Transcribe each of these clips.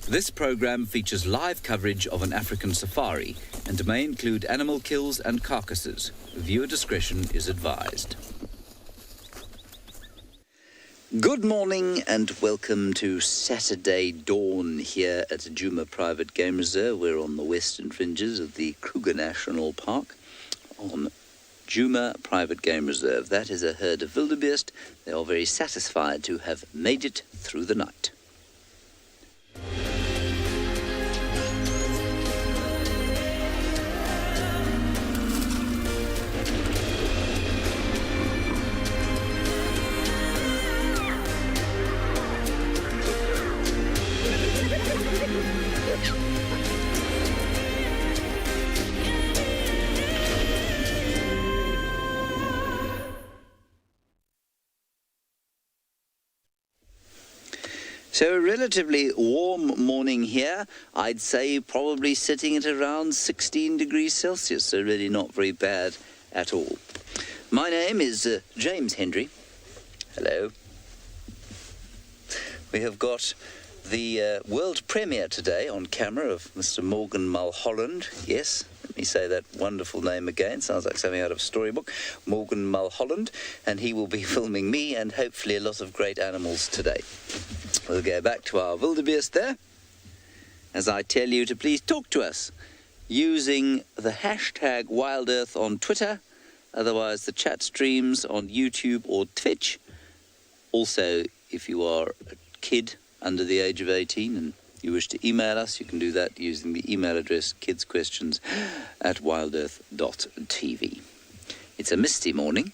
This program features live coverage of an African safari and may include animal kills and carcasses. Viewer discretion is advised. Good morning and welcome to Saturday dawn here at Djuma Private Game Reserve. We're on the western fringes of the Kruger National Park on Djuma Private Game Reserve. That is a herd of wildebeest. They are very satisfied to have made it through the night. So a relatively warm morning here. I'd say probably sitting at around 16 degrees Celsius, so really not very bad at all. My name is James Hendry. Hello. We have got the world premiere today on camera of Mr. Morgan Mulholland. Yes, let me say that wonderful name again. Sounds like something out of a storybook. Morgan Mulholland. And he will be filming me and hopefully a lot of great animals today. We'll go back to our wildebeest there, as I tell you to please talk to us using the hashtag WildEarth on Twitter, otherwise the chat streams on YouTube or Twitch. Also, if you are a kid under the age of 18 and you wish to email us, you can do that using the email address kidsquestions@wildearth.tv. It's a misty morning.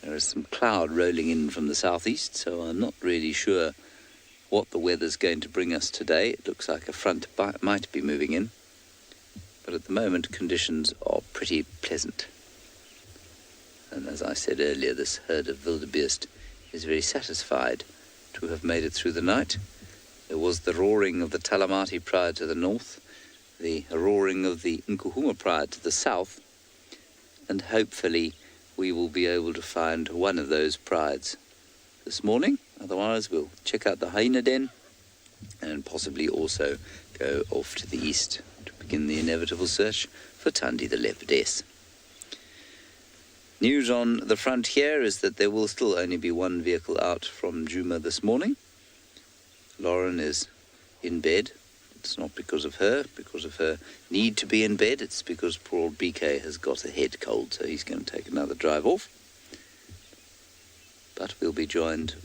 There is some cloud rolling in from the southeast, so I'm not really sure what the weather's going to bring us today. It looks like a front might be moving in, but at the moment conditions are pretty pleasant. And as I said earlier, this herd of wildebeest is very satisfied to have made it through the night. There was the roaring of the Talamati pride to the north, the roaring of the Nkuhuma pride to the south, and hopefully we will be able to find one of those prides this morning. Otherwise, we'll check out the hyena den and possibly also go off to the east to begin the inevitable search for Thandi the leopardess. News on the front here is that there will still only be one vehicle out from Djuma this morning. Lauren is in bed. It's not because of her need to be in bed. It's because poor old BK has got a head cold, so he's going to take another drive off. But we'll be joined,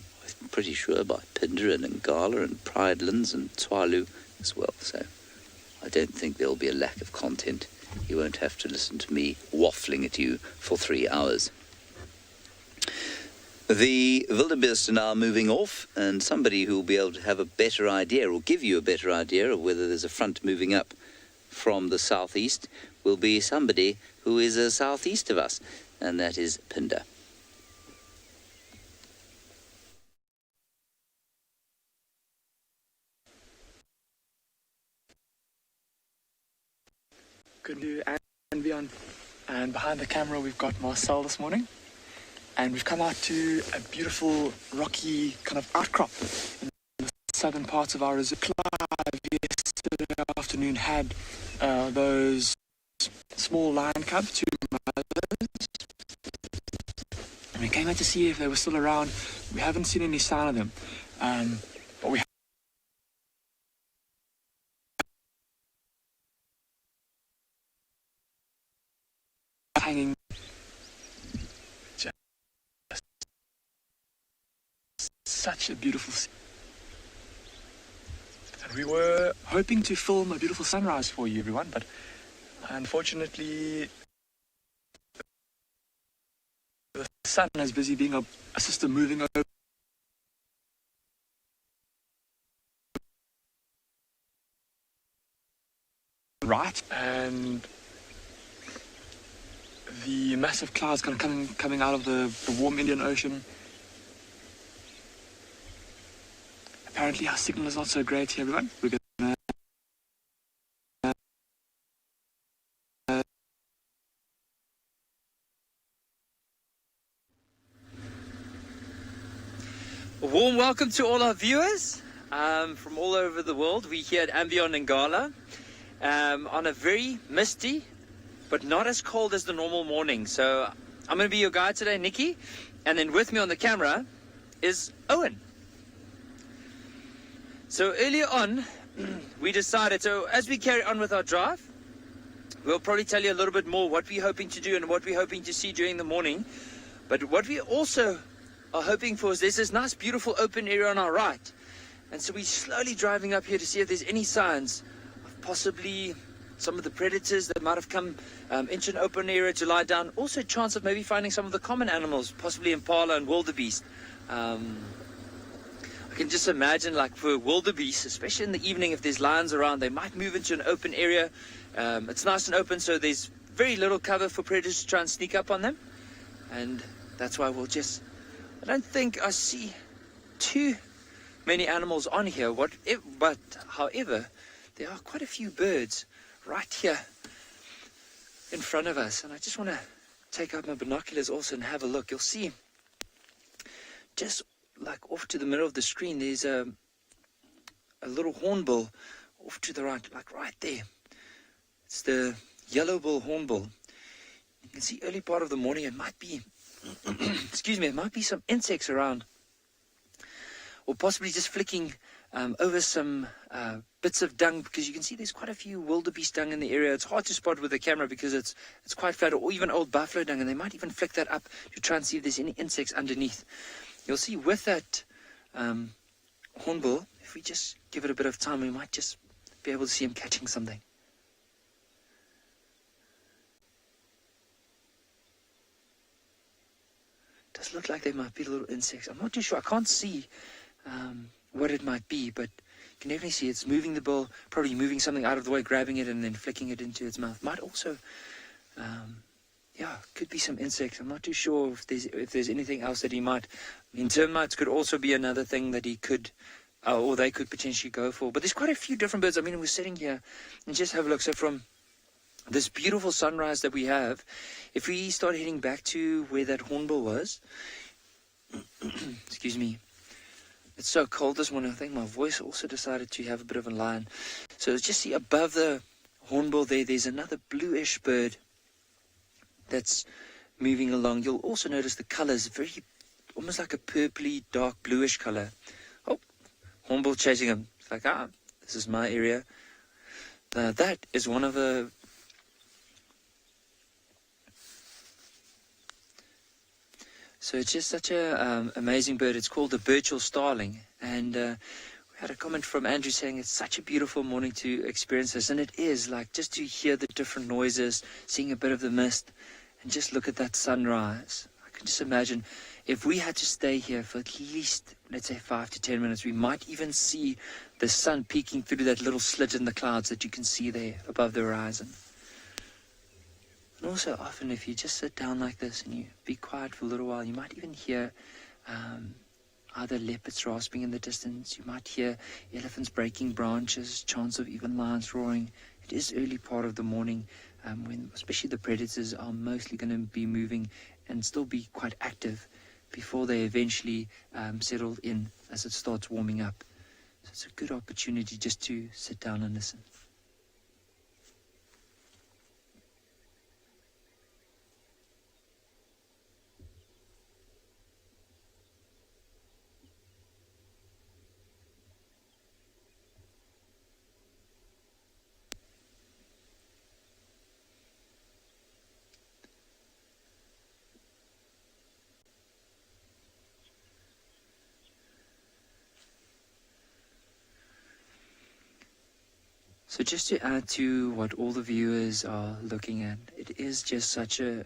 I'm pretty sure, by Pinder and Ngala and Pridelands and Tswalu as well. So I don't think there'll be a lack of content. You won't have to listen to me waffling at you for 3 hours. The wildebeest are now moving off, and somebody who will be able to have a better idea or give you a better idea of whether there's a front moving up from the southeast will be somebody who is southeast of us, and that is Pinder. Good to and beyond. And behind the camera we've got Marcel this morning, and we've come out to a beautiful rocky kind of outcrop in the southern parts of our reserve. Clive yesterday afternoon had those small lion cubs, 2 mothers, and we came out to see if they were still around. We haven't seen any sign of them, but we hanging just such a beautiful scene. And we were hoping to film a beautiful sunrise for you, everyone, but unfortunately the sun is busy being a system moving over right, and the massive clouds kind of coming out of the warm Indian Ocean. Apparently our signal is not so great here, everyone. We're gonna A warm welcome to all our viewers. from all over the world. We're here at Ambion in Gala on a very misty but not as cold as the normal morning. So I'm going to be your guide today, Nikki, and then with me on the camera is Owen. So earlier on we decided, so as we carry on with our drive, we'll probably tell you a little bit more what we're hoping to do and what we're hoping to see during the morning. But what we also are hoping for is there's this nice beautiful open area on our right, and so we're slowly driving up here to see if there's any signs of possibly some of the predators that might have come into an open area to lie down. Also a chance of maybe finding some of the common animals, possibly impala and wildebeest. I can just imagine, like for wildebeest, especially in the evening, if there's lions around, they might move into an open area. It's nice and open, so there's very little cover for predators to try and sneak up on them. And that's why we'll just, I don't think I see too many animals on here. But however, there are quite a few birds right here in front of us. And I just want to take out my binoculars also and have a look. You'll see just like off to the middle of the screen, there's a little hornbill off to the right, like right there. It's the yellow-bill hornbill. You can see early part of the morning, it might be, excuse me, it might be some insects around, or possibly just flicking over some bits of dung, because you can see there's quite a few wildebeest dung in the area. It's hard to spot with the camera because it's quite flat, or even old buffalo dung, and they might even flick that up to try and see if there's any insects underneath. You'll see with that hornbill, if we just give it a bit of time, we might just be able to see him catching something. Does look like there might be little insects. I'm not too sure. I can't see what it might be, but you can definitely see it's moving the bill, probably moving something out of the way, grabbing it and then flicking it into its mouth. Might also, yeah, could be some insects. I'm not too sure if there's anything else that he might. I mean, termites could also be another thing that he could, or they could potentially go for. But there's quite a few different birds. I mean, we're sitting here and just have a look. So from this beautiful sunrise that we have, if we start heading back to where that hornbill was, excuse me, it's so cold this morning, I think my voice also decided to have a bit of a line. So just see above the hornbill there's another bluish bird that's moving along. You'll also notice the colors, very, almost like a purpley, dark bluish color. Oh, hornbill chasing him. It's like, this is my area. That is one of the, so it's just such a amazing bird. It's called the Birchall starling, and we had a comment from Andrew saying it's such a beautiful morning to experience this, and it is, like, just to hear the different noises, seeing a bit of the mist, and just look at that sunrise. I can just imagine if we had to stay here for at least, let's say, 5 to 10 minutes, we might even see the sun peeking through that little slit in the clouds that you can see there above the horizon. And also often if you just sit down like this and you be quiet for a little while, you might even hear either leopards rasping in the distance. You might hear elephants breaking branches, chants of even lions roaring. It is early part of the morning when especially the predators are mostly going to be moving and still be quite active before they eventually settle in as it starts warming up. So it's a good opportunity just to sit down and listen. So just to add to what all the viewers are looking at, it is just such a,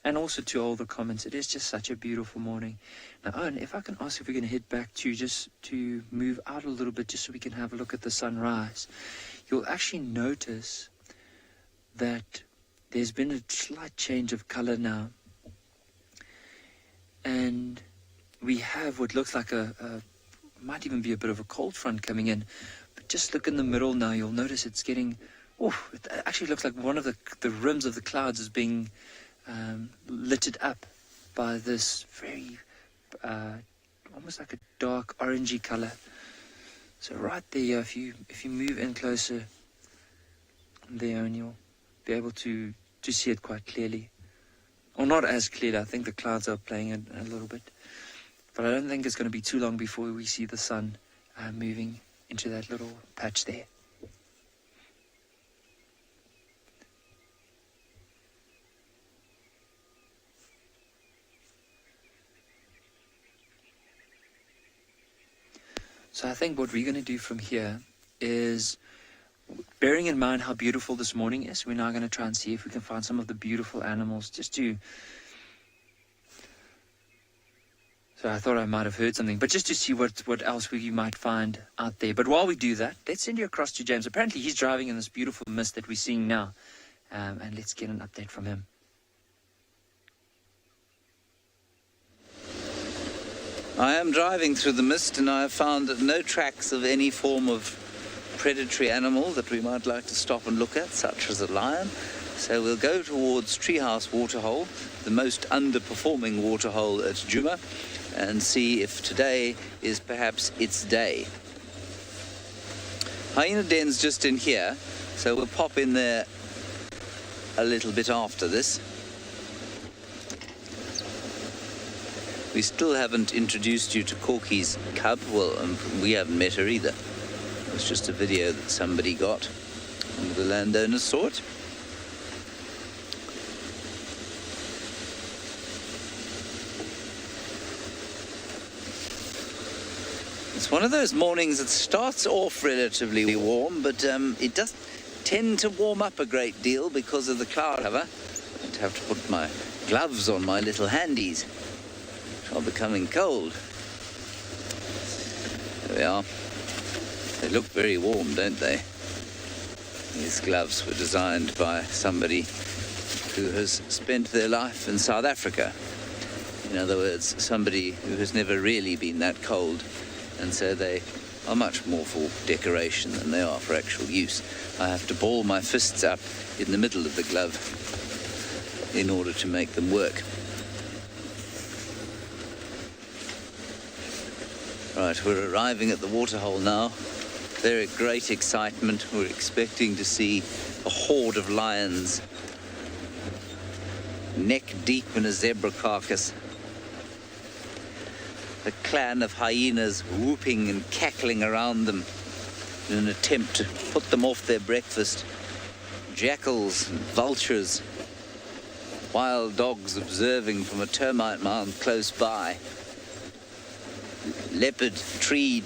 and also to all the comments, it is just such a beautiful morning. Now, Owen, if I can ask if we can head back to just to move out a little bit just so we can have a look at the sunrise, you'll actually notice that there's been a slight change of color now. And we have what looks like might even be a bit of a cold front coming in. Just look in the middle now, you'll notice it's getting, it actually looks like one of the rims of the clouds is being littered up by this very, almost like a dark orangey color. So right there, if you move in closer there, and you'll be able to see it quite clearly. Or not as clearly, I think the clouds are playing it a little bit. But I don't think it's going to be too long before we see the sun moving into that little patch there. So I think what we're going to do from here is, bearing in mind how beautiful this morning is, we're now going to try and see if we can find some of the beautiful animals just to... So I thought I might have heard something, but just to see what else we might find out there. But while we do that, let's send you across to James. Apparently he's driving in this beautiful mist that we're seeing now. And let's get an update from him. I am driving through the mist, and I have found no tracks of any form of predatory animal that we might like to stop and look at, such as a lion. So we'll go towards Treehouse Waterhole, the most underperforming waterhole at Djuma, and see if today is perhaps its day. Hyena den's just in here, so we'll pop in there a little bit after this. We still haven't introduced you to Corky's cub. Well, we haven't met her either. It was just a video that somebody got, and the landowners saw it. It's one of those mornings that starts off relatively warm, but it does tend to warm up a great deal because of the cloud cover. I'd have to put my gloves on my little handies, which are becoming cold. There we are. They look very warm, don't they? These gloves were designed by somebody who has spent their life in South Africa. In other words, somebody who has never really been that cold, and so they are much more for decoration than they are for actual use. I have to ball my fists up in the middle of the glove in order to make them work. Right, we're arriving at the waterhole now. They're at great excitement. We're expecting to see a horde of lions neck deep in a zebra carcass. A clan of hyenas whooping and cackling around them in an attempt to put them off their breakfast. Jackals and vultures. Wild dogs observing from a termite mound close by. Leopard treed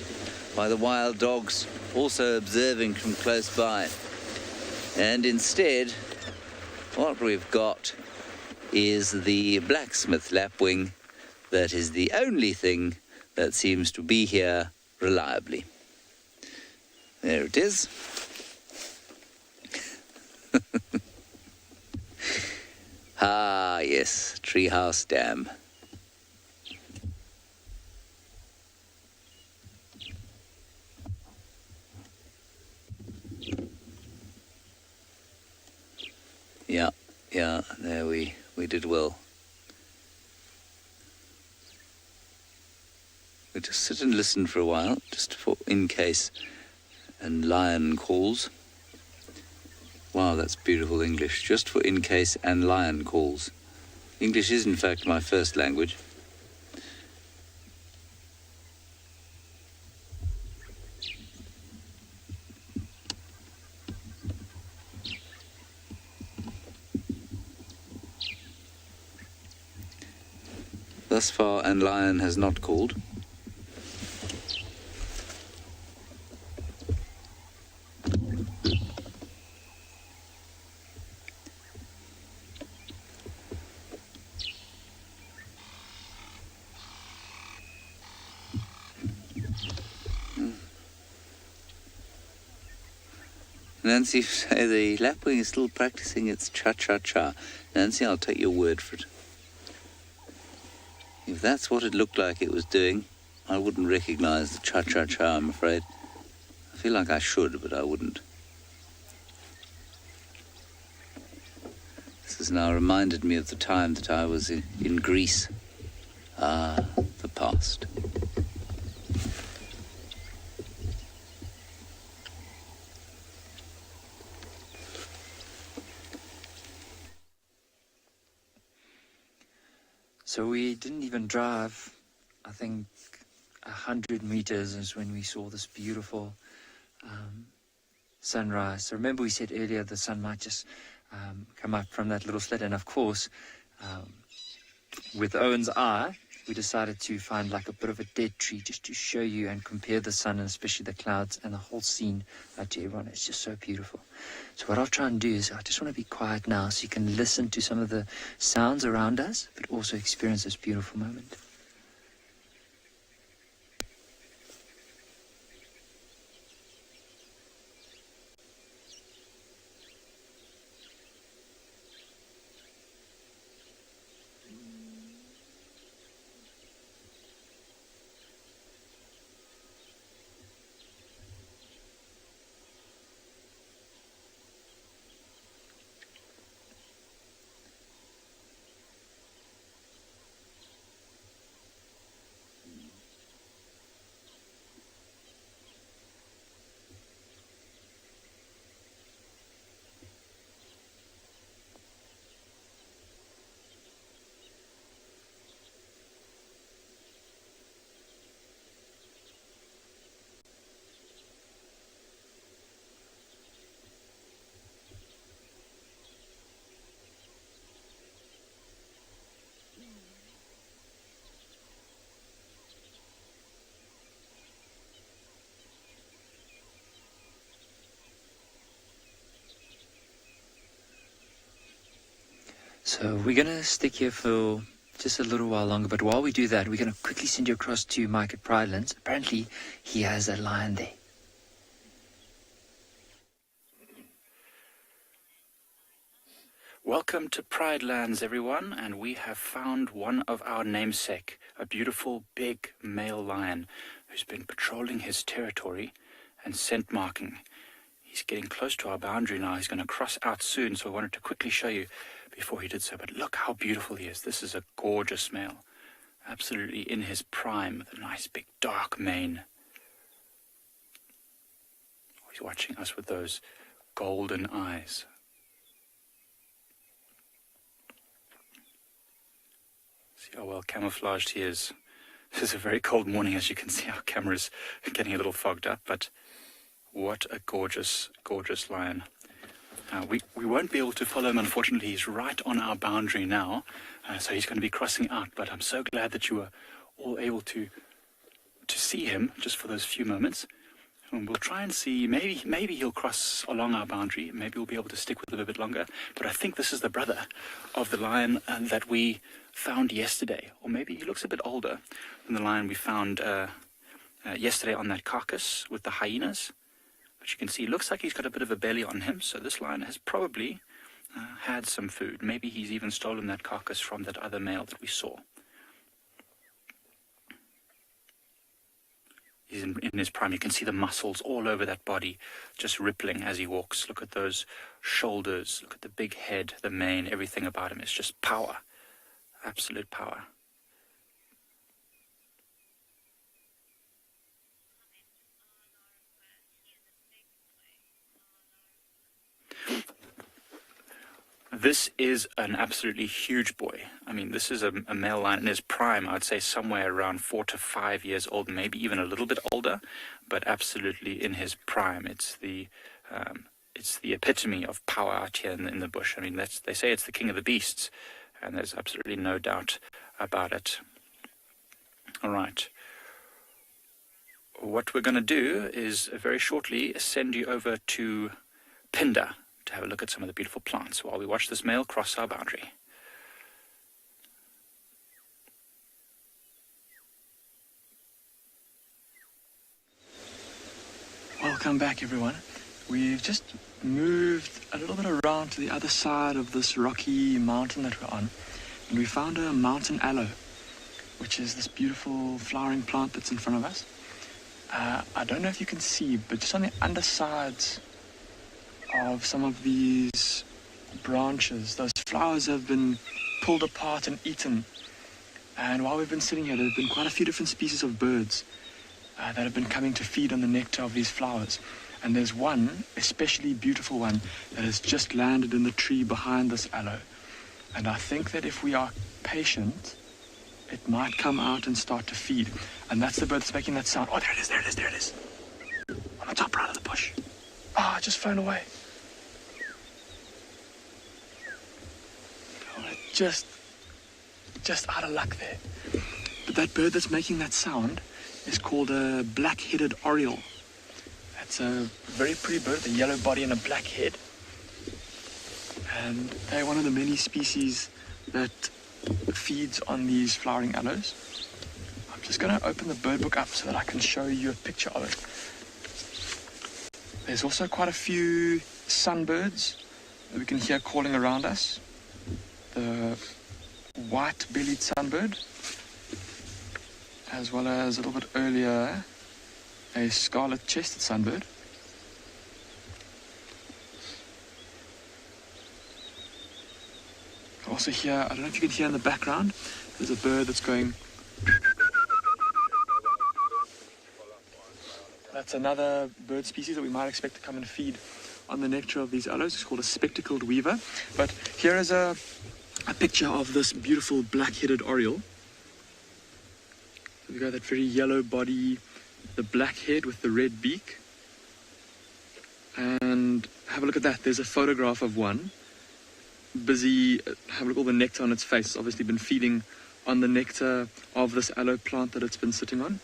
by the wild dogs, also observing from close by. And instead, what we've got is the blacksmith lapwing. That is the only thing that seems to be here reliably. There it is. Ah, yes, Treehouse Dam. Yeah, there we did well. We'll just sit and listen for a while, just for in case a lion calls. Wow, that's beautiful English. Just for in case and lion calls. English is in fact my first language. Thus far, and lion has not called. Nancy, say the lapwing is still practicing its cha-cha-cha. Nancy, I'll take your word for it. If that's what it looked like it was doing, I wouldn't recognize the cha-cha-cha, I'm afraid. I feel like I should, but I wouldn't. This has now reminded me of the time that I was in Greece. Ah, the past. So we didn't even drive, I think 100 meters is when we saw this beautiful sunrise. So remember we said earlier the sun might just come up from that little slit, and of course with Owen's eye we decided to find like a bit of a dead tree just to show you and compare the sun and especially the clouds and the whole scene to everyone. It's just so beautiful. So what I'll try and do is I just want to be quiet now so you can listen to some of the sounds around us but also experience this beautiful moment. So we're going to stick here for just a little while longer, but while we do that, we're going to quickly send you across to Mike at Pridelands. Apparently, he has a lion there. Welcome to Pridelands, everyone, and we have found one of our namesake, a beautiful big male lion who's been patrolling his territory and scent marking. He's getting close to our boundary now. He's going to cross out soon, so I wanted to quickly show you before he did so. But look how beautiful he is. This is a gorgeous male, absolutely in his prime, with a nice big dark mane. He's watching us with those golden eyes. See how well camouflaged he is. This is a very cold morning, as you can see. Our camera's getting a little fogged up, but what a gorgeous, gorgeous lion. We won't be able to follow him, unfortunately. He's right on our boundary now, so he's going to be crossing out. But I'm so glad that you were all able to see him just for those few moments. And we'll try and see, maybe he'll cross along our boundary. Maybe we'll be able to stick with him a bit longer. But I think this is the brother of the lion that we found yesterday. Or maybe he looks a bit older than the lion we found yesterday on that carcass with the hyenas. But you can see, looks like he's got a bit of a belly on him, so this lion has probably had some food. Maybe he's even stolen that carcass from that other male that we saw. He's in his prime. You can see the muscles all over that body, just rippling as he walks. Look at those shoulders, look at the big head, the mane, everything about him is just power, absolute power. This is an absolutely huge boy. I mean, this is a male lion in his prime. I'd say somewhere around 4 to 5 years old, maybe even a little bit older, but absolutely in his prime. It's the epitome of power out here in the bush. I mean, they say it's the king of the beasts, and there's absolutely no doubt about it. All right. What we're going to do is very shortly send you over to Pinda to have a look at some of the beautiful plants while we watch this male cross our boundary. Welcome back, everyone. We've just moved a little bit around to the other side of this rocky mountain that we're on, and we found a mountain aloe, which is this beautiful flowering plant that's in front of us. I don't know if you can see, but just on the undersides of some of these branches, those flowers have been pulled apart and eaten. And while we've been sitting here, there have been quite a few different species of birds that have been coming to feed on the nectar of these flowers. And there's one, especially beautiful one, that has just landed in the tree behind this aloe. And I think that if we are patient, it might come out and start to feed. And that's the bird that's making that sound. Oh, there it is, there it is, there it is. On the top right of the bush. Ah, it just flown away. Oh, just out of luck there. But that bird that's making that sound is called a black-headed oriole. It's a very pretty bird, a yellow body and a black head. And they're one of the many species that feeds on these flowering aloes. I'm just going to open the bird book up so that I can show you a picture of it. There's also quite a few sunbirds that we can hear calling around us. The white-bellied sunbird, as well as a little bit earlier, a scarlet-chested sunbird. Also here, I don't know if you can hear in the background, there's a bird that's going. That's another bird species that we might expect to come and feed on the nectar of these aloes. It's called a spectacled weaver. But here is a picture of this beautiful black-headed oriole. So we've got that very yellow body, the black head with the red beak. And have a look at that. There's a photograph of one. Busy, have a look at all the nectar on its face. It's obviously been feeding on the nectar of this aloe plant that it's been sitting on.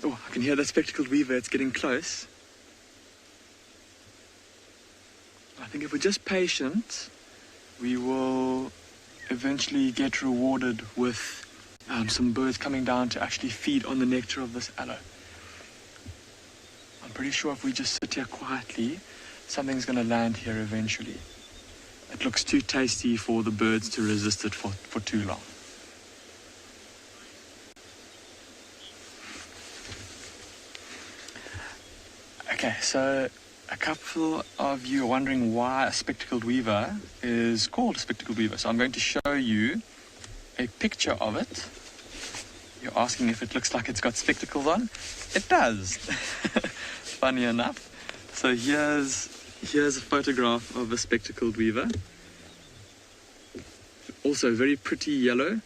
Oh, I can hear that spectacled weaver. It's getting close. I think if we're just patient, we will eventually get rewarded with some birds coming down to actually feed on the nectar of this aloe. I'm pretty sure if we just sit here quietly, something's going to land here eventually. It looks too tasty for the birds to resist it for too long. Okay, so a couple of you are wondering why a spectacled weaver is called a spectacled weaver. So I'm going to show you a picture of it. You're asking if it looks like it's got spectacles on. It does. Funny enough. So here's a photograph of a spectacled weaver. Also very pretty yellow.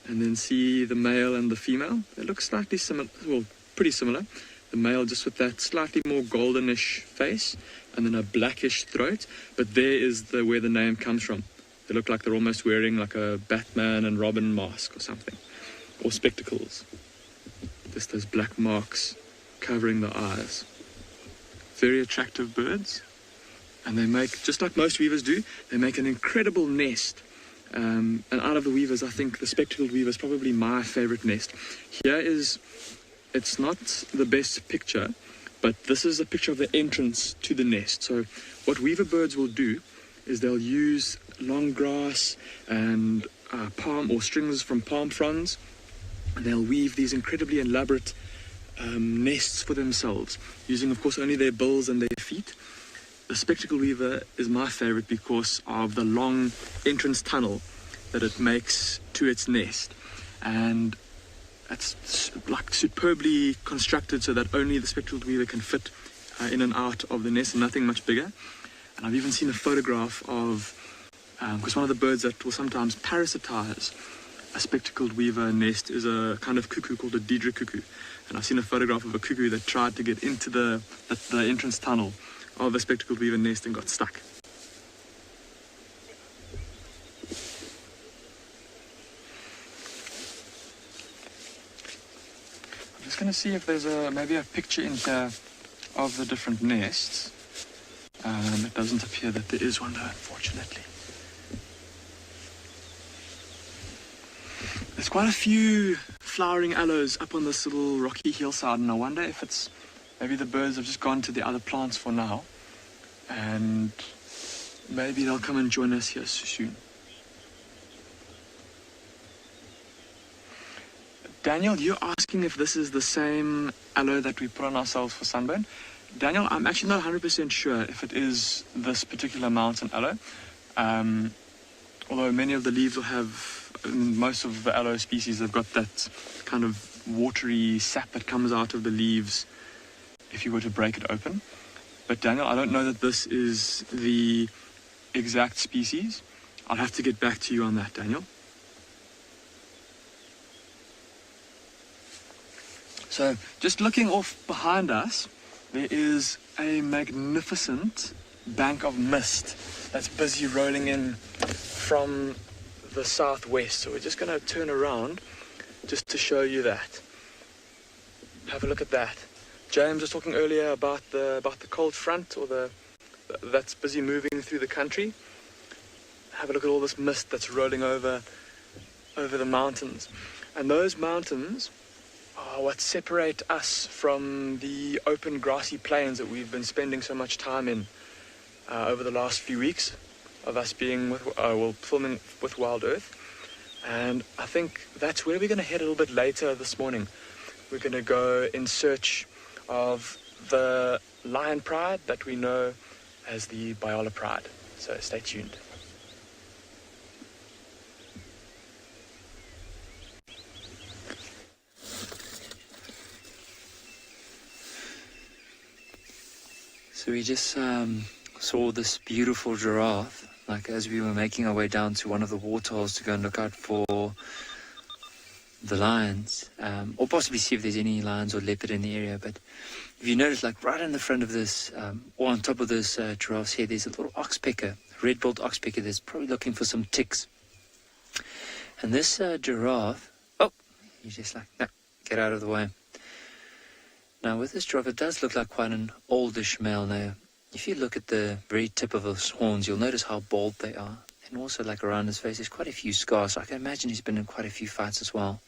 And then see the male and the female. They look slightly similar, well, pretty similar. The male just with that slightly more goldenish face and then a blackish throat. But there is where the name comes from. They look like they're almost wearing like a Batman and Robin mask or something. Or spectacles. Just those black marks covering the eyes. Very attractive birds. And they make, just like most weavers do, they make an incredible nest. And out of the weavers, I think the spectacled weaver is probably my favorite nest. Here is, it's not the best picture, but this is a picture of the entrance to the nest. So what weaver birds will do is they'll use long grass and palm or strings from palm fronds. And they'll weave these incredibly elaborate nests for themselves, using, of course, only their bills and their feet. The spectacled weaver is my favorite because of the long entrance tunnel that it makes to its nest. And it's like superbly constructed so that only the spectacled weaver can fit in and out of the nest and nothing much bigger. And I've even seen a photograph of, because one of the birds that will sometimes parasitize a spectacled weaver nest is a kind of cuckoo called a Deidre cuckoo. And I've seen a photograph of a cuckoo that tried to get into the entrance tunnel of a spectacled weaver nest and got stuck. I'm just going to see if there's maybe a picture in here of the different nests. It doesn't appear that there is one though, unfortunately. There's quite a few flowering aloes up on this little rocky hillside, and I wonder if it's maybe the birds have just gone to the other plants for now, and maybe they'll come and join us here soon. Daniel, you're asking if this is the same aloe that we put on ourselves for sunburn. Daniel, I'm actually not 100% sure if it is this particular mountain aloe, although many of the leaves will have, most of the aloe species have got that kind of watery sap that comes out of the leaves if you were to break it open. But Daniel, I don't know that this is the exact species. I'll have to get back to you on that, Daniel. So just looking off behind us, there is a magnificent bank of mist that's busy rolling in from the southwest. So we're just going to turn around just to show you that. Have a look at that. James was talking earlier about the cold front, or that's busy moving through the country. Have a look at all this mist that's rolling over the mountains. And those mountains are what separate us from the open grassy plains that we've been spending so much time in over the last few weeks of us being filming with Wild Earth. And I think that's where we're going to head a little bit later this morning. We're going to go in search of the lion pride that we know as the Biola pride. So stay tuned. So we just saw this beautiful giraffe, like as we were making our way down to one of the waterholes to go and look out for the lions, or possibly see if there's any lions or leopard in the area. But if you notice, like right in the front of this, or on top of this giraffe's head, there's a little oxpecker, red-billed oxpecker that's probably looking for some ticks. And this giraffe, he's just like, no, get out of the way. Now with this giraffe, it does look like quite an oldish male. Now, if you look at the very tip of his horns, you'll notice how bald they are. And also like around his face, there's quite a few scars. So I can imagine he's been in quite a few fights as well.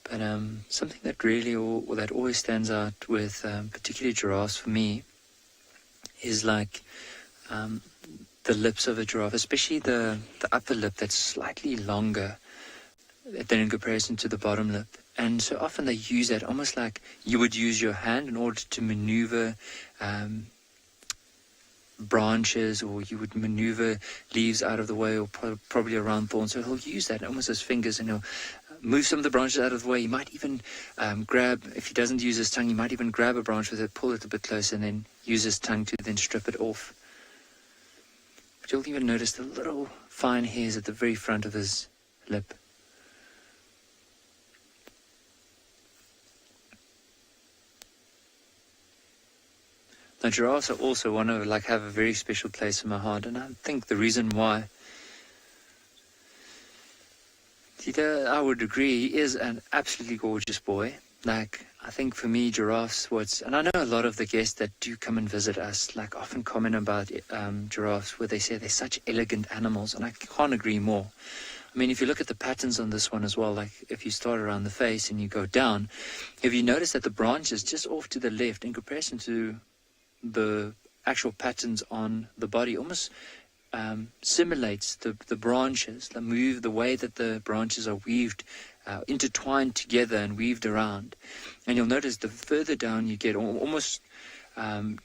But something that really, or that always stands out with particularly giraffes for me, is like the lips of a giraffe, especially the upper lip that's slightly longer than in comparison to the bottom lip. And so often they use that almost like you would use your hand in order to maneuver branches, or you would maneuver leaves out of the way, or probably around thorns. So he'll use that almost as fingers, and he'll move some of the branches out of the way. He might even grab, if he doesn't use his tongue, he might even grab a branch with it, pull it a bit closer, and then use his tongue to then strip it off. But you'll even notice the little fine hairs at the very front of his lip. Now, giraffes are also one of, have a very special place in my heart, and I think the reason why, I would agree, he is an absolutely gorgeous boy. I think for me, giraffes, and I know a lot of the guests that do come and visit us, often comment about giraffes, where they say they're such elegant animals, and I can't agree more. I mean, if you look at the patterns on this one as well, if you start around the face and you go down, have you noticed that the branches just off to the left, in comparison to the actual patterns on the body, almost simulates the branches, the way that the branches are weaved, intertwined together and weaved around. And you'll notice the further down you get, almost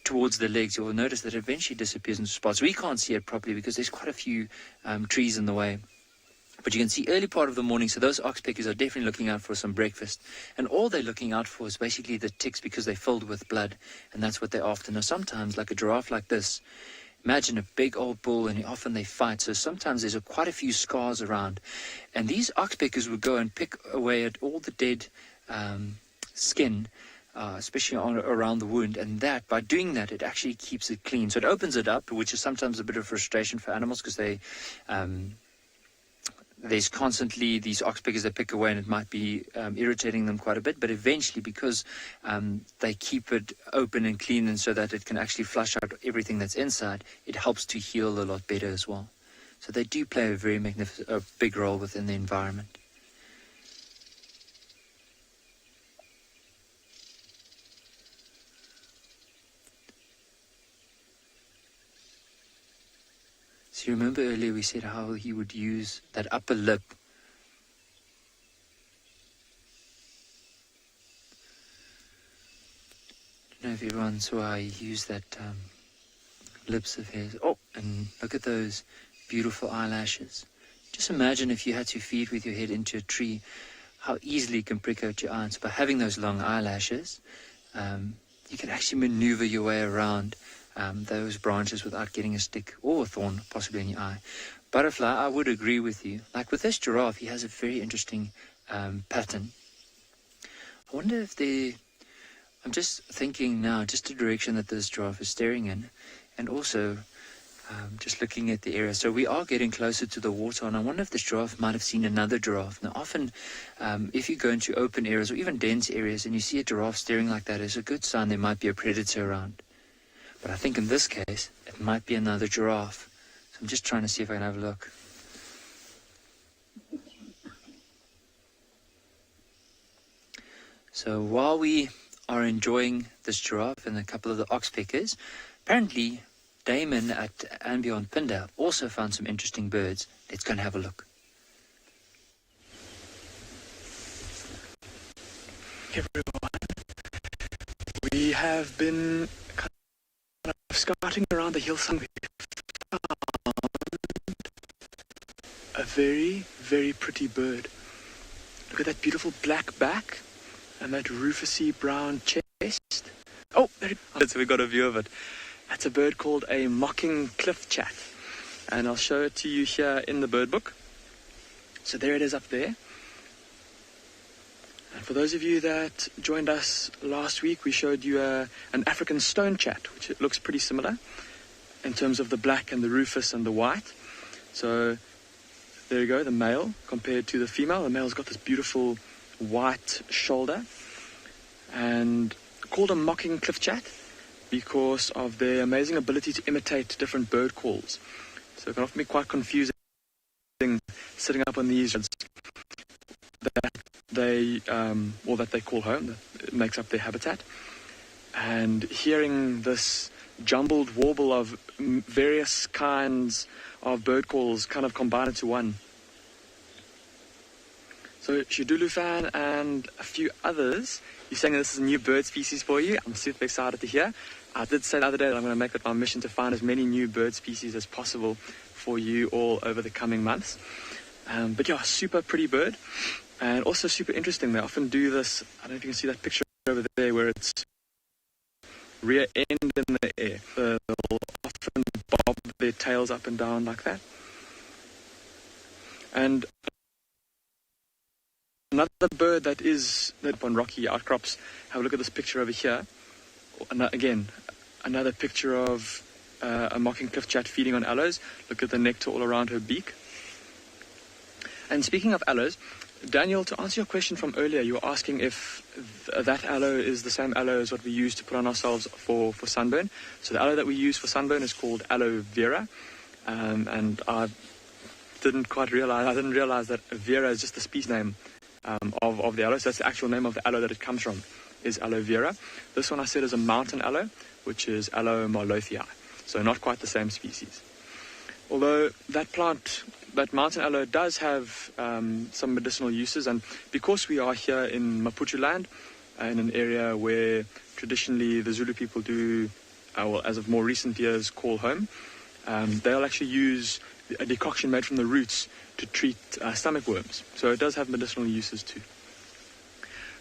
towards the legs, you'll notice that it eventually disappears into spots. We can't see it properly because there's quite a few trees in the way. But you can see early part of the morning, so those oxpeckers are definitely looking out for some breakfast. And all they're looking out for is basically the ticks, because they're filled with blood, and that's what they're after. Now sometimes, like a giraffe like this, imagine a big old bull, and often they fight, so sometimes there's quite a few scars around. And these oxpeckers would go and pick away at all the dead skin, especially around the wound, and by doing that, it actually keeps it clean. So it opens it up, which is sometimes a bit of frustration for animals, because there's constantly these oxpeckers that pick away, and it might be irritating them quite a bit. But eventually, because they keep it open and clean, and so that it can actually flush out everything that's inside, it helps to heal a lot better as well. So they do play a very big role within the environment. So you remember earlier we said how he would use that upper lip I don't know if everyone saw how he used that lips of his. Oh, and look at those beautiful eyelashes. Just imagine if you had to feed with your head into a tree, how easily it can prick out your eye. So by having those long eyelashes, you can actually maneuver your way around those branches without getting a stick or a thorn possibly in your eye. Butterfly, I would agree with you. Like with this giraffe, he has a very interesting pattern. I wonder if I'm just thinking now, just the direction that this giraffe is staring in, and also just looking at the area. So we are getting closer to the water, and I wonder if this giraffe might have seen another giraffe. Now, often, if you go into open areas or even dense areas and you see a giraffe staring like that, it's a good sign there might be a predator around. But I think in this case, it might be another giraffe. So I'm just trying to see if I can have a look. So while we are enjoying this giraffe and a couple of the oxpeckers, apparently Damon at and Beyond Pinda also found some interesting birds. Let's go and have a look. Hey everyone, we have been kind of scouting around the hillside. We found a very, very pretty bird. Look at that beautiful black back and that rufusy brown chest. Oh, there it is. So we got a view of it. That's a bird called a mocking cliff chat, and I'll show it to you here in the bird book. So there it is up there. And for those of you that joined us last week, we showed you an African stone chat, which it looks pretty similar in terms of the black and the rufous and the white. So there you go, the male compared to the female. The male's got this beautiful white shoulder, and called a mocking cliff chat because of their amazing ability to imitate different bird calls. So it can often be quite confusing sitting up on these that they call home, that makes up their habitat, and hearing this jumbled warble of various kinds of bird calls kind of combined into one. So Shidulu fan and a few others, you're saying this is a new bird species for you. I'm super excited to hear. I did say the other day that I'm going to make it my mission to find as many new bird species as possible for you all over the coming months. But yeah, super pretty bird, and also super interesting. They often do this, I don't know if you can see that picture over there where it's rear end in the air. They'll often bob their tails up and down like that. And another bird that is up on rocky outcrops, have a look at this picture over here. Again, another picture of a mocking cliff chat feeding on aloes. Look at the nectar all around her beak. And speaking of aloes, Daniel, to answer your question from earlier, you were asking if that aloe is the same aloe as what we use to put on ourselves for sunburn. So the aloe that we use for sunburn is called aloe vera. And I didn't realize that vera is just the species name of the aloe. So that's the actual name of the aloe that it comes from, is aloe vera. This one I said is a mountain aloe, which is aloe marlothii. So not quite the same species. Although that mountain aloe does have some medicinal uses, and because we are here in Maputo land, in an area where traditionally the Zulu people do, as of more recent years, call home, they'll actually use a decoction made from the roots to treat stomach worms. So it does have medicinal uses too.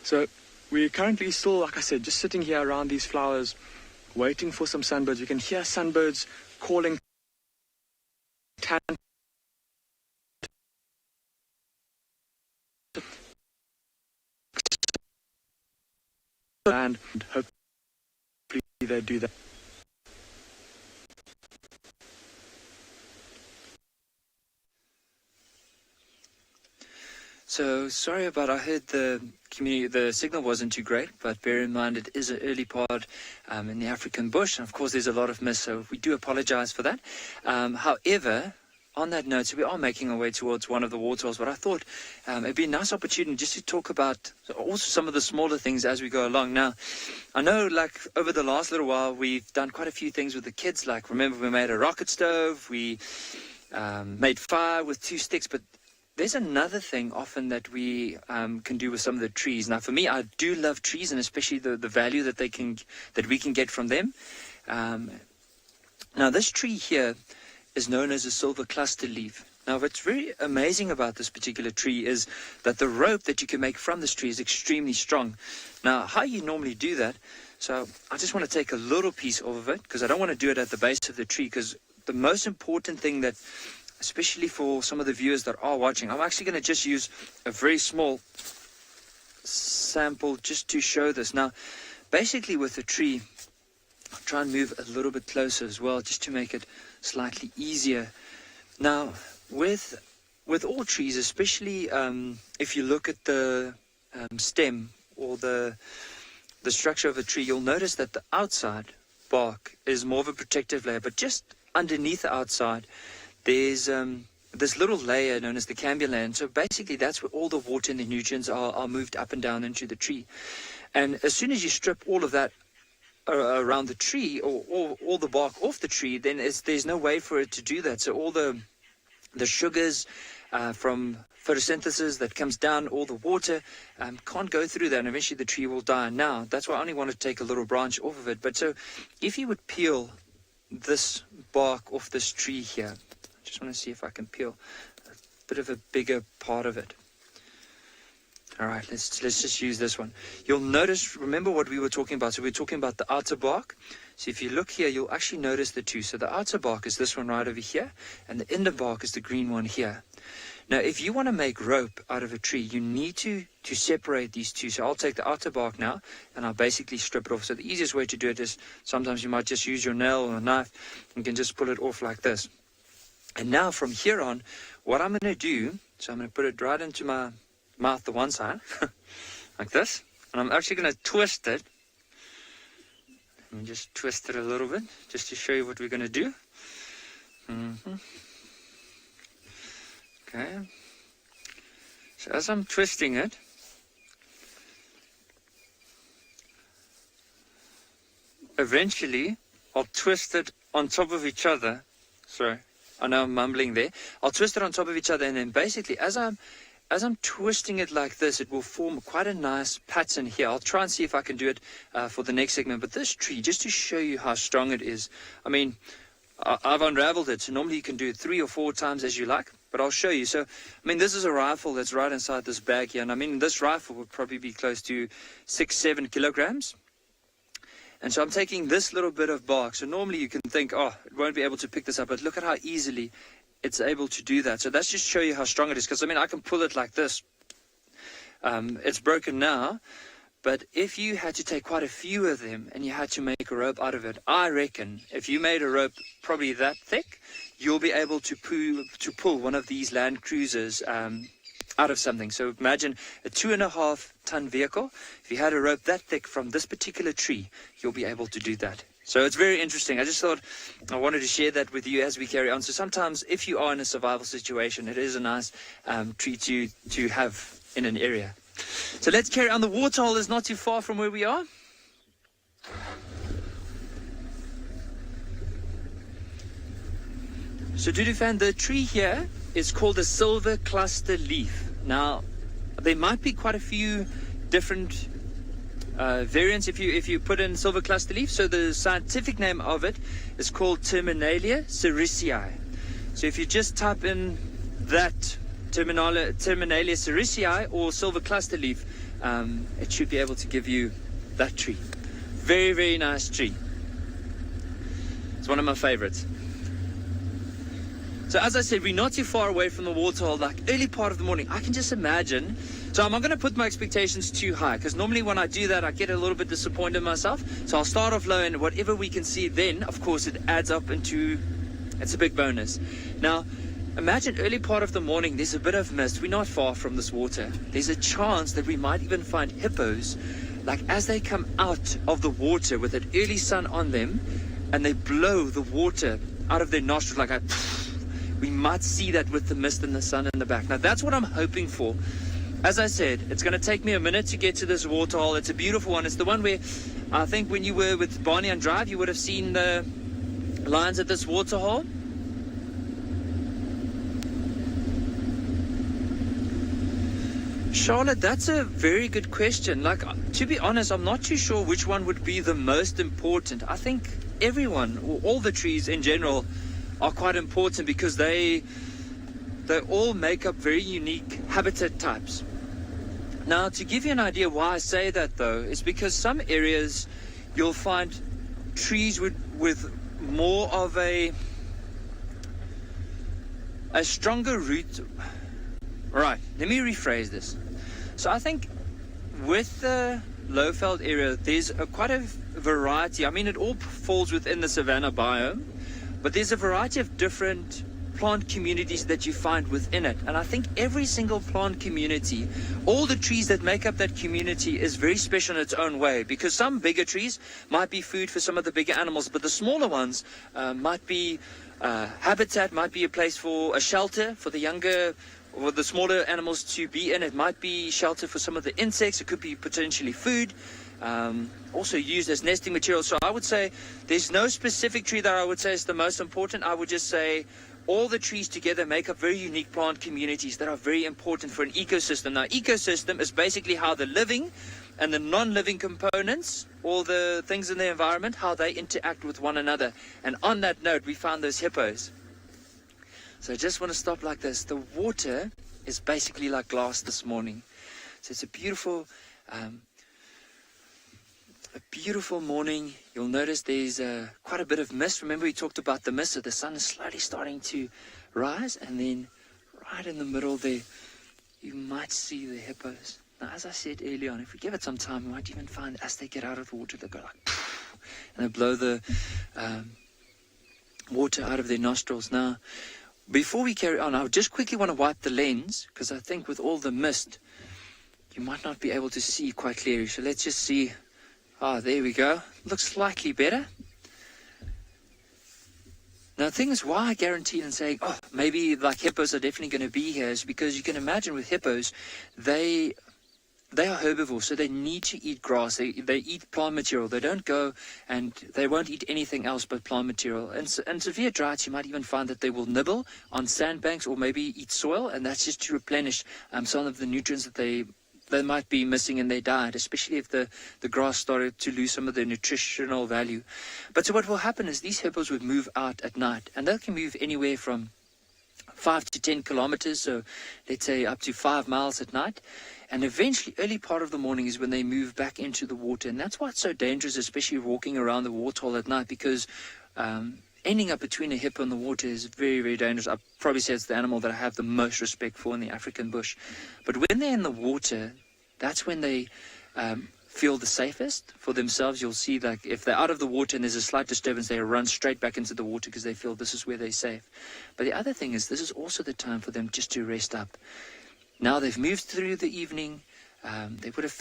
So we're currently still, like I said, just sitting here around these flowers, waiting for some sunbirds. We can hear sunbirds calling and hopefully they do that. So sorry about, I heard the signal wasn't too great, but bear in mind it is an early part in the African bush, and of course there's a lot of mist, so we do apologize for that. However, on that note, so we are making our way towards one of the waterholes, but I thought it'd be a nice opportunity just to talk about also some of the smaller things as we go along. Now, I know like over the last little while we've done quite a few things with the kids, like remember we made a rocket stove, we made fire with 2 sticks, but there's another thing often that we can do with some of the trees. Now, for me, I do love trees, and especially the value that we can get from them. Now, this tree here is known as a silver cluster leaf. Now, what's very amazing about this particular tree is that the rope that you can make from this tree is extremely strong. Now, how you normally do that, So I just want to take a little piece off of it because I don't want to do it at the base of the tree, because the most important thing that, especially for some of the viewers that are watching, I'm actually going to just use a very small sample just to show this. Now, basically with the tree, I'll try and move a little bit closer as well, just to make it slightly easier. Now, with all trees, especially if you look at the stem or the structure of a tree, you'll notice that the outside bark is more of a protective layer, but just underneath the outside, there's this little layer known as the cambium layer. And so basically that's where all the water and the nutrients are moved up and down into the tree. And as soon as you strip all of that around the tree, or all the bark off the tree, then there's no way for it to do that. So all the sugars from photosynthesis that comes down, all the water can't go through that, and eventually the tree will die. Now, that's why I only want to take a little branch off of it. But so if you would peel this bark off this tree here, I just want to see if I can peel a bit of a bigger part of it. All right, let's just use this one. You'll notice, remember what we were talking about. So we were talking about the outer bark. So if you look here, you'll actually notice the two. So the outer bark is this one right over here, and the inner bark is the green one here. Now, if you want to make rope out of a tree, you need to separate these two. So I'll take the outer bark now, and I'll basically strip it off. So the easiest way to do it is, sometimes you might just use your nail or a knife. You can just pull it off like this. And now from here on, what I'm going to do, so I'm going to put it right into my mouth, the one side, like this. And I'm actually going to twist it. Let me just twist it a little bit, just to show you what we're going to do. Okay. So as I'm twisting it, eventually I'll twist it on top of each other. Sorry, I know I'm mumbling there. I'll twist it on top of each other, and then basically as I'm twisting it like this, it will form quite a nice pattern here. I'll try and see if I can do it for the next segment. But this tree, just to show you how strong it is, I mean, I've unraveled it. So normally you can do it 3 or 4 times as you like, but I'll show you. So, I mean, this is a rifle that's right inside this bag here. And I mean, this rifle would probably be close to 6-7 kilograms. And so I'm taking this little bit of bark. So normally you can think, oh, it won't be able to pick this up. But look at how easily it's able to do that. So that's just show you how strong it is. Because, I mean, I can pull it like this. It's broken now. But if you had to take quite a few of them and you had to make a rope out of it, I reckon if you made a rope probably that thick, you'll be able to pull one of these Land Cruisers out of something. So imagine a 2.5-ton vehicle. If you had a rope that thick from this particular tree, you'll be able to do that. So it's very interesting. I just thought I wanted to share that with you as we carry on. So sometimes if you are in a survival situation, it is a nice tree to have in an area. So let's carry on. The waterhole is not too far from where we are. So Dudufan, the tree here is called a silver cluster leaf. Now, there might be quite a few different variants if you put in silver cluster leaf. So the scientific name of it is called Terminalia sericea. So if you just type in that Terminalia sericea or silver cluster leaf, it should be able to give you that tree. Very, very nice tree. It's one of my favorites. So as I said, we're not too far away from the waterhole, like early part of the morning. I can just imagine. So I'm not going to put my expectations too high, because normally when I do that, I get a little bit disappointed in myself. So I'll start off low, and whatever we can see then, of course, it adds up into, it's a big bonus. Now, imagine early part of the morning, there's a bit of mist. We're not far from this water. There's a chance that we might even find hippos, like as they come out of the water with an early sun on them, and they blow the water out of their nostrils like a... We might see that with the mist and the sun in the back. Now, that's what I'm hoping for. As I said, it's going to take me a minute to get to this waterhole. It's a beautiful one. It's the one where I think when you were with Barney on Drive, you would have seen the lions at this waterhole. Charlotte, that's a very good question. Like, to be honest, I'm not too sure which one would be the most important. I think everyone, or all the trees in general, are quite important because they all make up very unique habitat types. Now, to give you an idea why I say that, though, is because some areas you'll find trees with more of a stronger root. Right, let me rephrase this. So I think with the low-veld area, there's quite a variety. I mean, it all falls within the savanna biome, but there's a variety of different plant communities that you find within it. And I think every single plant community, all the trees that make up that community, is very special in its own way, because some bigger trees might be food for some of the bigger animals, but the smaller ones might be habitat, might be a place for a shelter for the younger or the smaller animals to be in. It might be shelter for some of the insects. It could be potentially food, also used as nesting material. So I would say there's no specific tree that I would say is the most important. I would just say all the trees together make up very unique plant communities that are very important for an ecosystem. Now, ecosystem is basically how the living and the non-living components, all the things in the environment, how they interact with one another. And on that note, we found those hippos. So I just want to stop like this. The water is basically like glass this morning. So it's a beautiful morning. You'll notice there's quite a bit of mist. Remember we talked about the mist, so the sun is slowly starting to rise, and then right in the middle there you might see the hippos. Now, as I said earlier on, if we give it some time, we might even find as they get out of the water, they go like and they blow the water out of their nostrils. Now, before we carry on, I just quickly want to wipe the lens, because I think with all the mist you might not be able to see quite clearly. So let's just see. Ah, there we go. Looks slightly better. Now, the thing is, why I guarantee and saying, oh, maybe like hippos are definitely going to be here, is because you can imagine with hippos, they are herbivores, so they need to eat grass. They eat plant material. They don't go and they won't eat anything else but plant material. And severe droughts, you might even find that they will nibble on sandbanks or maybe eat soil, and that's just to replenish some of the nutrients that they might be missing in their diet, especially if the grass started to lose some of their nutritional value. But so what will happen is these hippos would move out at night, and they can move anywhere from 5 to 10 kilometers, so let's say up to 5 miles at night. And eventually, early part of the morning is when they move back into the water. And that's why it's so dangerous, especially walking around the waterhole at night, because ending up between a hippo and the water is very, very dangerous. I'd probably say it's the animal that I have the most respect for in the African bush. But when they're in the water, that's when they feel the safest for themselves. You'll see, like, if they're out of the water and there's a slight disturbance, they run straight back into the water because they feel this is where they're safe. But the other thing is, this is also the time for them just to rest up. Now they've moved through the evening. They would have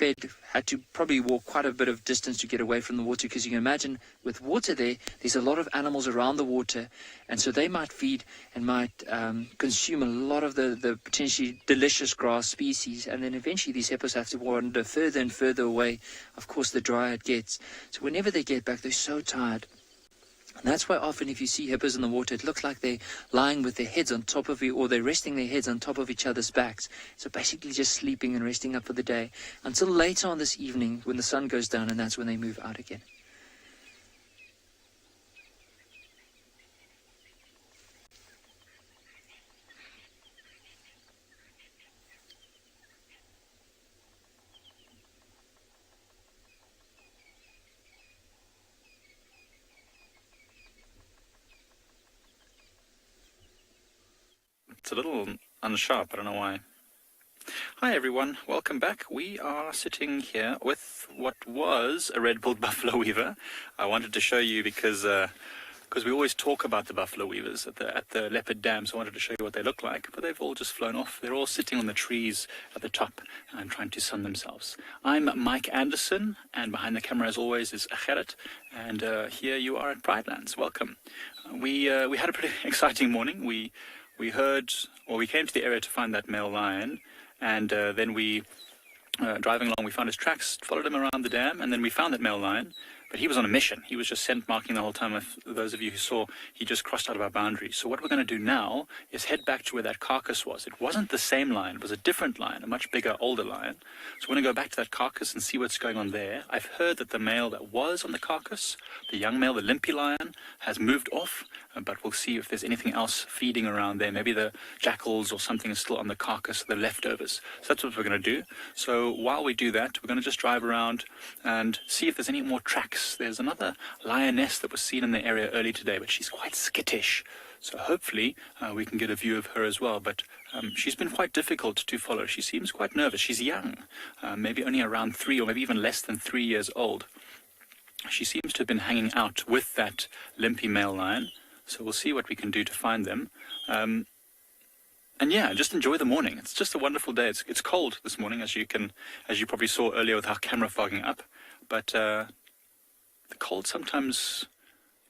had to probably walk quite a bit of distance to get away from the water, because you can imagine with water there's a lot of animals around the water, and so they might feed and might consume a lot of the potentially delicious grass species, and then eventually these hippos have to wander further and further away. Of course, the drier it gets. So whenever they get back, they're so tired. And that's why often if you see hippos in the water, it looks like they're lying with their heads on top of you, or they're resting their heads on top of each other's backs. So basically just sleeping and resting up for the day until later on this evening when the sun goes down, and that's when they move out again. It's a little unsharp, I don't know why. Hi everyone, welcome back. We are sitting here with what was a red-billed buffalo weaver. I wanted to show you because we always talk about the buffalo weavers at the leopard dam, so I wanted to show you what they look like. But they've all just flown off. They're all sitting on the trees at the top and trying to sun themselves. I'm Mike Anderson, and behind the camera as always is Gerrit, and here you are at Pridelands. Welcome. We had a pretty exciting morning. We came to the area to find that male lion, and then driving along, we found his tracks, followed him around the dam, and then we found that male lion. But he was on a mission. He was just scent marking the whole time. If those of you who saw, he just crossed out of our boundaries. So what we're going to do now is head back to where that carcass was. It wasn't the same lion. It was a different lion, a much bigger, older lion. So we're going to go back to that carcass and see what's going on there. I've heard that the male that was on the carcass, the young male, the limpy lion, has moved off. But we'll see if there's anything else feeding around there. Maybe the jackals or something is still on the carcass, the leftovers. So that's what we're going to do. So while we do that, we're going to just drive around and see if there's any more tracks looks, there's another lioness that was seen in the area early today, but she's quite skittish. So hopefully we can get a view of her as well. But she's been quite difficult to follow. She seems quite nervous. She's young, maybe only around 3 or maybe even less than 3 years old. She seems to have been hanging out with that limpy male lion. So we'll see what we can do to find them. And yeah, just enjoy the morning. It's just a wonderful day. It's cold this morning, as you probably saw earlier with our camera fogging up. But the cold sometimes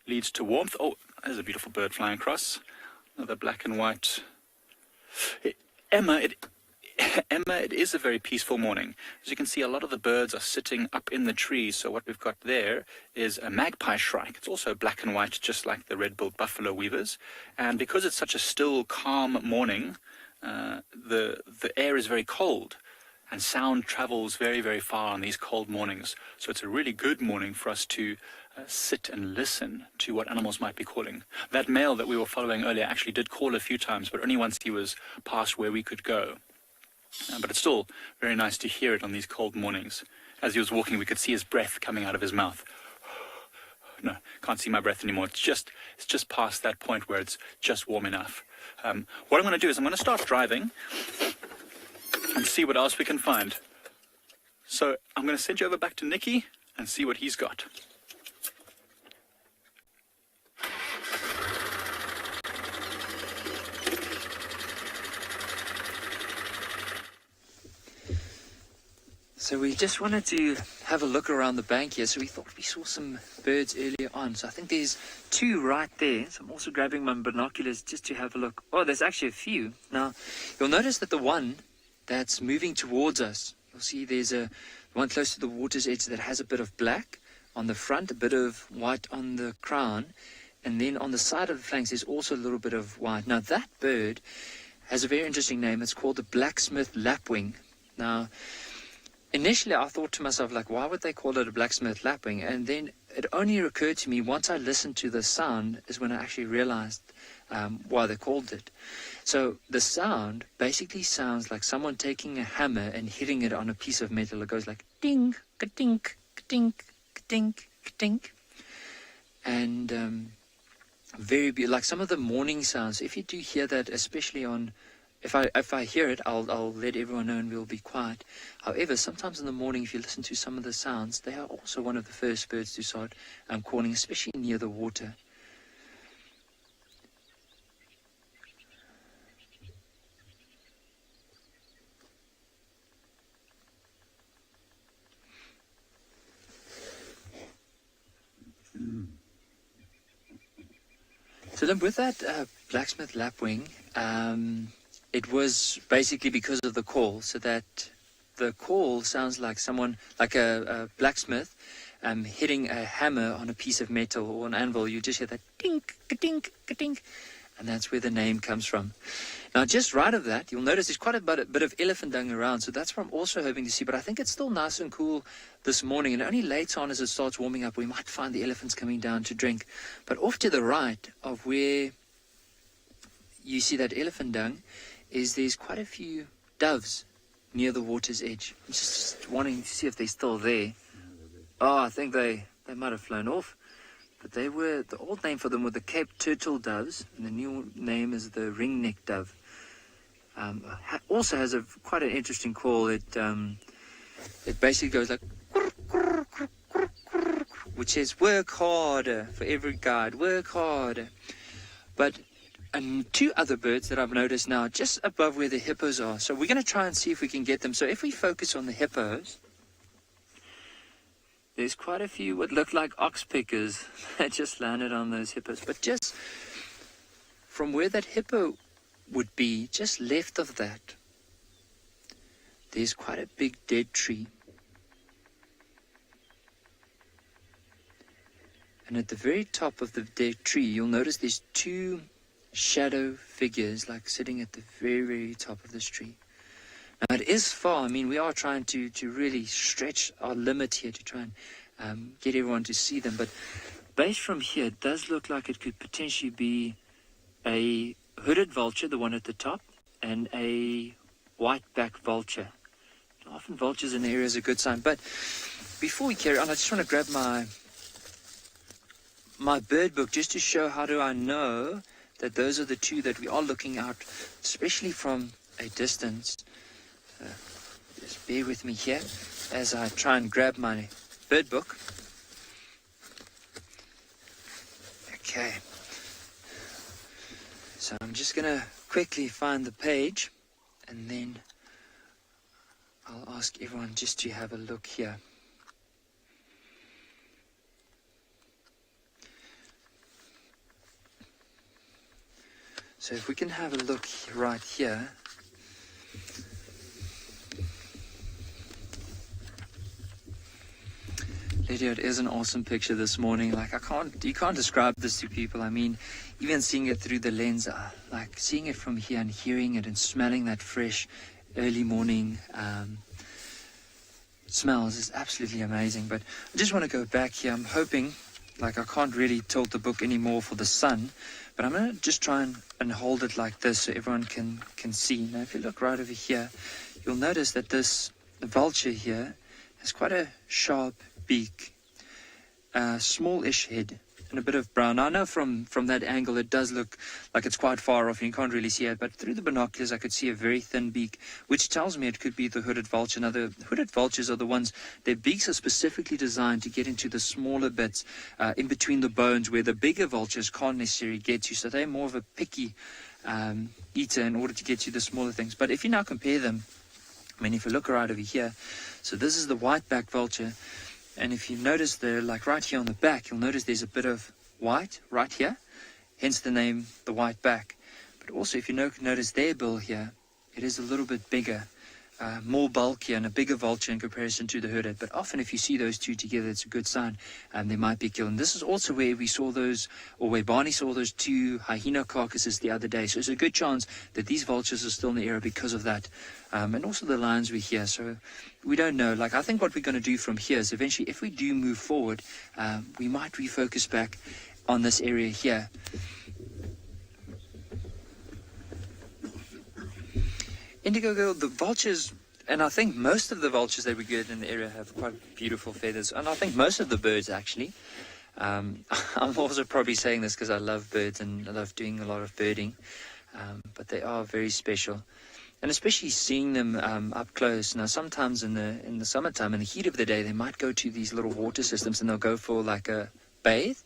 leads to warmth. Oh, there's a beautiful bird flying across. Another black and white. Emma, it is a very peaceful morning. As you can see, a lot of the birds are sitting up in the trees. So what we've got there is a magpie shrike. It's also black and white, just like the red-billed buffalo weavers. And because it's such a still, calm morning, the air is very cold. And sound travels very, very far on these cold mornings. So it's a really good morning for us to sit and listen to what animals might be calling. That male that we were following earlier actually did call a few times, but only once he was past where we could go. But it's still very nice to hear it on these cold mornings. As he was walking, we could see his breath coming out of his mouth. No, can't see my breath anymore. It's just past that point where it's just warm enough. What I'm going to do is I'm going to start driving and see what else we can find. So I'm going to send you over back to Nikki and see what he's got. So we just wanted to have a look around the bank here. So we thought we saw some birds earlier on. So I think there's 2 right there. So I'm also grabbing my binoculars just to have a look. Oh, there's actually a few. Now, you'll notice that the one that's moving towards us, you'll see there's one close to the water's edge that has a bit of black on the front, a bit of white on the crown, and then on the side of the flanks there's also a little bit of white. Now that bird has a very interesting name. It's called the blacksmith lapwing. Now, initially I thought to myself, like, why would they call it a blacksmith lapwing? And then it only occurred to me once I listened to the sound is when I actually realized why they called it. So the sound basically sounds like someone taking a hammer and hitting it on a piece of metal. It goes like ding, ka-dink, ka-dink, ka-dink, ka-dink. And very like some of the morning sounds. If you do hear that, especially on, if I hear it, I'll let everyone know and we'll be quiet. However, sometimes in the morning, if you listen to some of the sounds, they are also one of the first birds to start calling, especially near the water. So then with that blacksmith lapwing, it was basically because of the call, so that the call sounds like someone, like a blacksmith hitting a hammer on a piece of metal or an anvil. You just hear that dink, ka-dink, ka-dink, and that's where the name comes from. Now, just right of that, you'll notice there's quite a bit of elephant dung around, so that's what I'm also hoping to see. But I think it's still nice and cool this morning, and only later on as it starts warming up, we might find the elephants coming down to drink. But off to the right of where you see that elephant dung is there's quite a few doves near the water's edge. I'm just wanting to see if they're still there. Oh, I think they might have flown off. But they were, the old name for them were the Cape Turtle doves, and the new name is the ringneck dove. Also has quite an interesting call. It basically goes like, which says work harder for every guide, work harder. But and 2 other birds that I've noticed now just above where the hippos are. So we're going to try and see if we can get them. So if we focus on the hippos, there's quite a few what look like ox pickers that just landed on those hippos. But just from where that hippo would be, just left of that, there's quite a big dead tree. And at the very top of the dead tree, you'll notice there's 2 shadow figures like sitting at the very, very top of this tree. Now, it is far. I mean, we are trying to really stretch our limit here to try and get everyone to see them. But based from here, it does look like it could potentially be a hooded vulture, the one at the top, and a white-backed vulture. Often vultures in the area is a good sign. But before we carry on, I just want to grab my my bird book just to show how do I know that those are the two that we are looking at, especially from a distance. Just bear with me here as I try and grab my bird book. Okay. So I'm just going to quickly find the page, and then I'll ask everyone just to have a look here. So if we can have a look right here. Lydia, it is an awesome picture this morning. Like, you can't describe this to people. I mean, even seeing it through the lens, like seeing it from here and hearing it and smelling that fresh early morning smells is absolutely amazing. But I just want to go back here. I'm hoping, like, I can't really tilt the book anymore for the sun, but I'm going to just try and hold it like this so everyone can see. Now, if you look right over here, you'll notice that the vulture here has quite a sharp beak, smallish head, and a bit of brown. I know from that angle it does look like it's quite far off and you can't really see it, but through the binoculars I could see a very thin beak, which tells me it could be the hooded vulture. Now, the hooded vultures are the ones, their beaks are specifically designed to get into the smaller bits in between the bones where the bigger vultures can't necessarily get to, so they're more of a picky eater in order to get to the smaller things. But if you now compare them, I mean, if you look right over here, so this is the white-backed vulture. And if you notice there, like right here on the back, you'll notice there's a bit of white right here, hence the name, the white back. But also, if you notice their bill here, it is a little bit bigger, more bulkier and a bigger vulture in comparison to the hooded. But often if you see those two together, it's a good sign they might be killed. And this is also where we saw those, or where Barney saw those two hyena carcasses the other day. So it's a good chance that these vultures are still in the area because of that. And also the lions were here. So we don't know. Like, I think what we're going to do from here is eventually, if we do move forward, we might refocus back on this area here. Indigo Girl, the vultures, and I think most of the vultures that we get in the area have quite beautiful feathers, and I think most of the birds actually. I'm also probably saying this because I love birds and I love doing a lot of birding, but they are very special, and especially seeing them up close. Now, sometimes in the summertime, in the heat of the day, they might go to these little water systems and they'll go for like a bathe,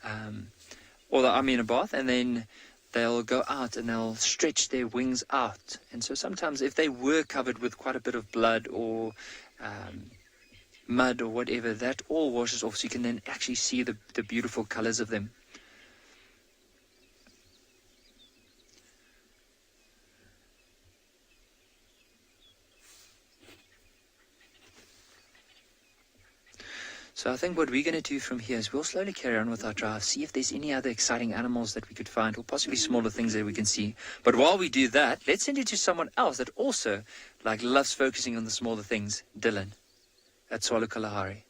a bath, and then they'll go out and they'll stretch their wings out. And so sometimes if they were covered with quite a bit of blood or mud or whatever, that all washes off, so you can then actually see the beautiful colors of them. So I think what we're going to do from here is we'll slowly carry on with our drive, see if there's any other exciting animals that we could find, or possibly smaller things that we can see. But while we do that, let's send it to someone else that also loves focusing on the smaller things, Dylan at Tswalu Kalahari.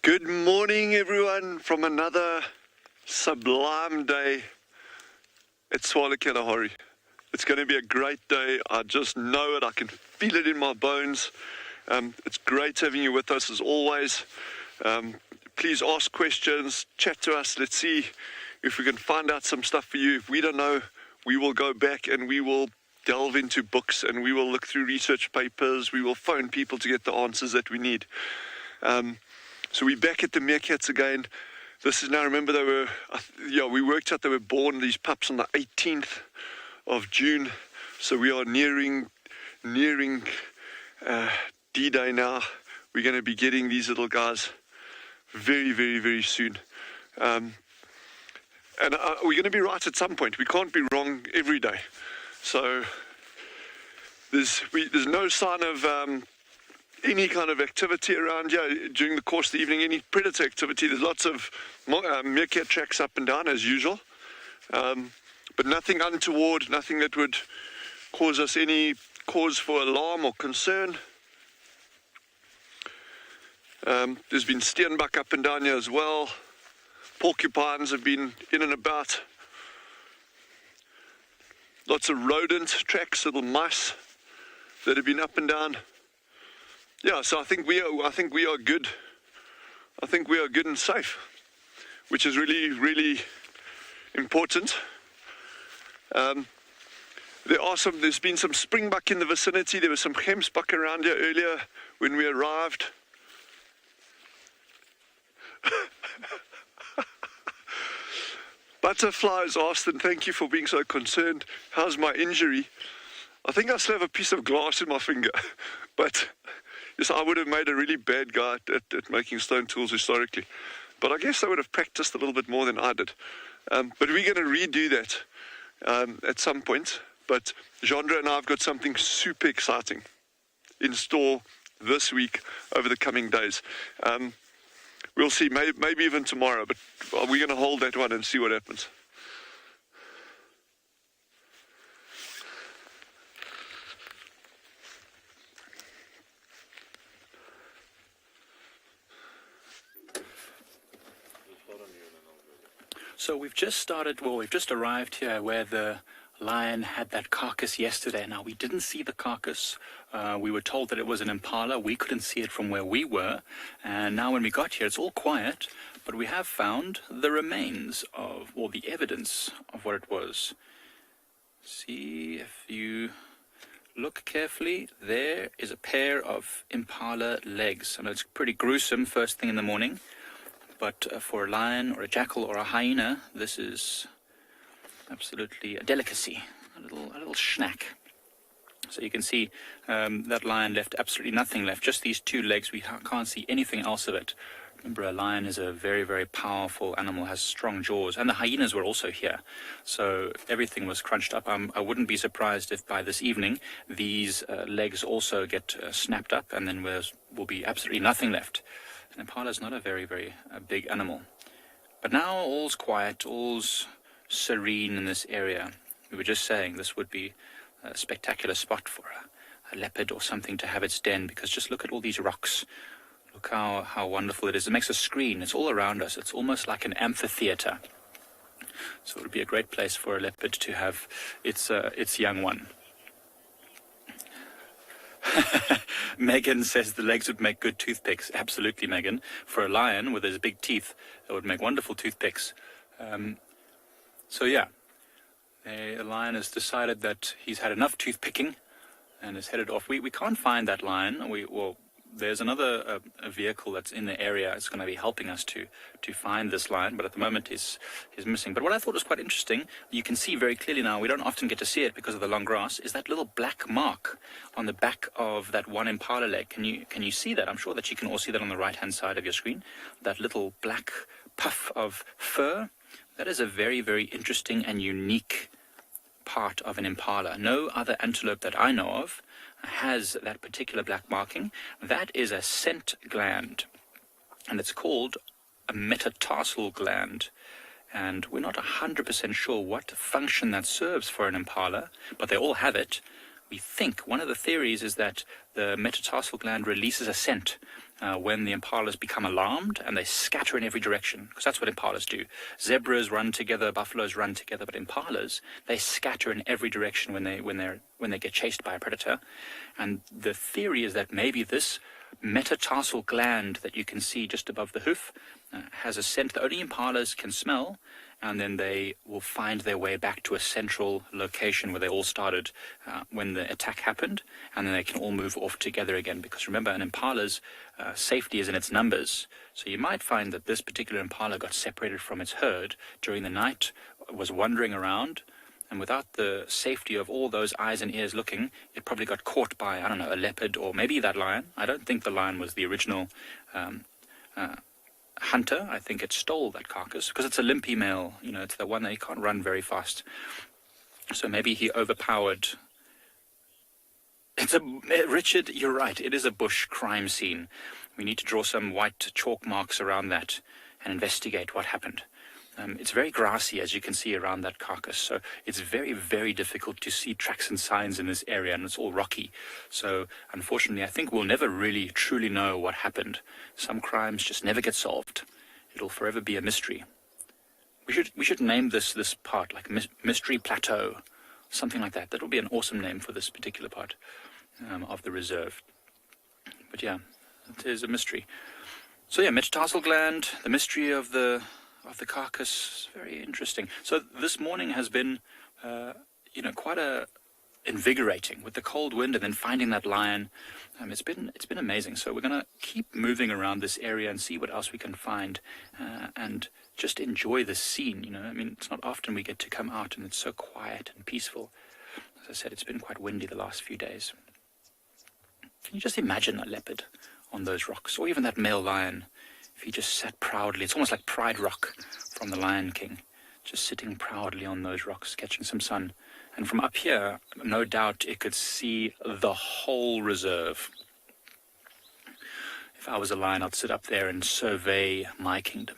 Good morning, everyone, from another sublime day at Tswalu Kalahari. It's going to be a great day. I just know it. I can feel it in my bones. It's great having you with us as always. Please ask questions, chat to us. Let's see if we can find out some stuff for you. If we don't know, we will go back and we will delve into books and we will look through research papers. We will phone people to get the answers that we need. So we're back at the meerkats again. This is now, remember, we worked out they were born, these pups, on the 18th of June. So we are nearing D-Day now. We're going to be getting these little guys very, very, very soon. And we're going to be right at some point. We can't be wrong every day. So there's no sign of any kind of activity around here during the course of the evening, any predator activity. There's lots of meerkat tracks up and down as usual. But nothing untoward, nothing that would cause us any cause for alarm or concern. There's been steenbuck up and down here as well. Porcupines have been in and about. Lots of rodent tracks, little mice that have been up and down. Yeah, so I think we are good I think we are good and safe, which is really, really important. There's been some springbuck in the vicinity. There was some gemsbuck around here earlier when we arrived. Butterflies Austin, thank you for being so concerned. How's my injury? I think I still have a piece of glass in my finger, but yes, I would have made a really bad guy at making stone tools historically. But I guess I would have practiced a little bit more than I did. But we're going to redo that at some point. But Jandra and I have got something super exciting in store this week, over the coming days. We'll see, maybe even tomorrow, but we're going to hold that one and see what happens. So we've just arrived here where the lion had that carcass yesterday. Now, we didn't see the carcass. We were told that it was an impala. We couldn't see it from where we were. And now when we got here, it's all quiet. But we have found the remains of, or the evidence of what it was. See, if you look carefully, there is a pair of impala legs. I know it's pretty gruesome first thing in the morning. But for a lion or a jackal or a hyena, this is absolutely a delicacy, a little snack. So you can see that lion left absolutely nothing left, just these two legs. We can't see anything else of it. Remember, a lion is a very, very powerful animal, has strong jaws, and the hyenas were also here. So everything was crunched up. I wouldn't be surprised if by this evening these legs also get snapped up, and then will be absolutely nothing left. An impala is not a very, very big animal. But now all's quiet, all's serene in this area. We were just saying this would be a spectacular spot for a leopard or something to have its den, because just look at all these rocks. Look how wonderful it is. It makes a screen. It's all around us. It's almost like an amphitheater. So it would be a great place for a leopard to have its young one. Megan says the legs would make good toothpicks. Absolutely, Megan. For a lion with his big teeth, it would make wonderful toothpicks. So yeah, the lion has decided that he's had enough toothpicking and is headed off. We can't find that lion. There's another a vehicle that's in the area. It's going to be helping us to find this lion, but at the moment he's missing. But what I thought was quite interesting, you can see very clearly now, we don't often get to see it because of the long grass, is that little black mark on the back of that one impala leg. Can you see that? I'm sure that you can all see that on the right-hand side of your screen. That little black puff of fur. That is a very, very interesting and unique part of an impala. No other antelope that I know of has that particular black marking. That is a scent gland, and it's called a metatarsal gland. And we're not 100% sure what function that serves for an impala, but they all have it. We think one of the theories is that the metatarsal gland releases a scent when the impalas become alarmed, and they scatter in every direction, because that's what impalas do. Zebras run together, buffaloes run together, but impalas, they scatter in every direction when they get chased by a predator. And the theory is that maybe this metatarsal gland that you can see just above the hoof has a scent that only impalas can smell, and then they will find their way back to a central location where they all started when the attack happened, and then they can all move off together again. Because remember, an impala's safety is in its numbers. So you might find that this particular impala got separated from its herd during the night, was wandering around, and without the safety of all those eyes and ears looking, it probably got caught by, I don't know, a leopard or maybe that lion. I don't think the lion was the original hunter. I think it stole that carcass because it's a limpy male. You know, it's the one that he can't run very fast. So maybe he overpowered. Richard, you're right. It is a bush crime scene. We need to draw some white chalk marks around that and investigate what happened. It's very grassy, as you can see, around that carcass. So it's very, very difficult to see tracks and signs in this area, and it's all rocky. So unfortunately, I think we'll never really truly know what happened. Some crimes just never get solved. It'll forever be a mystery. We should name this part like Mystery Plateau, something like that. That would be an awesome name for this particular part of the reserve. But yeah, it is a mystery. So yeah, metatarsal gland, the mystery of the carcass, very interesting. So this morning has been, quite invigorating with the cold wind and then finding that lion. It's been amazing. So we're going to keep moving around this area and see what else we can find, and just enjoy the scene. I mean, it's not often we get to come out and it's so quiet and peaceful. As I said, it's been quite windy the last few days. Can you just imagine a leopard on those rocks, or even that male lion, if he just sat proudly? It's almost like Pride Rock from the Lion King, just sitting proudly on those rocks, catching some sun. And from up here, no doubt it could see the whole reserve. If I was a lion, I'd sit up there and survey my kingdom.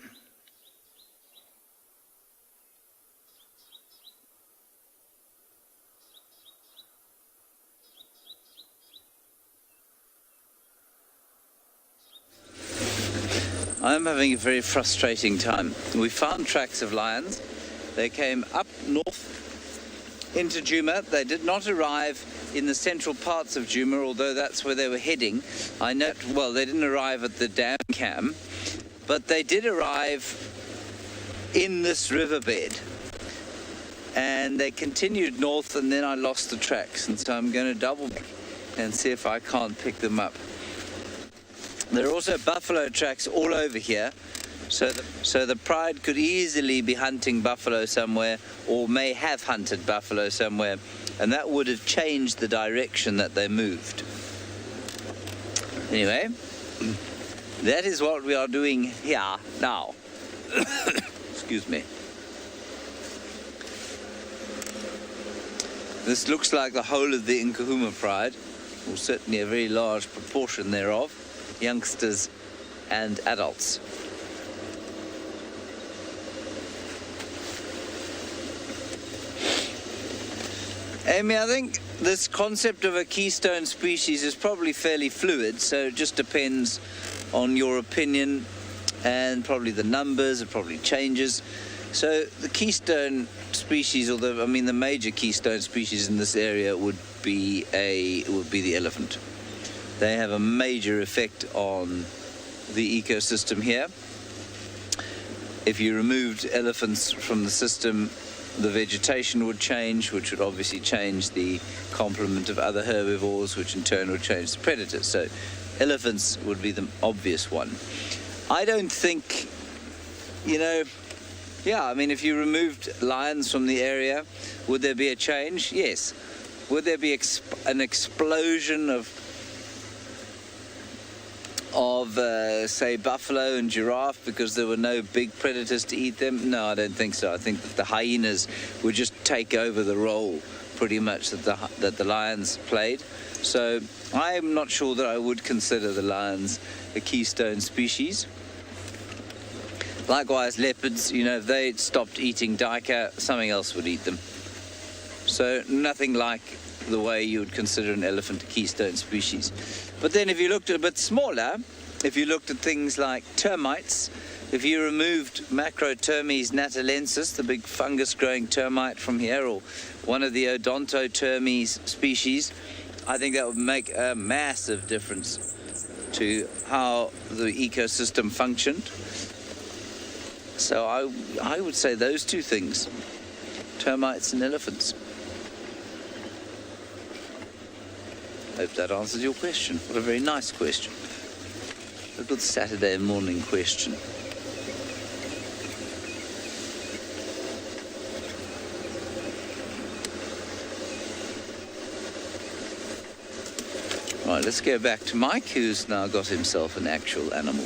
I'm having a very frustrating time. We found tracks of lions. They came up north into Djuma. They did not arrive in the central parts of Djuma, although that's where they were heading. I know, well, they didn't arrive at the dam cam, but they did arrive in this riverbed. And they continued north, and then I lost the tracks, and so I'm going to double back and see if I can't pick them up. There are also buffalo tracks all over here, so the Pride could easily be hunting buffalo somewhere, or may have hunted buffalo somewhere, and that would have changed the direction that they moved. Anyway, that is what we are doing here now. Excuse me. This looks like the whole of the Nkahuma Pride, or certainly a very large proportion thereof. Youngsters and adults. Amy, I think this concept of a keystone species is probably fairly fluid, so it just depends on your opinion, and probably the numbers, it probably changes. So the keystone species, or the major keystone species in this area would be the elephant. They have a major effect on the ecosystem here. If you removed elephants from the system, the vegetation would change, which would obviously change the complement of other herbivores, which in turn would change the predators. So elephants would be the obvious one. I don't think, if you removed lions from the area, would there be a change? Yes. Would there be an explosion of say, buffalo and giraffe because there were no big predators to eat them? No, I don't think so. I think that the hyenas would just take over the role pretty much that the lions played. So I'm not sure that I would consider the lions a keystone species. Likewise, leopards, if they stopped eating duiker, something else would eat them. So nothing like the way you would consider an elephant a keystone species. But then if you looked at a bit smaller, if you looked at things like termites, if you removed Macrotermes natalensis, the big fungus-growing termite from here, or one of the Odontotermes species, I think that would make a massive difference to how the ecosystem functioned. So I would say those two things, termites and elephants. Hope that answers your question. What a very nice question. A good Saturday morning question. Right, let's go back to Mike, who's now got himself an actual animal.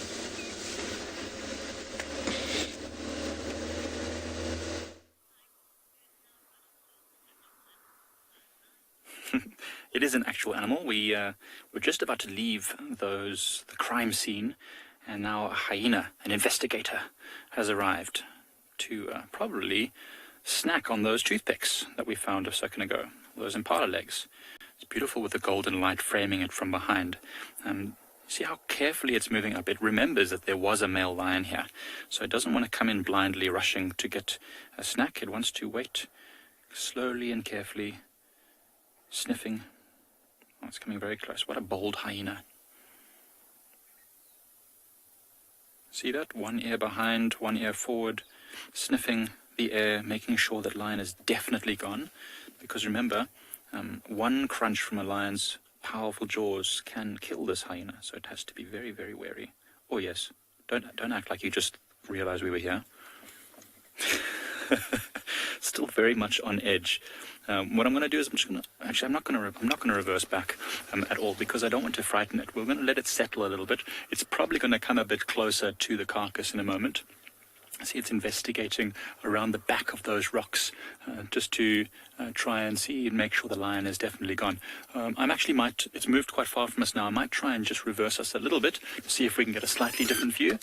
It is an actual animal. We're just about to leave the crime scene, and now a hyena, an investigator, has arrived to probably snack on those toothpicks that we found a second ago, those impala legs. It's beautiful with the golden light framing it from behind. See how carefully it's moving up. It remembers that there was a male lion here, so it doesn't want to come in blindly rushing to get a snack. It wants to wait slowly and carefully, sniffing. Oh, it's coming very close. What a bold hyena. See that? One ear behind, one ear forward, sniffing the air, making sure that lion is definitely gone. Because remember, one crunch from a lion's powerful jaws can kill this hyena, so it has to be very, very wary. Oh yes, don't act like you just realized we were here. Still very much on edge. What I'm going to do is I'm not going to reverse back at all, because I don't want to frighten it. We're going to let it settle a little bit. It's probably going to come a bit closer to the carcass in a moment. See, it's investigating around the back of those rocks just to try and see and make sure the lion is definitely gone. It's moved quite far from us now. I might try and just reverse us a little bit to see if we can get a slightly different view.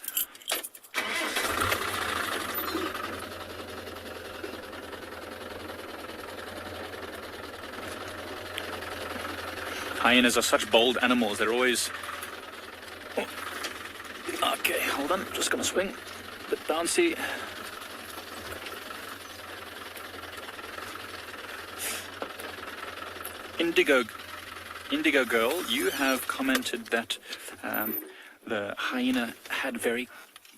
Hyenas are such bold animals. They're always... Oh. Okay, hold on. Just going to swing. A bit bouncy. Indigo Girl, you have commented that the hyena had very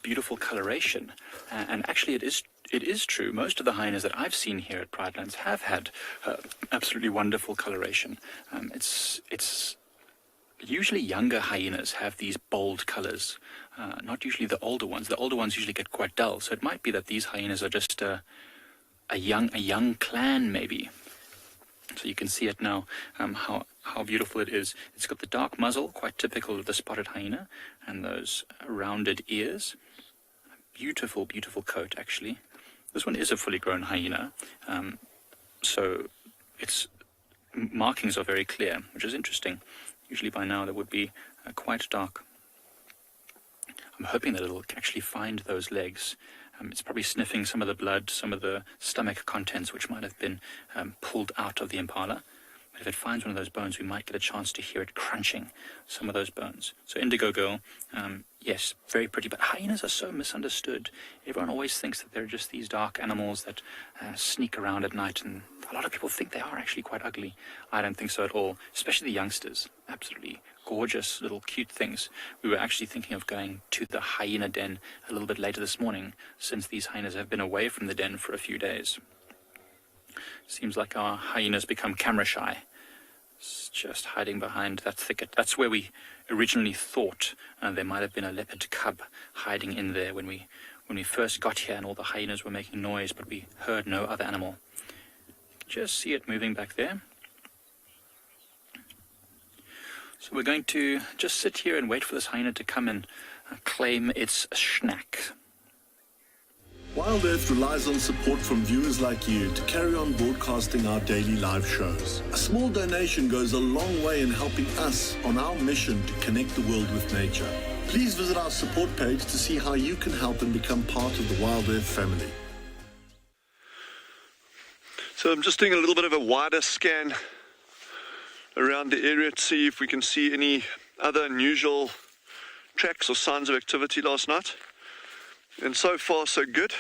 beautiful coloration. And actually it is true. Most of the hyenas that I've seen here at Pridelands have had absolutely wonderful coloration. It's usually younger hyenas have these bold colors, not usually the older ones. The older ones usually get quite dull, so it might be that these hyenas are just a young clan, maybe. So you can see it now, how beautiful it is. It's got the dark muzzle, quite typical of the spotted hyena, and those rounded ears. Beautiful, beautiful coat, actually. This one is a fully grown hyena, so its markings are very clear, which is interesting. Usually by now they would be quite dark. I'm hoping that it'll actually find those legs. It's probably sniffing some of the blood, some of the stomach contents which might have been pulled out of the impala. But if it finds one of those bones, we might get a chance to hear it crunching some of those bones. So Indigo Girl, yes, very pretty. But hyenas are so misunderstood. Everyone always thinks that they're just these dark animals that sneak around at night, and a lot of people think they are actually quite ugly. I don't think so at all, especially the youngsters. Absolutely gorgeous little cute things. We were actually thinking of going to the hyena den a little bit later this morning, since these hyenas have been away from the den for a few days. Seems like our hyenas become camera shy. It's just hiding behind that thicket. That's where we originally thought there might have been a leopard cub hiding in there when we first got here, and all the hyenas were making noise, but we heard no other animal. Just see it moving back there. So we're going to just sit here and wait for this hyena to come and claim its snack. Wild Earth relies on support from viewers like you to carry on broadcasting our daily live shows. A small donation goes a long way in helping us on our mission to connect the world with nature. Please visit our support page to see how you can help and become part of the Wild Earth family. So I'm just doing a little bit of a wider scan around the area to see if we can see any other unusual tracks or signs of activity last night. And so far, so good.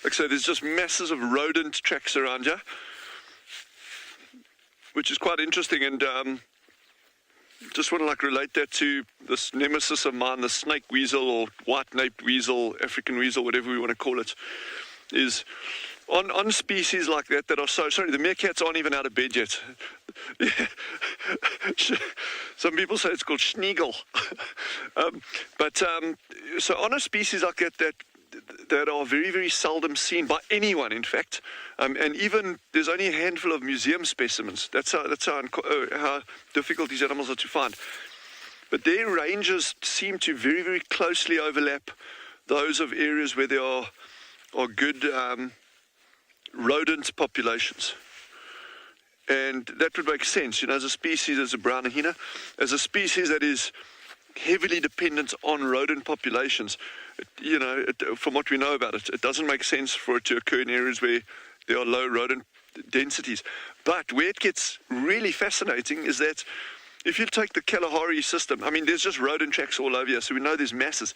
Like I said, there's just masses of rodent tracks around here, which is quite interesting. And just want to relate that to this nemesis of mine, the snake weasel or white-naped weasel, African weasel, whatever we want to call it, is on species like that are so... Sorry, the meerkats aren't even out of bed yet. Some people say it's called schniegel. So on a species like that are very, very seldom seen by anyone, in fact. And even there's only a handful of museum specimens. That's how difficult these animals are to find. But their ranges seem to very, very closely overlap those of areas where there are good rodent populations. And that would make sense, as a species, as a brown hyena, as a species that is heavily dependent on rodent populations. From what we know about it, it doesn't make sense for it to occur in areas where there are low rodent densities. But where it gets really fascinating is that if you take the Kalahari system, there's just rodent tracks all over here, so we know there's masses.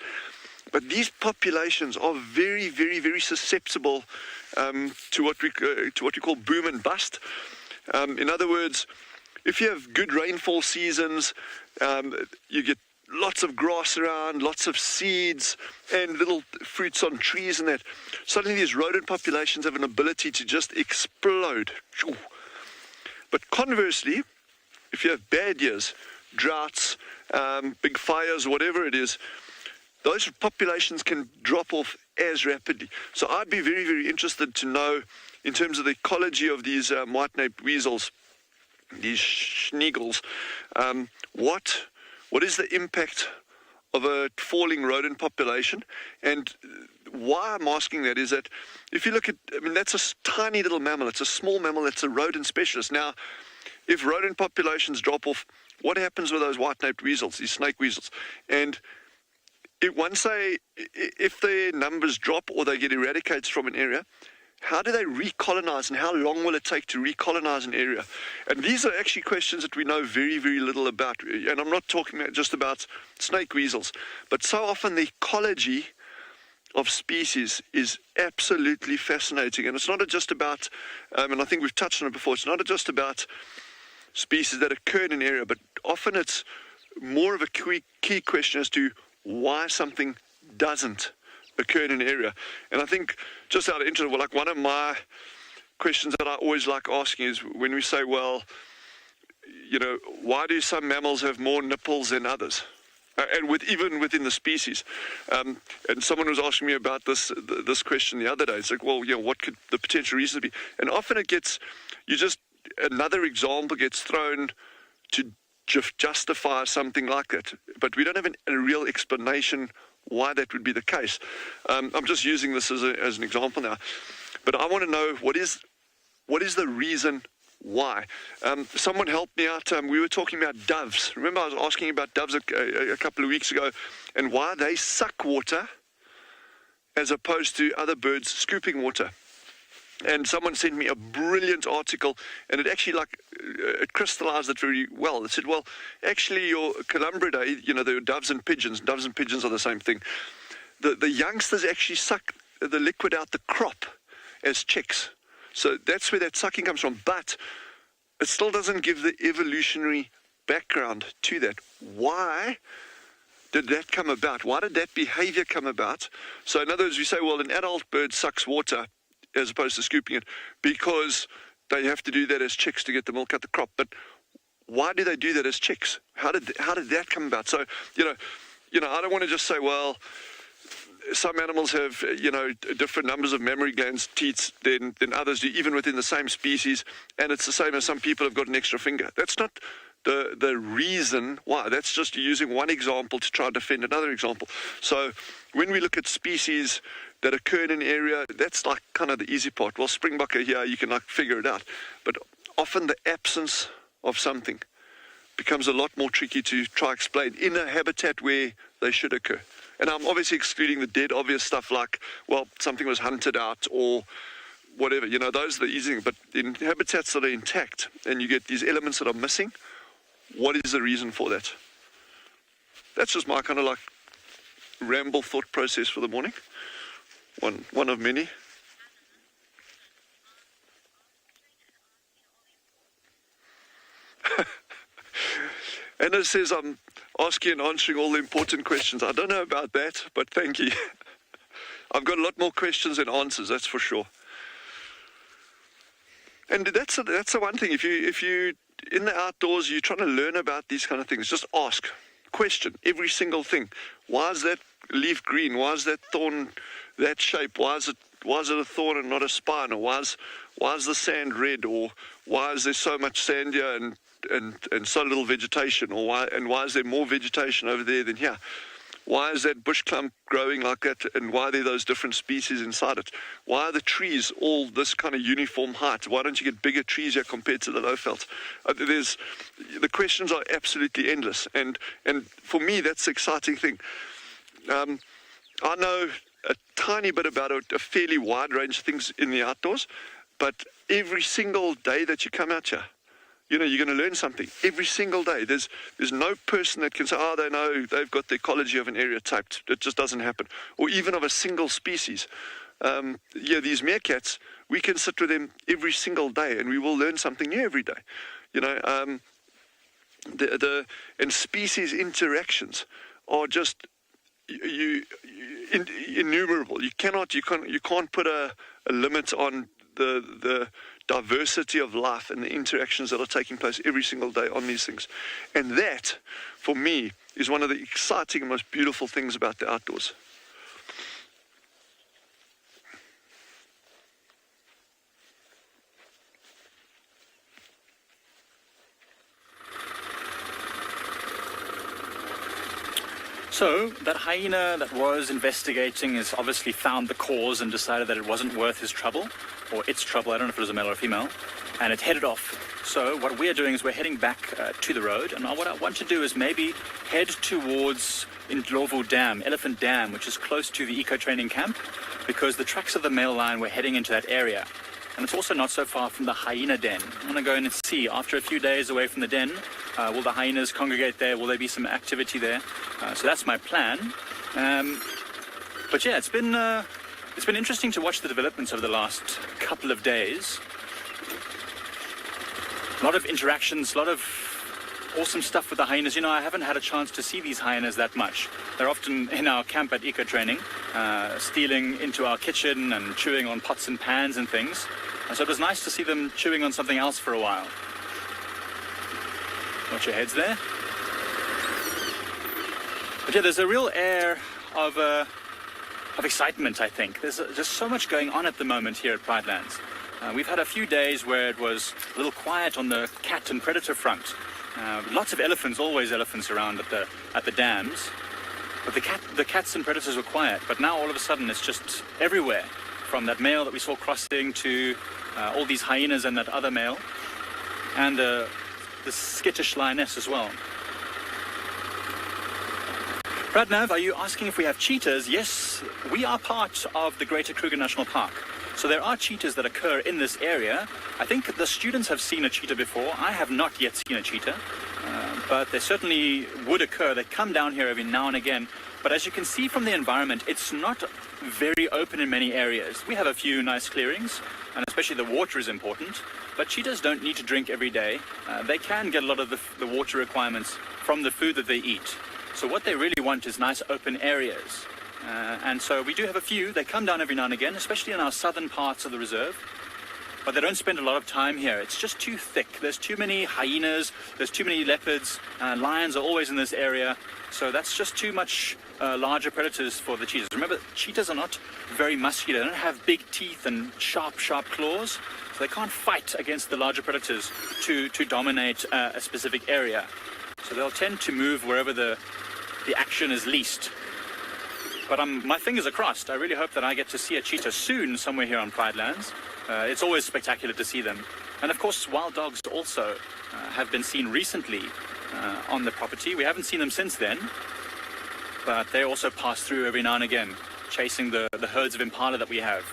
But these populations are very, very, very susceptible to what we call boom and bust. In other words, if you have good rainfall seasons, you get lots of grass around, lots of seeds, and little fruits on trees and that. Suddenly these rodent populations have an ability to just explode. But conversely, if you have bad years, droughts, big fires, whatever it is, those populations can drop off as rapidly. So I'd be very, very interested to know, in terms of the ecology of these white-naped weasels, these schneagles, what is the impact of a falling rodent population? And why I'm asking that is that if you look at, I mean, that's a tiny little mammal. It's a small mammal. It's a rodent specialist. Now, if rodent populations drop off, what happens with those white-naped weasels, these snake weasels? And if their numbers drop or they get eradicated from an area, how do they recolonize, and how long will it take to recolonize an area? And these are actually questions that we know very, very little about. And I'm not talking just about snake weasels, but so often the ecology of species is absolutely fascinating. And it's not just about, and I think we've touched on it before, it's not just about species that occur in an area, but often it's more of a key question as to why something doesn't occur in an area. And I think, just out of interest, well, like one of my questions that I always like asking is when we say, well, you know, why do some mammals have more nipples than others? And even within the species. And someone was asking me about this question the other day. It's like, well, you know, what could the potential reasons be? And often it gets, another example gets thrown to justify something like that. But we don't have a real explanation why that would be the case. I'm just using this as an example now. But I want to know what is the reason why. Someone helped me out. We were talking about doves. Remember I was asking about doves a couple of weeks ago and why they suck water as opposed to other birds scooping water. And someone sent me a brilliant article, and it actually it crystallized it very well. It said, well, actually your Columbridae, you know, there are doves and pigeons. Doves and pigeons are the same thing. The youngsters actually suck the liquid out the crop as chicks. So that's where that sucking comes from. But it still doesn't give the evolutionary background to that. Why did that come about? Why did that behavior come about? So in other words, we say, well, an adult bird sucks water as opposed to scooping it because they have to do that as chicks to get the milk out the crop. But why do they do that as chicks? How did that come about? So, you know, I don't want to just say, well, some animals have, you know, different numbers of mammary glands, teats than others do, even within the same species. And it's the same as some people have got an extra finger. That's not the reason why. That's just using one example to try to defend another example. So when we look at species that occur in an area, that's like kind of the easy part. Well, springbok are here, you can like figure it out. But often the absence of something becomes a lot more tricky to try to explain in a habitat where they should occur. And I'm obviously excluding the dead obvious stuff like, well, something was hunted out or whatever. You know, those are the easy things. But in habitats that are intact and you get these elements that are missing, what is the reason for that? That's just my kind of like ramble thought process for the morning. One of many. And it says I'm asking and answering all the important questions. I don't know about that, but thank you. I've got a lot more questions than answers, that's for sure. And that's the one thing. If you in the outdoors, you're trying to learn about these kind of things, just ask, question every single thing. Why is that leaf green? Why is that thorn that shape? Why is it a thorn and not a spine? Or why is the sand red? Or why is there so much sand here and so little vegetation? Or why is there more vegetation over there than here? Why is that bush clump growing like that? And why are there those different species inside it? Why are the trees all this kind of uniform height? Why don't you get bigger trees here compared to the low veld? The questions are absolutely endless. And for me, that's the exciting thing. I know a tiny bit about a fairly wide range of things in the outdoors, but every single day that you come out here, you know, you're going to learn something every single day. There's no person that can say, oh, they know they've got the ecology of an area typed. It just doesn't happen. Or even of a single species. These meerkats, we can sit with them every single day and we will learn something new every day. You know, and species interactions are just innumerable. You can't put a limit on the diversity of life and the interactions that are taking place every single day on these things. And that, for me, is one of the exciting and most beautiful things about the outdoors. So, that hyena that was investigating has obviously found the cause and decided that it wasn't worth his trouble, or its trouble, I don't know if it was a male or a female, and it headed off. So, what we're doing is we're heading back to the road, and what I want to do is maybe head towards Ndlovu Dam, Elephant Dam, which is close to the eco-training camp, because the tracks of the male lion were heading into that area. And it's also not so far from the hyena den. I want to go in and see, after a few days away from the den, will the hyenas congregate there? Will there be some activity there? So that's my plan. But yeah, it's been interesting to watch the developments over the last couple of days. A lot of interactions, a lot of awesome stuff with the hyenas. You know, I haven't had a chance to see these hyenas that much. They're often in our camp at Eco Training, stealing into our kitchen and chewing on pots and pans and things. And so it was nice to see them chewing on something else for a while. Watch your heads there. But yeah, there's a real air of excitement, I think. There's just so much going on at the moment here at Pridelands. We've had a few days where it was a little quiet on the cat and predator front. Lots of elephants, always elephants around at the dams. But the cats and predators were quiet. But now all of a sudden it's just everywhere. From that male that we saw crossing to all these hyenas and that other male. And the skittish lioness as well. Pradnav, are you asking if we have cheetahs? Yes, we are part of the Greater Kruger National Park. So there are cheetahs that occur in this area. I think the students have seen a cheetah before. I have not yet seen a cheetah, but they certainly would occur. They come down here every now and again. But as you can see from the environment, it's not very open in many areas. We have a few nice clearings, and especially the water is important. But cheetahs don't need to drink every day. They can get a lot of the water requirements from the food that they eat. So what they really want is nice open areas. And so we do have a few. They come down every now and again, especially in our southern parts of the reserve. But they don't spend a lot of time here. It's just too thick. There's too many hyenas. There's too many leopards. Lions are always in this area. So that's just too much larger predators for the cheetahs. Remember, cheetahs are not very muscular. They don't have big teeth and sharp claws. So they can't fight against the larger predators to dominate a specific area. So they'll tend to move wherever the action is least. But my fingers are crossed. I really hope that I get to see a cheetah soon somewhere here on Pridelands. It's always spectacular to see them. And of course, wild dogs also have been seen recently on the property. We haven't seen them since then, but they also pass through every now and again, chasing the herds of impala that we have.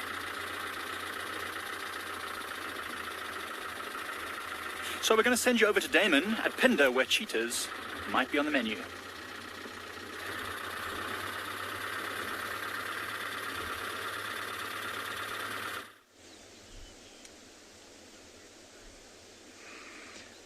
So we're going to send you over to Damon at Pinder, where cheetahs might be on the menu.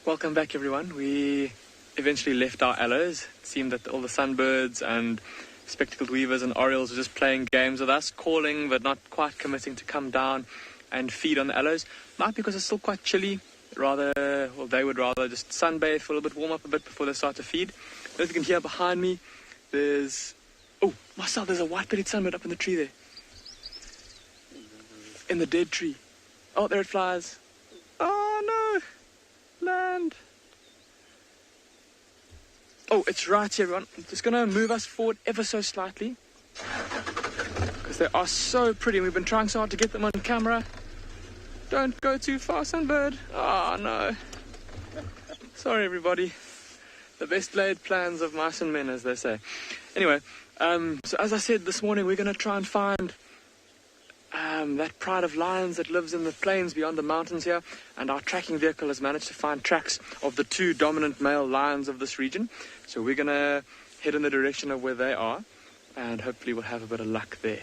Welcome back, everyone. We eventually left our aloes. It seemed that all the sunbirds and spectacled weavers and orioles were just playing games with us, calling but not quite committing to come down and feed on the aloes. Might because it's still quite chilly. They would rather just sunbathe for a little bit, warm up a bit before they start to feed. I don't know if you can hear behind me, there's a white-bellied sunbird up in the tree there. In the dead tree. Oh, there it flies. Oh, no. Land. Oh, it's right here, everyone. I'm just going to move us forward ever so slightly, because they are so pretty. We've been trying so hard to get them on camera. Don't go too far, sunbird. Oh, no. Sorry, everybody. The best laid plans of mice and men, as they say. Anyway, so as I said this morning, we're going to try and find that pride of lions that lives in the plains beyond the mountains here, and our tracking vehicle has managed to find tracks of the two dominant male lions of this region. So we're going to head in the direction of where they are, and hopefully we'll have a bit of luck there.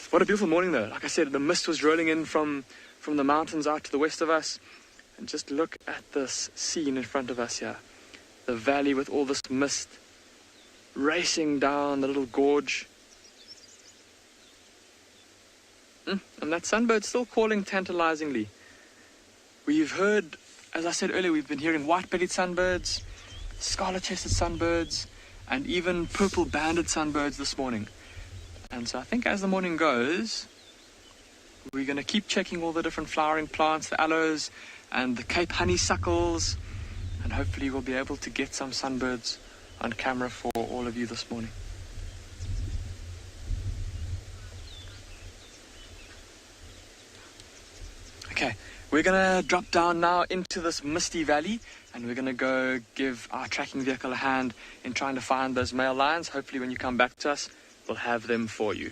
What a beautiful morning, though. Like I said, the mist was rolling in from the mountains out to the west of us. And just look at this scene in front of us here. The valley with all this mist racing down the little gorge. And that sunbird's still calling tantalizingly. We've heard, as I said earlier, we've been hearing white-bellied sunbirds, scarlet-chested sunbirds, and even purple-banded sunbirds this morning. And so I think as the morning goes, we're going to keep checking all the different flowering plants, the aloes and the Cape honeysuckles, and hopefully we'll be able to get some sunbirds on camera for all of you this morning. Okay, we're going to drop down now into this misty valley, and we're going to go give our tracking vehicle a hand in trying to find those male lions. Hopefully when you come back to us, we'll have them for you.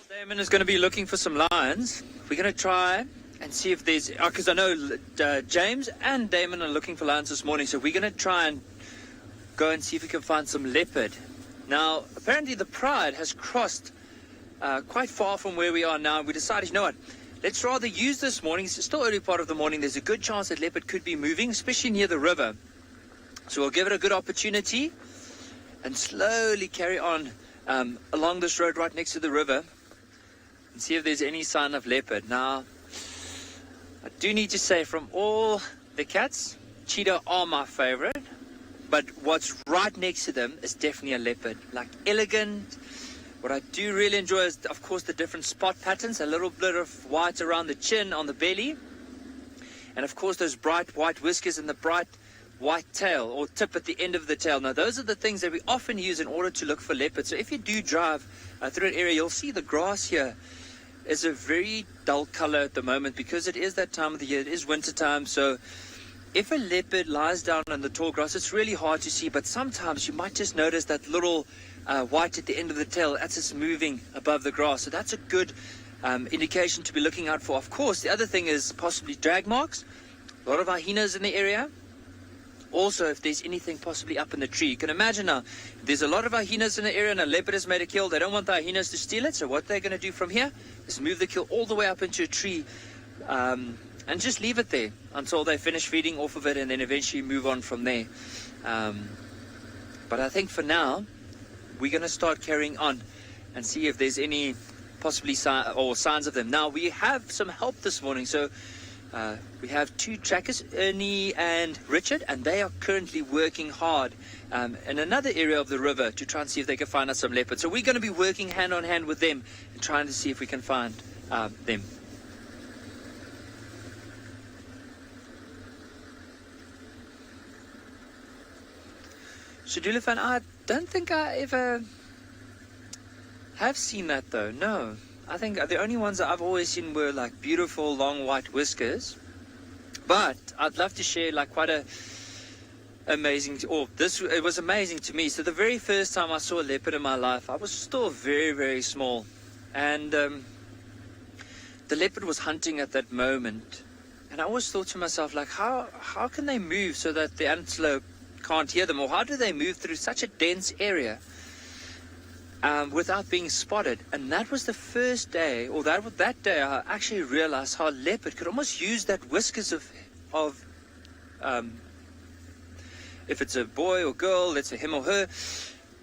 Damon is going to be looking for some lions. We're going to try and see if there's, because I know James and Damon are looking for lions this morning, so we're going to try and go and see if we can find some leopard. Now, apparently the Pride has crossed quite far from where we are now. We decided, you know what, let's rather use this morning. It's still early part of the morning. There's a good chance that leopard could be moving, especially near the river. So we'll give it a good opportunity and slowly carry on along this road right next to the river and see if there's any sign of leopard. Now, I do need to say, from all the cats, cheetah are my favorite, but what's right next to them is definitely a leopard. Like, elegant. What I do really enjoy is, of course, the different spot patterns, a little bit of white around the chin, on the belly, and of course those bright white whiskers and the bright white tail or tip at the end of the tail. Now, those are the things that we often use in order to look for leopards. So if you do drive through an area, you'll see the grass here is a very dull color at the moment because it is that time of the year. It is winter time, so if a leopard lies down on the tall grass, it's really hard to see, but sometimes you might just notice that little white at the end of the tail as it's moving above the grass. So that's a good indication to be looking out for. Of course, the other thing is possibly drag marks. A lot of hyenas in the area. Also, if there's anything possibly up in the tree. You can imagine now, there's a lot of hyenas in the area and a leopard has made a kill. They don't want the hyenas to steal it, so what they're going to do from here is move the kill all the way up into a tree and just leave it there until they finish feeding off of it, and then eventually move on from there. But I think for now, we're going to start carrying on and see if there's any possibly signs of them. Now, we have some help this morning, so we have two trackers, Ernie and Richard, and they are currently working hard in another area of the river to try and see if they can find us some leopards. So we're going to be working hand on hand with them and trying to see if we can find them. So Dulifan, I don't think I ever have seen that though, no. I think the only ones that I've always seen were like beautiful long white whiskers. But I'd love to share like quite a amazing, it was amazing to me. So the very first time I saw a leopard in my life, I was still very, very small. And the leopard was hunting at that moment. And I always thought to myself, like, how can they move so that the antelope can't hear them? Or how do they move through such a dense area without being spotted? And that was the first day, or that day I actually realized how a leopard could almost use that whiskers of if it's a boy or girl, let's say him or her,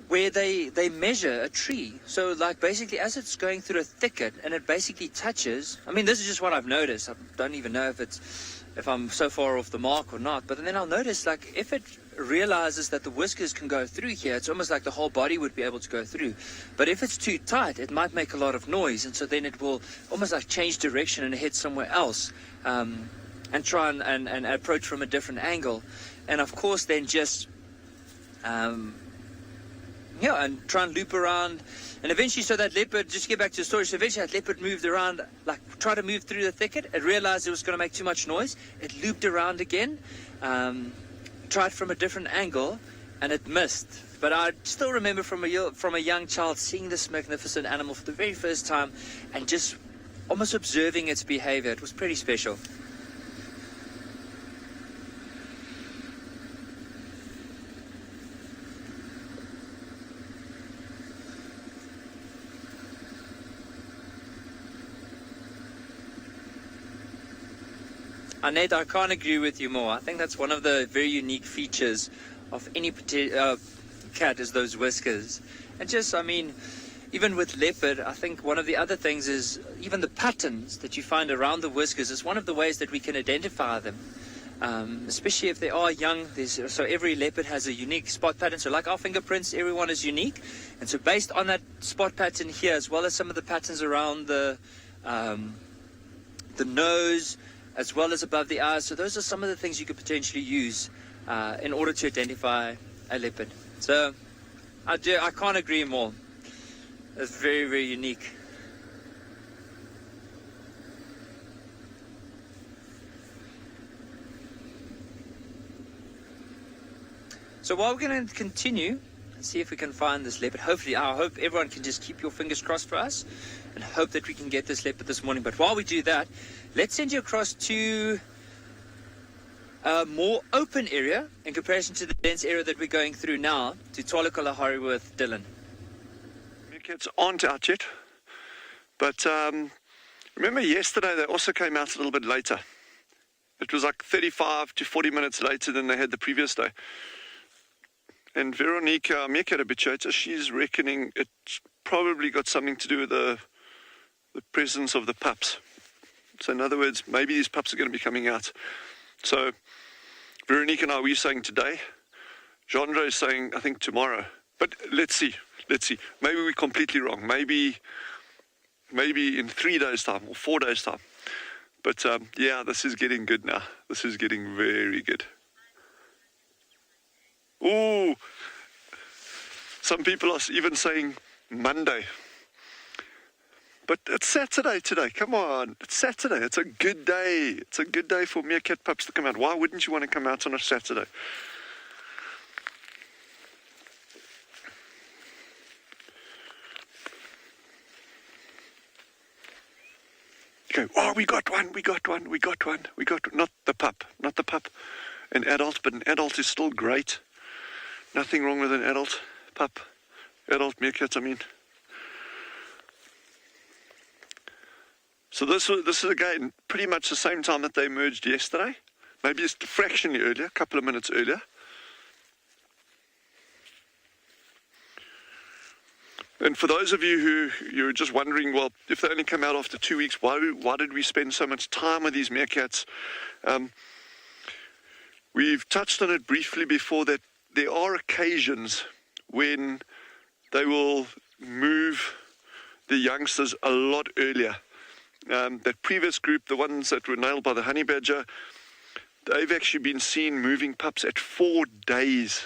where they measure a tree. So like basically as it's going through a thicket and it basically touches, I mean, this is just what I've noticed. I don't even know if I'm so far off the mark or not, but then I'll notice like if it realizes that the whiskers can go through here, it's almost like the whole body would be able to go through. But if it's too tight, it might make a lot of noise, and so then it will almost like change direction and head somewhere else, and try and approach from a different angle. And of course then just and try and loop around. And eventually, so that leopard, just to get back to the story, so eventually that leopard moved around, like tried to move through the thicket. It realized it was going to make too much noise. It looped around again, tried from a different angle, and it missed. But I still remember from a young child seeing this magnificent animal for the very first time and just almost observing its behavior. It was pretty special. Annette, I can't agree with you more. I think that's one of the very unique features of any cat is those whiskers. And just, I mean, even with leopard, I think one of the other things is even the patterns that you find around the whiskers is one of the ways that we can identify them. Especially if they are young. So every leopard has a unique spot pattern. So like our fingerprints, everyone is unique. And so based on that spot pattern here, as well as some of the patterns around the nose, as well as above the eyes. So those are some of the things you could potentially use in order to identify a leopard. So I can't agree more. It's very, very unique. So while we're going to continue and see if we can find this leopard, hopefully, I hope everyone can just keep your fingers crossed for us and hope that we can get this leopard this morning. But while we do that, let's send you across to a more open area in comparison to the dense area that we're going through now, to Tswalu Kalahari with Dylan. Meerkats aren't out yet, but remember yesterday they also came out a little bit later. It was like 35 to 40 minutes later than they had the previous day. And Veronica, meerkat habituator, she's reckoning it's probably got something to do with the presence of the pups. So in other words, maybe these pups are going to be coming out. So Veronica and I were saying today. Jeandre is saying, I think tomorrow. But let's see. Maybe we're completely wrong. Maybe in 3 days' time or 4 days' time. But yeah, this is getting good now. This is getting very good. Ooh, some people are even saying Monday. But it's Saturday today. Come on, it's Saturday. It's a good day. It's a good day for meerkat pups to come out. Why wouldn't you want to come out on a Saturday? Okay. Oh, we got one. Not the pup. An adult, but an adult is still great. Nothing wrong with an adult pup. Adult meerkat, I mean. So this is again pretty much the same time that they emerged yesterday. Maybe just fractionally earlier, a couple of minutes earlier. And for those of you who you're just wondering, well, if they only come out after 2 weeks, why did we spend so much time with these meerkats? We've touched on it briefly before that there are occasions when they will move the youngsters a lot earlier. That previous group, the ones that were nailed by the honey badger, they've actually been seen moving pups at 4 days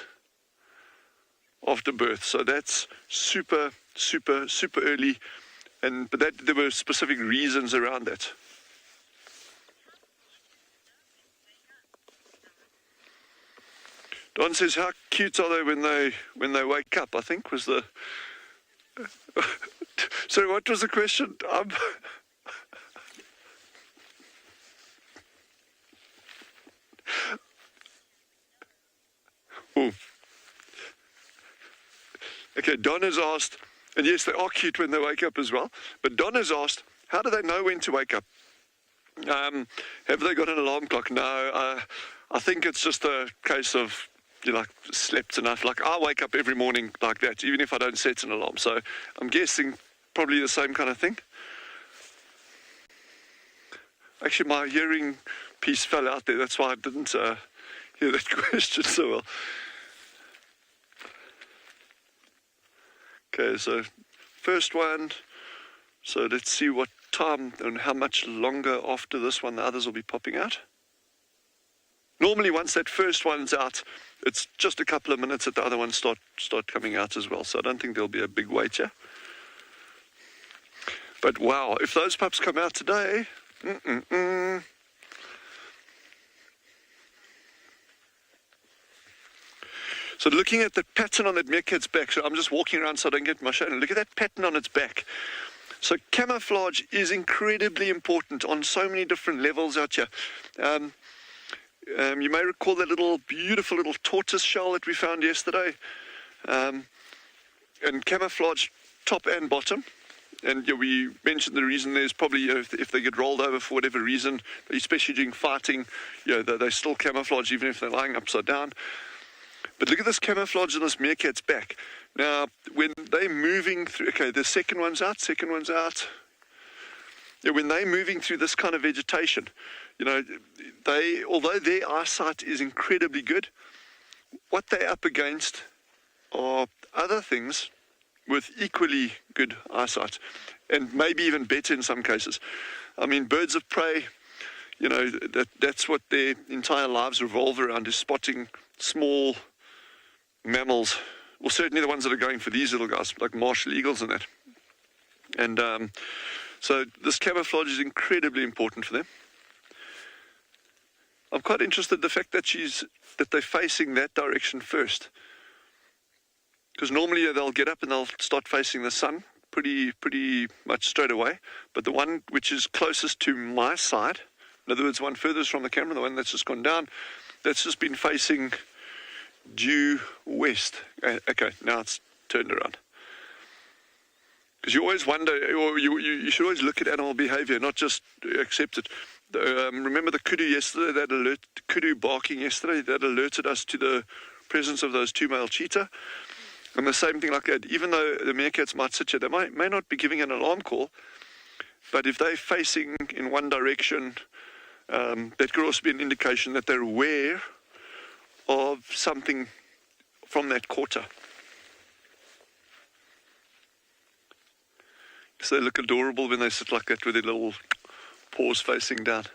after birth. So that's super early, but there were specific reasons around that. Don says, how cute are they when they wake up? I think was the... Sorry, what was the question? Ooh. Okay, Don has asked, and yes, they are cute when they wake up as well, but Don has asked, how do they know when to wake up? Have they got an alarm clock? No, I think it's just a case of, you like slept enough. Like I wake up every morning like that, even if I don't set an alarm. So I'm guessing probably the same kind of thing. Actually, my hearing piece fell out there. That's why I didn't hear that question so well. Okay, so first one. So let's see what time and how much longer after this one the others will be popping out. Normally, once that first one's out, it's just a couple of minutes that the other ones start coming out as well. So I don't think there'll be a big wait here. But wow, if those pups come out today, So looking at the pattern on that meerkat's back, so I'm just walking around so I don't get my shadow. Look at that pattern on its back. So camouflage is incredibly important on so many different levels out here. You may recall that beautiful little tortoise shell that we found yesterday. And camouflage top and bottom. And we mentioned the reason there's probably, if they get rolled over for whatever reason, especially during fighting, they still camouflage even if they're lying upside down. But look at this camouflage on this meerkat's back. Now, when they're moving through, okay, the second one's out. When they're moving through this kind of vegetation, although their eyesight is incredibly good, what they're up against are other things with equally good eyesight, and maybe even better in some cases. I mean, birds of prey, that's what their entire lives revolve around, is spotting small mammals. Well, certainly the ones that are going for these little guys, like martial eagles and that. And so this camouflage is incredibly important for them. I'm quite interested in the fact that they're facing that direction first. Because normally they'll get up and they'll start facing the sun pretty much straight away. But the one which is closest to my side, in other words, one furthest from the camera, the one that's just gone down, that's just been facing due west. Okay, now it's turned around. Because you always wonder, or you should always look at animal behavior, not just accept it. Remember the kudu yesterday, kudu barking yesterday, that alerted us to the presence of those two male cheetah. And the same thing like that, even though the meerkats might sit here, they may not be giving an alarm call, but if they're facing in one direction, that could also be an indication that they're aware of something from that quarter. So they look adorable when they sit like that with their little paws facing down.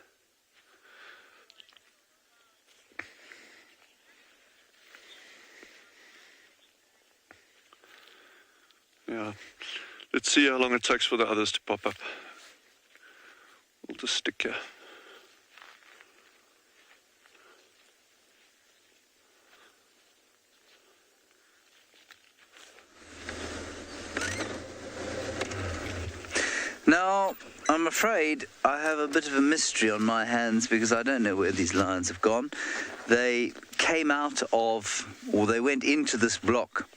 Yeah, let's see how long it takes for the others to pop up. We'll just stick here. Now, I'm afraid I have a bit of a mystery on my hands because I don't know where these lions have gone. They came out of, or they went into this block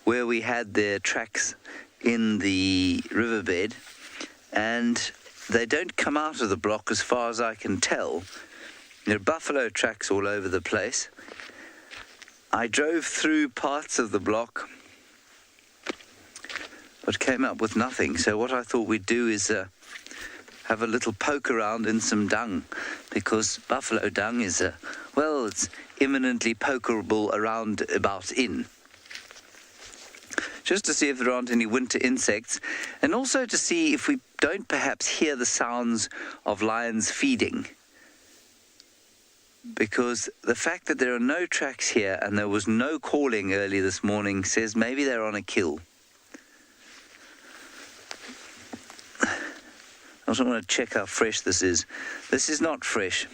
where we had their tracks in the riverbed, and they don't come out of the block as far as I can tell. There are buffalo tracks all over the place. I drove through parts of the block but came up with nothing. So what I thought we'd do is have a little poke around in some dung, because buffalo dung is, it's imminently pokerable around about in. Just to see if there aren't any winter insects, and also to see if we don't perhaps hear the sounds of lions feeding. Because the fact that there are no tracks here and there was no calling early this morning says maybe they're on a kill. I also want to check how fresh this is. This is not fresh.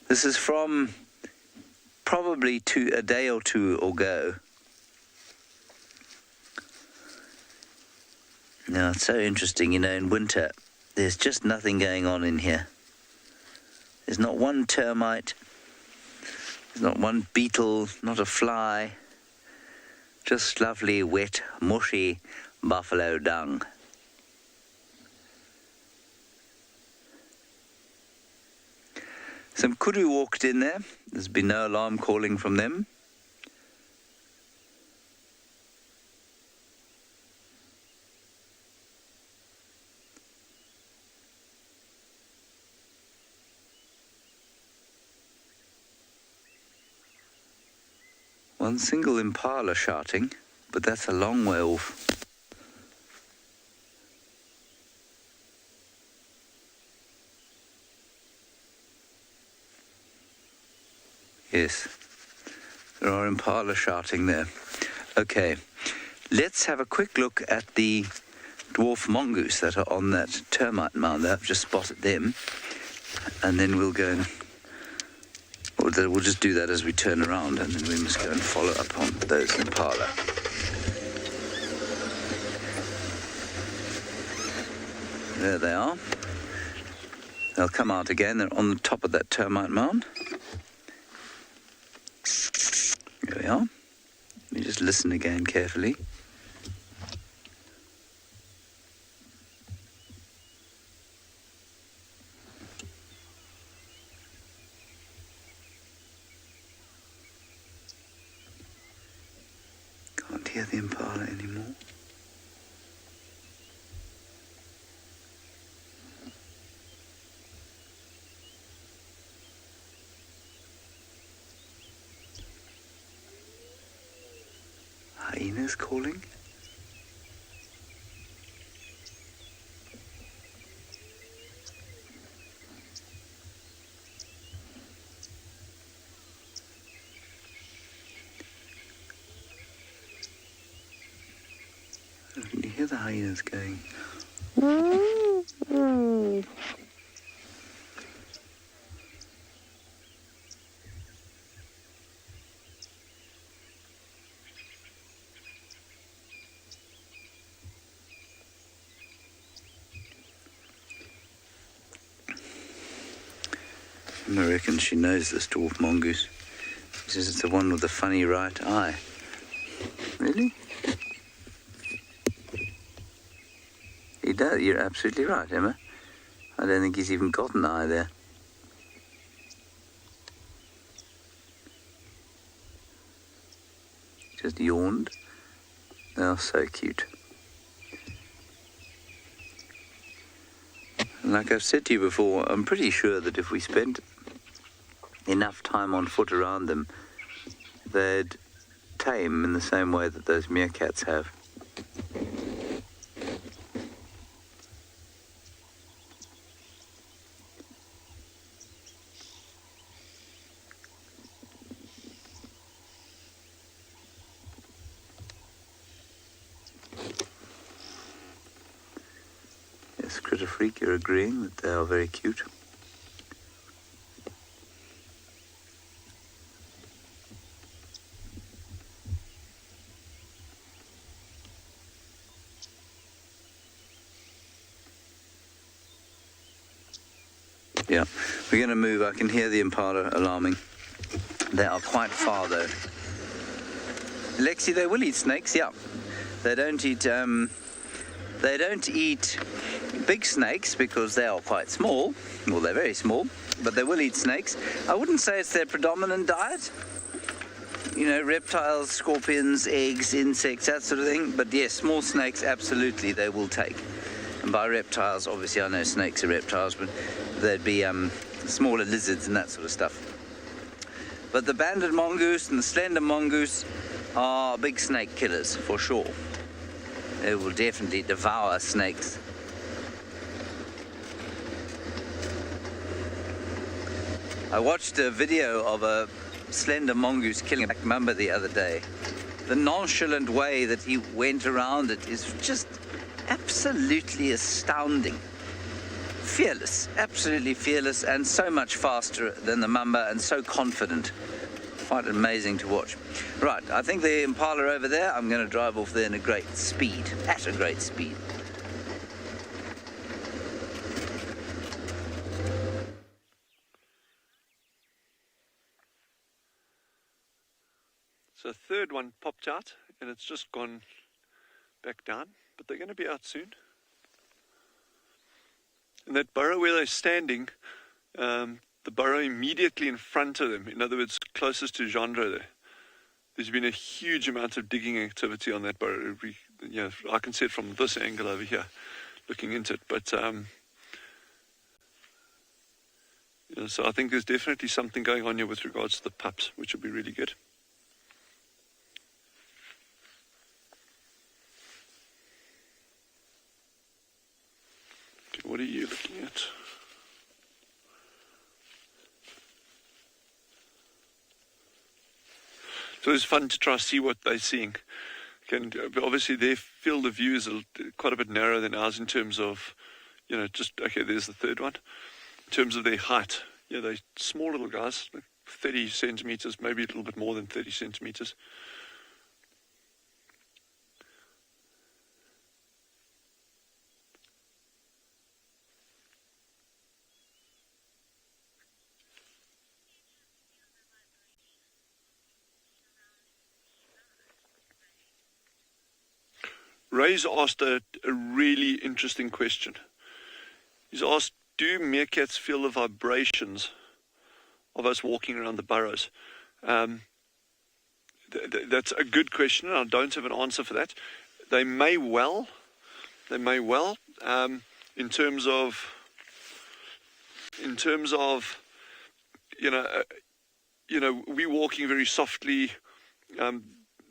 This is from probably a day or two ago. Now, it's so interesting, in winter, there's just nothing going on in here. There's not one termite, there's not one beetle, not a fly. Just lovely, wet, mushy buffalo dung. Some kudu walked in there. There's been no alarm calling from them. One single impala shouting, but that's a long way off. Yes, there are impala shouting there. Okay, let's have a quick look at the dwarf mongoose that are on that termite mound there. I've just spotted them, and then we'll go and we'll just do that as we turn around, and then we must go and follow up on those impala. There they are. They'll come out again. They're on the top of that termite mound. There we are. Let me just listen again carefully. hear the impala anymore. Hyenas calling? You hear the hyenas going. I reckon she knows this dwarf mongoose. She says it's the one with the funny right eye. Really? He does. You're absolutely right, Emma. I don't think he's even got an eye there. Just yawned. They are so cute. And like I've said to you before, I'm pretty sure that if we spent enough time on foot around them, they'd tame in the same way that those meerkats have. Yes, Critter Freak, you're agreeing that they are very cute. Yeah, we're going to move. I can hear the impala alarming. They are quite far though. Lexi, they will eat snakes. Yeah, they don't eat. They don't eat big snakes because they are quite small. Well, they're very small, but they will eat snakes. I wouldn't say it's their predominant diet. You know, reptiles, scorpions, eggs, insects, that sort of thing. But yes, small snakes, absolutely, they will take. And by reptiles, obviously, I know snakes are reptiles, but there'd be smaller lizards and that sort of stuff. But the banded mongoose and the slender mongoose are big snake killers, for sure. They will definitely devour snakes. I watched a video of a slender mongoose killing a black mamba the other day. The nonchalant way that he went around it is just absolutely astounding. Fearless, absolutely fearless, and so much faster than the mamba and so confident. Quite amazing to watch. Right, I think the impala over there, I'm going to drive off there in a great speed, at a great speed. So a third one popped out and it's just gone back down, but they're going to be out soon. And that burrow where they're standing, the burrow immediately in front of them, in other words, closest to Gendro there, there's been a huge amount of digging activity on that burrow. You know, I can see it from this angle over here, looking into it. But you know, so I think there's definitely something going on here with regards to the pups, which will be really good. Okay, what are you looking at? So it's fun to try to see what they're seeing. Obviously, their field of view is quite a bit narrower than ours in terms of, you know, just, okay, there's the third one. In terms of their height, yeah, they're small little guys, like 30 centimeters, maybe a little bit more than 30 centimeters. Ray's asked a really interesting question. He's asked, do meerkats feel the vibrations of us walking around the burrows? that's a good question, and I don't have an answer for that. They may well, in terms of, we're walking very softly.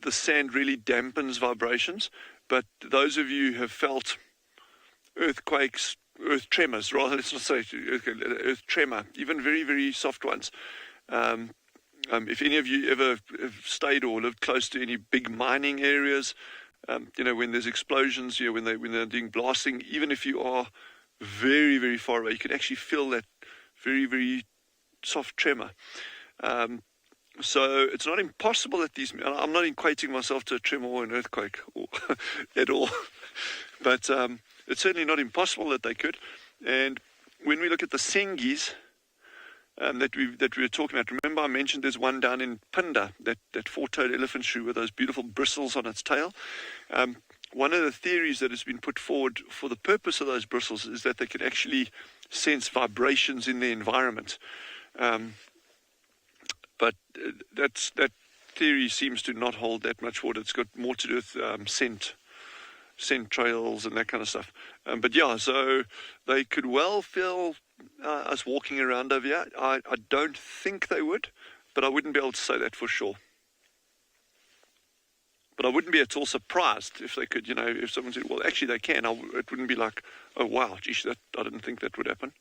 The sand really dampens vibrations, but those of you who have felt earthquakes, earth tremors, rather, let's not say earth tremor, even very, very soft ones. If any of you ever have stayed or lived close to any big mining areas, when there's explosions, when they're doing blasting, even if you are very, very far away, you can actually feel that very, very soft tremor. So it's not impossible that I'm not equating myself to a tremor or an earthquake at all, but it's certainly not impossible that they could. And when we look at the sengis that we were talking about, remember I mentioned there's one down in Pinda, that four-toed elephant shrew with those beautiful bristles on its tail. One of the theories that has been put forward for the purpose of those bristles is that they can actually sense vibrations in the environment. But that theory seems to not hold that much water. It's got more to do with scent trails and that kind of stuff. But yeah, so they could well feel us walking around over here. I don't think they would, but I wouldn't be able to say that for sure. But I wouldn't be at all surprised if they could, if someone said, well, actually they can. It wouldn't be like, oh, wow, geez, I didn't think that would happen.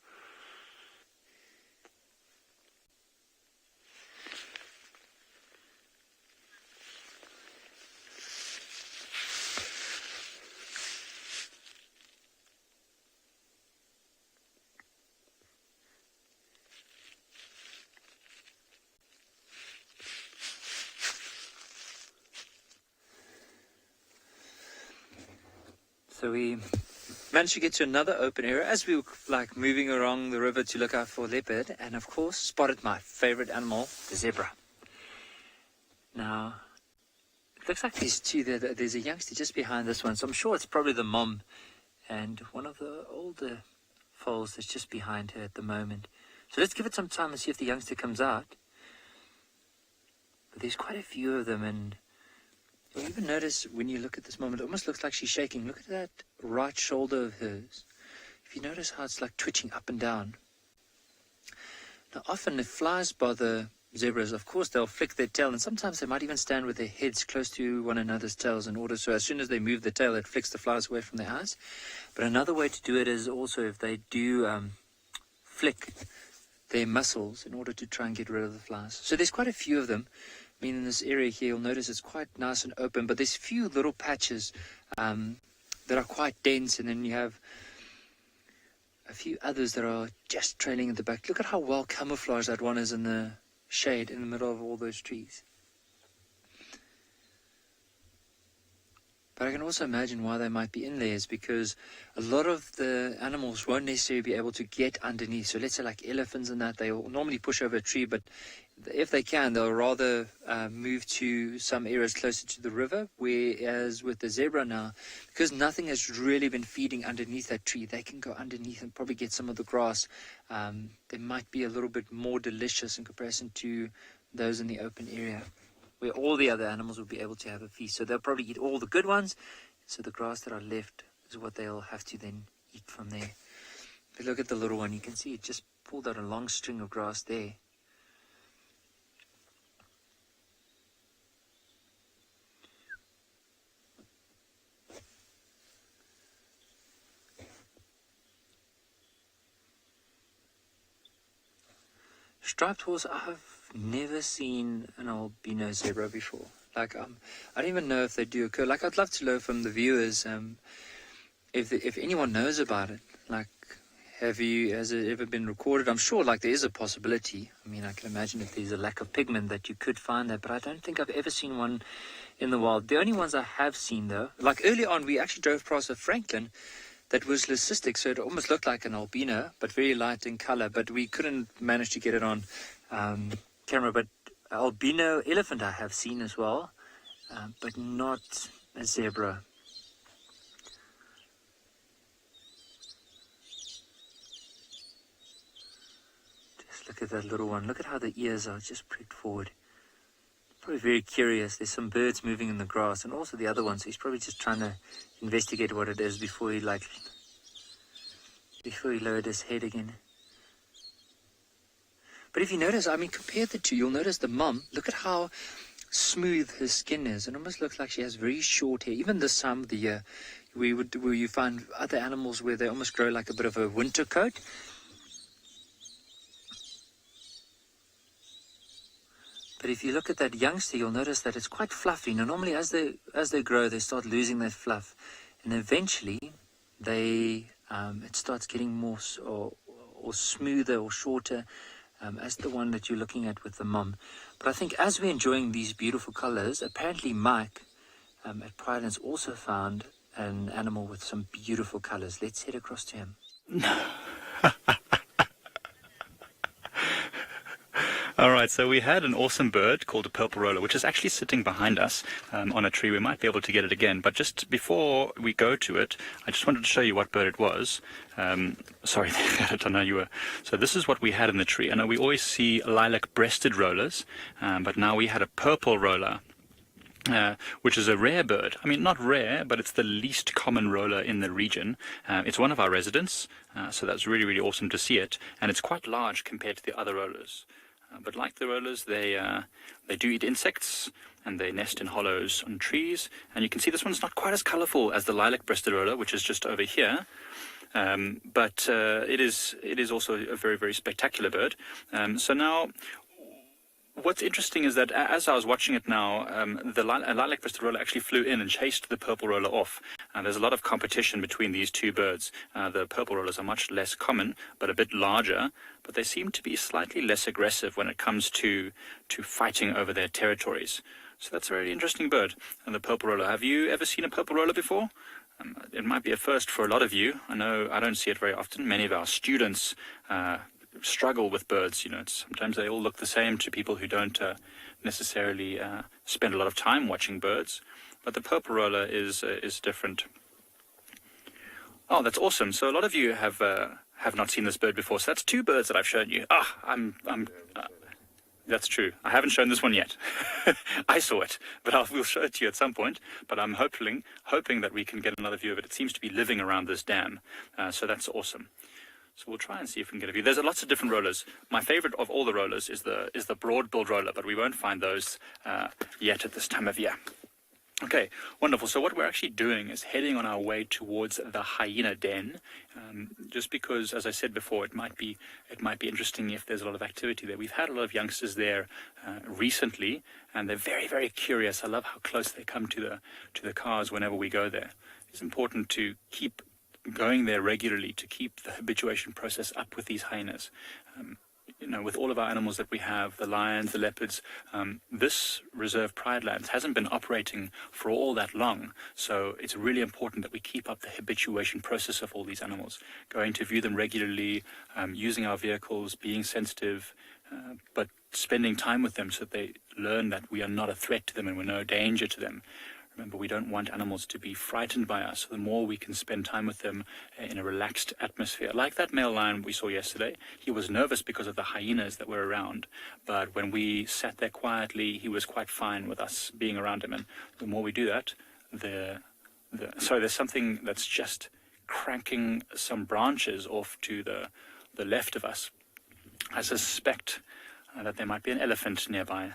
So we managed to get to another open area as we were moving along the river to look out for leopard, and of course spotted my favorite animal, the zebra. Now, it looks like there's two there. There's a youngster just behind this one, so I'm sure it's probably the mom and one of the older foals that's just behind her at the moment. So let's give it some time and see if the youngster comes out. But there's quite a few of them, and you'll even notice when you look at this moment, it almost looks like she's shaking. Look at that right shoulder of hers. If you notice how it's like twitching up and down. Now often if flies bother zebras, of course they'll flick their tail, and sometimes they might even stand with their heads close to one another's tails in order, so as soon as they move the tail, it flicks the flies away from their eyes. But another way to do it is also if they do flick their muscles in order to try and get rid of the flies. So there's quite a few of them. I mean, in this area here, you'll notice it's quite nice and open, but there's few little patches that are quite dense, and then you have a few others that are just trailing at the back. Look at how well camouflaged that one is in the shade in the middle of all those trees. But I can also imagine why they might be in there is because a lot of the animals won't necessarily be able to get underneath. So let's say like elephants and that, they will normally push over a tree, but if they can, they'll rather move to some areas closer to the river, whereas with the zebra now, because nothing has really been feeding underneath that tree, they can go underneath and probably get some of the grass. They might be a little bit more delicious in comparison to those in the open area, where all the other animals will be able to have a feast. So they'll probably eat all the good ones, so the grass that are left is what they'll have to then eat from there. But look at the little one, you can see it just pulled out a long string of grass there. Striped horse, I've never seen an albino zebra before. I don't even know if they do occur. I'd love to know from the viewers if anyone knows about it. Has it ever been recorded? I'm sure there is a possibility. I mean, I can imagine if there's a lack of pigment that you could find that, but I don't think I've ever seen one in the wild. The only ones I have seen though, early on, we actually drove past a Franklin that was leucistic, so it almost looked like an albino, but very light in color, but we couldn't manage to get it on camera. But albino elephant I have seen as well, but not a zebra. Just look at that little one. Look at how the ears are just pricked forward. Probably very curious. There's some birds moving in the grass, and also the other one. So he's probably just trying to investigate what it is before he lowered his head again. But if you notice, I mean, compare the two, you'll notice the mum, look at how smooth her skin is. It almost looks like she has very short hair. Even this time of the year, where you find other animals where they almost grow like a bit of a winter coat. But if you look at that youngster, you'll notice that it's quite fluffy. Now, normally as they grow, they start losing their fluff, and eventually it starts getting more or smoother or shorter. As the one that you're looking at with the mum. But I think as we're enjoying these beautiful colors, apparently Mike at Pridelands also found an animal with some beautiful colors. Let's head across to him. All right, so we had an awesome bird called a purple roller, which is actually sitting behind us on a tree. We might be able to get it again, but just before we go to it, I just wanted to show you what bird it was. Sorry, I don't know you were. So this is what we had in the tree. I know we always see lilac-breasted rollers, but now we had a purple roller, which is a rare bird. I mean, not rare, but it's the least common roller in the region. It's one of our residents, so that's really, really awesome to see it, and it's quite large compared to the other rollers. But like the rollers, they do eat insects, and they nest in hollows on trees. And you can see this one's not quite as colorful as the lilac-breasted roller, which is just over here. But it is also a very, very spectacular bird. So now, what's interesting is that as I was watching it now, the lilac-breasted roller actually flew in and chased the purple roller off. There's a lot of competition between these two birds. The purple rollers are much less common, but a bit larger. But they seem to be slightly less aggressive when it comes to fighting over their territories. So that's a very interesting bird, and the purple roller. Have you ever seen a purple roller before? It might be a first for a lot of you. I know I don't see it very often. Many of our students struggle with birds. You know, sometimes they all look the same to people who don't necessarily spend a lot of time watching birds. But the purple roller is different. Oh, that's awesome! So a lot of you have not seen this bird before. So that's two birds that I've shown you. That's true. I haven't shown this one yet. I saw it, but we'll show it to you at some point. But I'm hoping that we can get another view of it. It seems to be living around this dam, so that's awesome. So we'll try and see if we can get a view. There's lots of different rollers. My favorite of all the rollers is the broad-billed roller, but we won't find those yet at this time of year. Okay, wonderful. So what we're actually doing is heading on our way towards the hyena den, just because, as I said before, it might be interesting if there's a lot of activity there. We've had a lot of youngsters there recently, and they're very, very curious. I love how close they come to the cars whenever we go there. It's important to keep going there regularly to keep the habituation process up with these hyenas. You know, with all of our animals that we have, the lions, the leopards, this reserve Pridelands hasn't been operating for all that long. So it's really important that we keep up the habituation process of all these animals, going to view them regularly, using our vehicles, being sensitive, but spending time with them so that they learn that we are not a threat to them and we're no danger to them. Remember, we don't want animals to be frightened by us. So the more we can spend time with them in a relaxed atmosphere. Like that male lion we saw yesterday, he was nervous because of the hyenas that were around. But when we sat there quietly, he was quite fine with us being around him. And the more we do that, there's something that's just cranking some branches off to the left of us. I suspect that there might be an elephant nearby.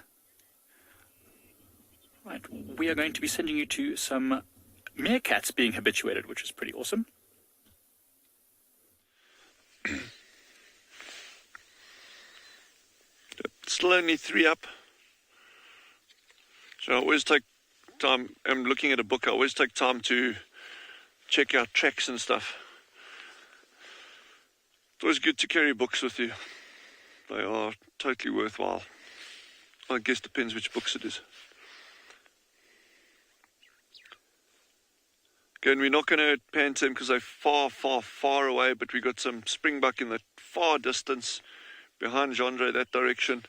Right, we are going to be sending you to some meerkats being habituated, which is pretty awesome. Still only 3 up. So I always take time, I'm looking at a book, I always take time to check out tracks and stuff. It's always good to carry books with you. They are totally worthwhile. I guess depends which books it is. Again, we're not going to pan to them because they're far, far, far away, but we got some springbuck in the far distance behind Gendre, that direction.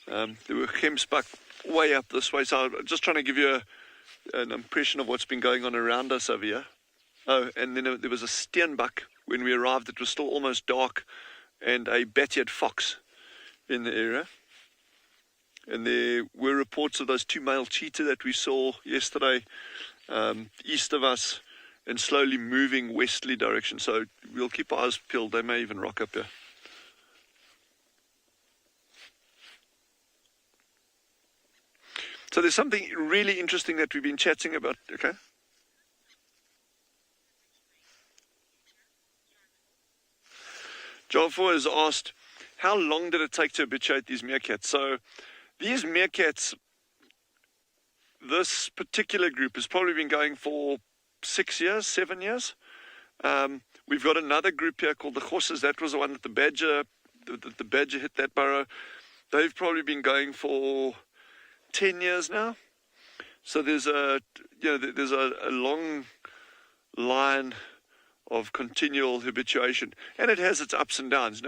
There were gemsbuck way up this way, so I'm just trying to give you an impression of what's been going on around us over here. Oh, and then there was a steenbuck when we arrived. It was still almost dark, and a bat-eared fox in the area. And there were reports of those 2 male cheetah that we saw yesterday east of us and slowly moving westerly direction. So we'll keep our eyes peeled. They may even rock up here. So there's something really interesting that we've been chatting about, okay? Jaffa has asked, how long did it take to habituate these meerkats? So these meerkats, this particular group has probably been going for 6 years, 7 years. We've got another group here called the Horses. That was the one that the badger hit that burrow. They've probably been going for 10 years now. So there's a long line of continual habituation, and it has its ups and downs.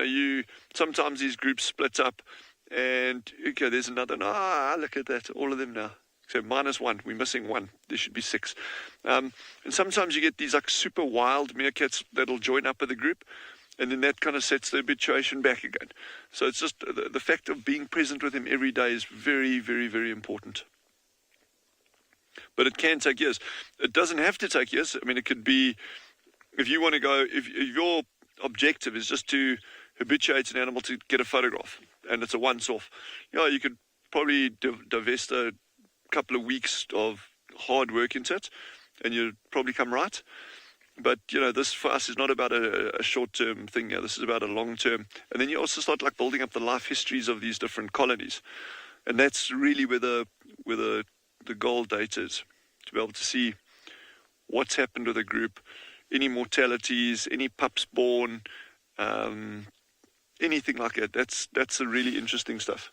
Sometimes these groups split up, and okay, there's another. Look at that, all of them now. So -1, we're missing 1. There should be 6. And sometimes you get these like super wild meerkats that'll join up with the group, and then that kind of sets the habituation back again. So it's just the fact of being present with him every day is very, very, very important. But it can take years. It doesn't have to take years. I mean, it could be, if you want to go, if your objective is just to habituate an animal to get a photograph, and it's a once-off, you could probably divest a couple of weeks of hard work into it, and you'd probably come right. But, this for us is not about a short-term thing. This is about a long-term. And then you also start like building up the life histories of these different colonies. And that's really where the goal data is, to be able to see what's happened with a group, any mortalities, any pups born, anything like that. That's the really interesting stuff.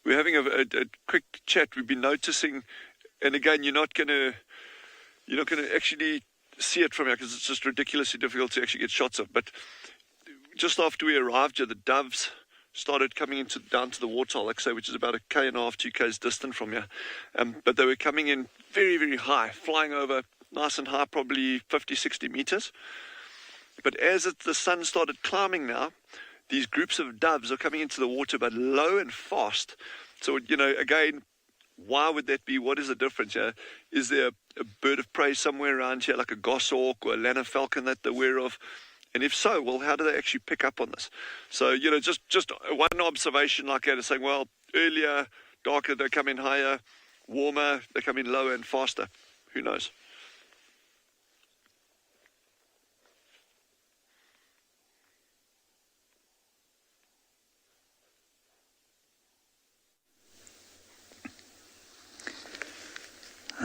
We're having a quick chat. We've been noticing, and again, you're not going to actually see it from here because it's just ridiculously difficult to actually get shots of. But just after we arrived here, the doves started coming down to the waterhole, like I say, which is about 1.5 km, 2 km distant from here. But they were coming in very, very high, flying over nice and high, probably 50, 60 meters. But as the sun started climbing now, these groups of doves are coming into the water, but low and fast. So, again, why would that be? What is the difference? Is there a bird of prey somewhere around here, like a goshawk or a lanner falcon that they're aware of? And if so, well, how do they actually pick up on this? So, just one observation like that is saying, well, earlier, darker, they come in higher, warmer, they come in lower and faster. Who knows?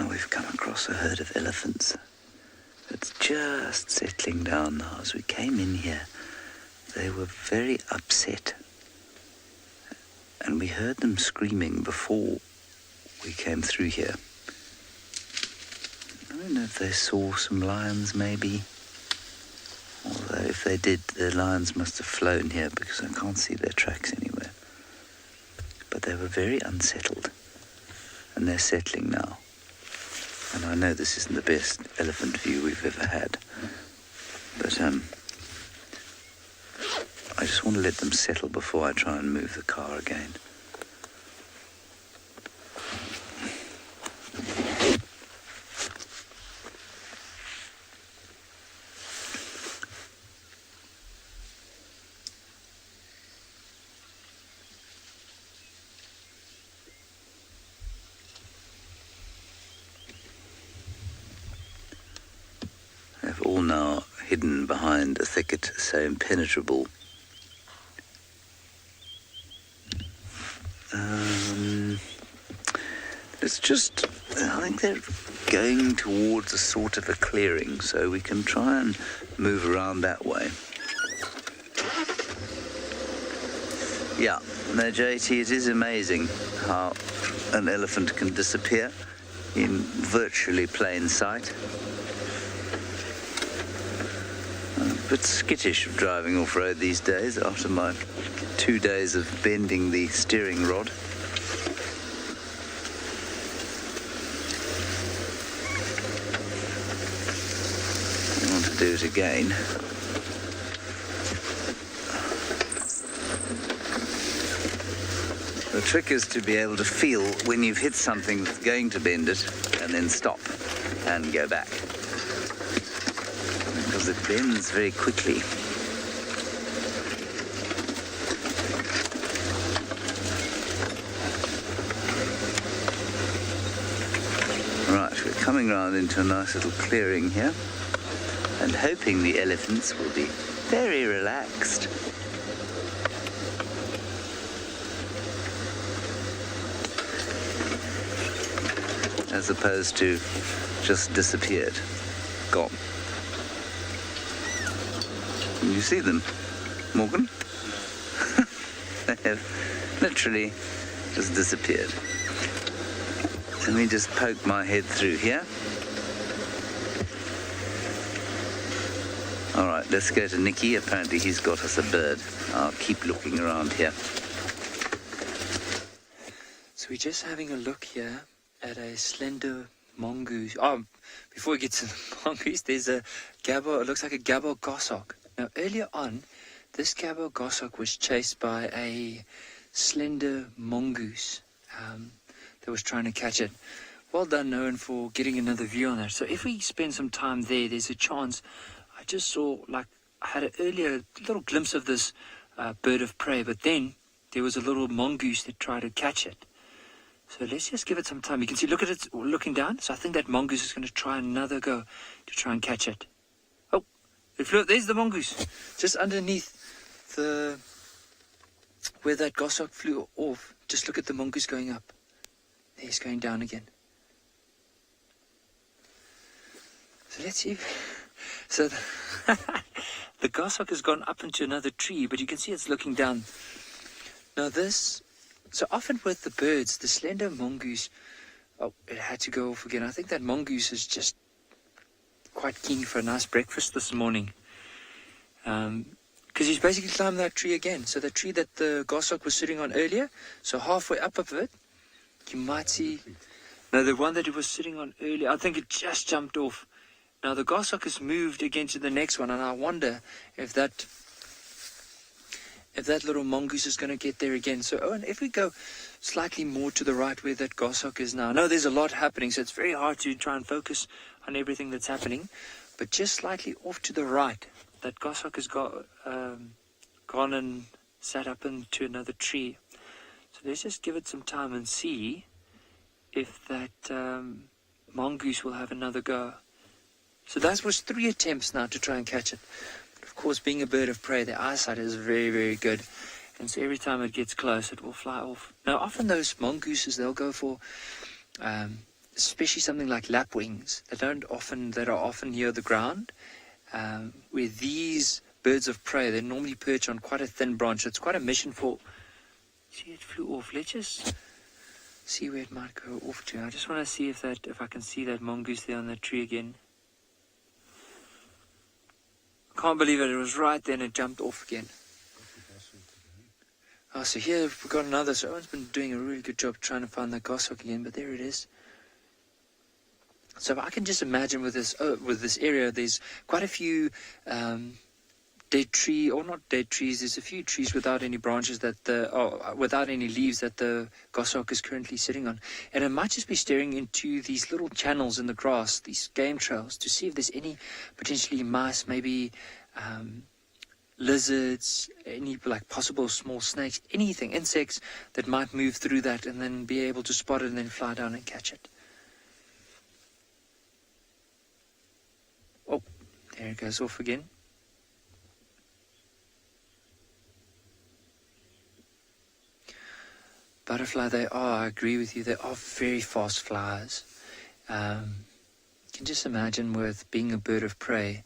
We've come across a herd of elephants. It's just settling down now. As we came in here, they were very upset. And we heard them screaming before we came through here. I don't know if they saw some lions, maybe. Although if they did, the lions must have flown here because I can't see their tracks anywhere. But they were very unsettled. And they're settling now. And I know this isn't the best elephant view we've ever had, but I just want to let them settle before I try and move the car again. They've all now hidden behind a thicket so impenetrable. I think they're going towards a sort of a clearing, so we can try and move around that way. Yeah, no, JT, it is amazing how an elephant can disappear in virtually plain sight. I'm a bit skittish of driving off-road these days after my 2 days of bending the steering rod. I want to do it again. The trick is to be able to feel when you've hit something that's going to bend it and then stop and go back. Because it bends very quickly. Right, we're coming round into a nice little clearing here and hoping the elephants will be very relaxed. As opposed to just disappeared, gone. Can you see them, Morgan? They have literally just disappeared. Let me just poke my head through here. All right, let's go to Nikki. Apparently he's got us a bird. I'll keep looking around here. So we're just having a look here at a slender mongoose. Oh, before we get to the mongoose, there's a gabbo. It looks like a gabbo goshawk. Now, earlier on, this gabbo goshawk was chased by a slender mongoose that was trying to catch it. Well done, Owen, for getting another view on that. So if we spend some time there's a chance. I just saw, like, I had an earlier little glimpse of this bird of prey, but then there was a little mongoose that tried to catch it. So let's just give it some time. You can see, look at it looking down. So I think that mongoose is going to try another go to try and catch it. Oh, it flew. There's the mongoose, just underneath where that goshawk flew off. Just look at the mongoose going up. There, he's going down again. So let's see. So the goshawk has gone up into another tree, but you can see it's looking down. Now this. So often with the birds, the slender mongoose, oh, it had to go off again. I think that mongoose is just quite keen for a nice breakfast this morning. Because he's basically climbed that tree again. So the tree that the goshawk was sitting on earlier, so halfway up of it, you might see, no, the one that it was sitting on earlier, I think it just jumped off. Now the goshawk has moved again to the next one, and I wonder if that little mongoose is going to get there again. So, Owen, if we go slightly more to the right where that goshawk is now. I know there's a lot happening, so it's very hard to try and focus on everything that's happening. But just slightly off to the right, that goshawk has gone and sat up into another tree. So let's just give it some time and see if that mongoose will have another go. So that was 3 attempts now to try and catch it. Of course, being a bird of prey, their eyesight is very, very good. And so every time it gets close, it will fly off. Now, often those mongooses, they'll go for, especially something like lapwings, that are often near the ground. Where these birds of prey, they normally perch on quite a thin branch. It's quite a mission for... See, it flew off. Let's just see where it might go off to. I just want to see if I can see that mongoose there on that tree again. Can't believe it. It was right there and it jumped off again. Oh, so here we've got another. So Owen's been doing a really good job trying to find that goshawk again, but there it is. So I can just imagine with this area, there's quite a few dead tree, or not dead trees. There's a few trees without any branches without any leaves that the goshawk is currently sitting on, and it might just be staring into these little channels in the grass, these game trails, to see if there's any potentially mice, maybe lizards, any like possible small snakes, anything, insects that might move through that, and then be able to spot it and then fly down and catch it. Oh, there it goes off again. Butterfly, they are, I agree with you, they are very fast flyers. You can just imagine with being a bird of prey,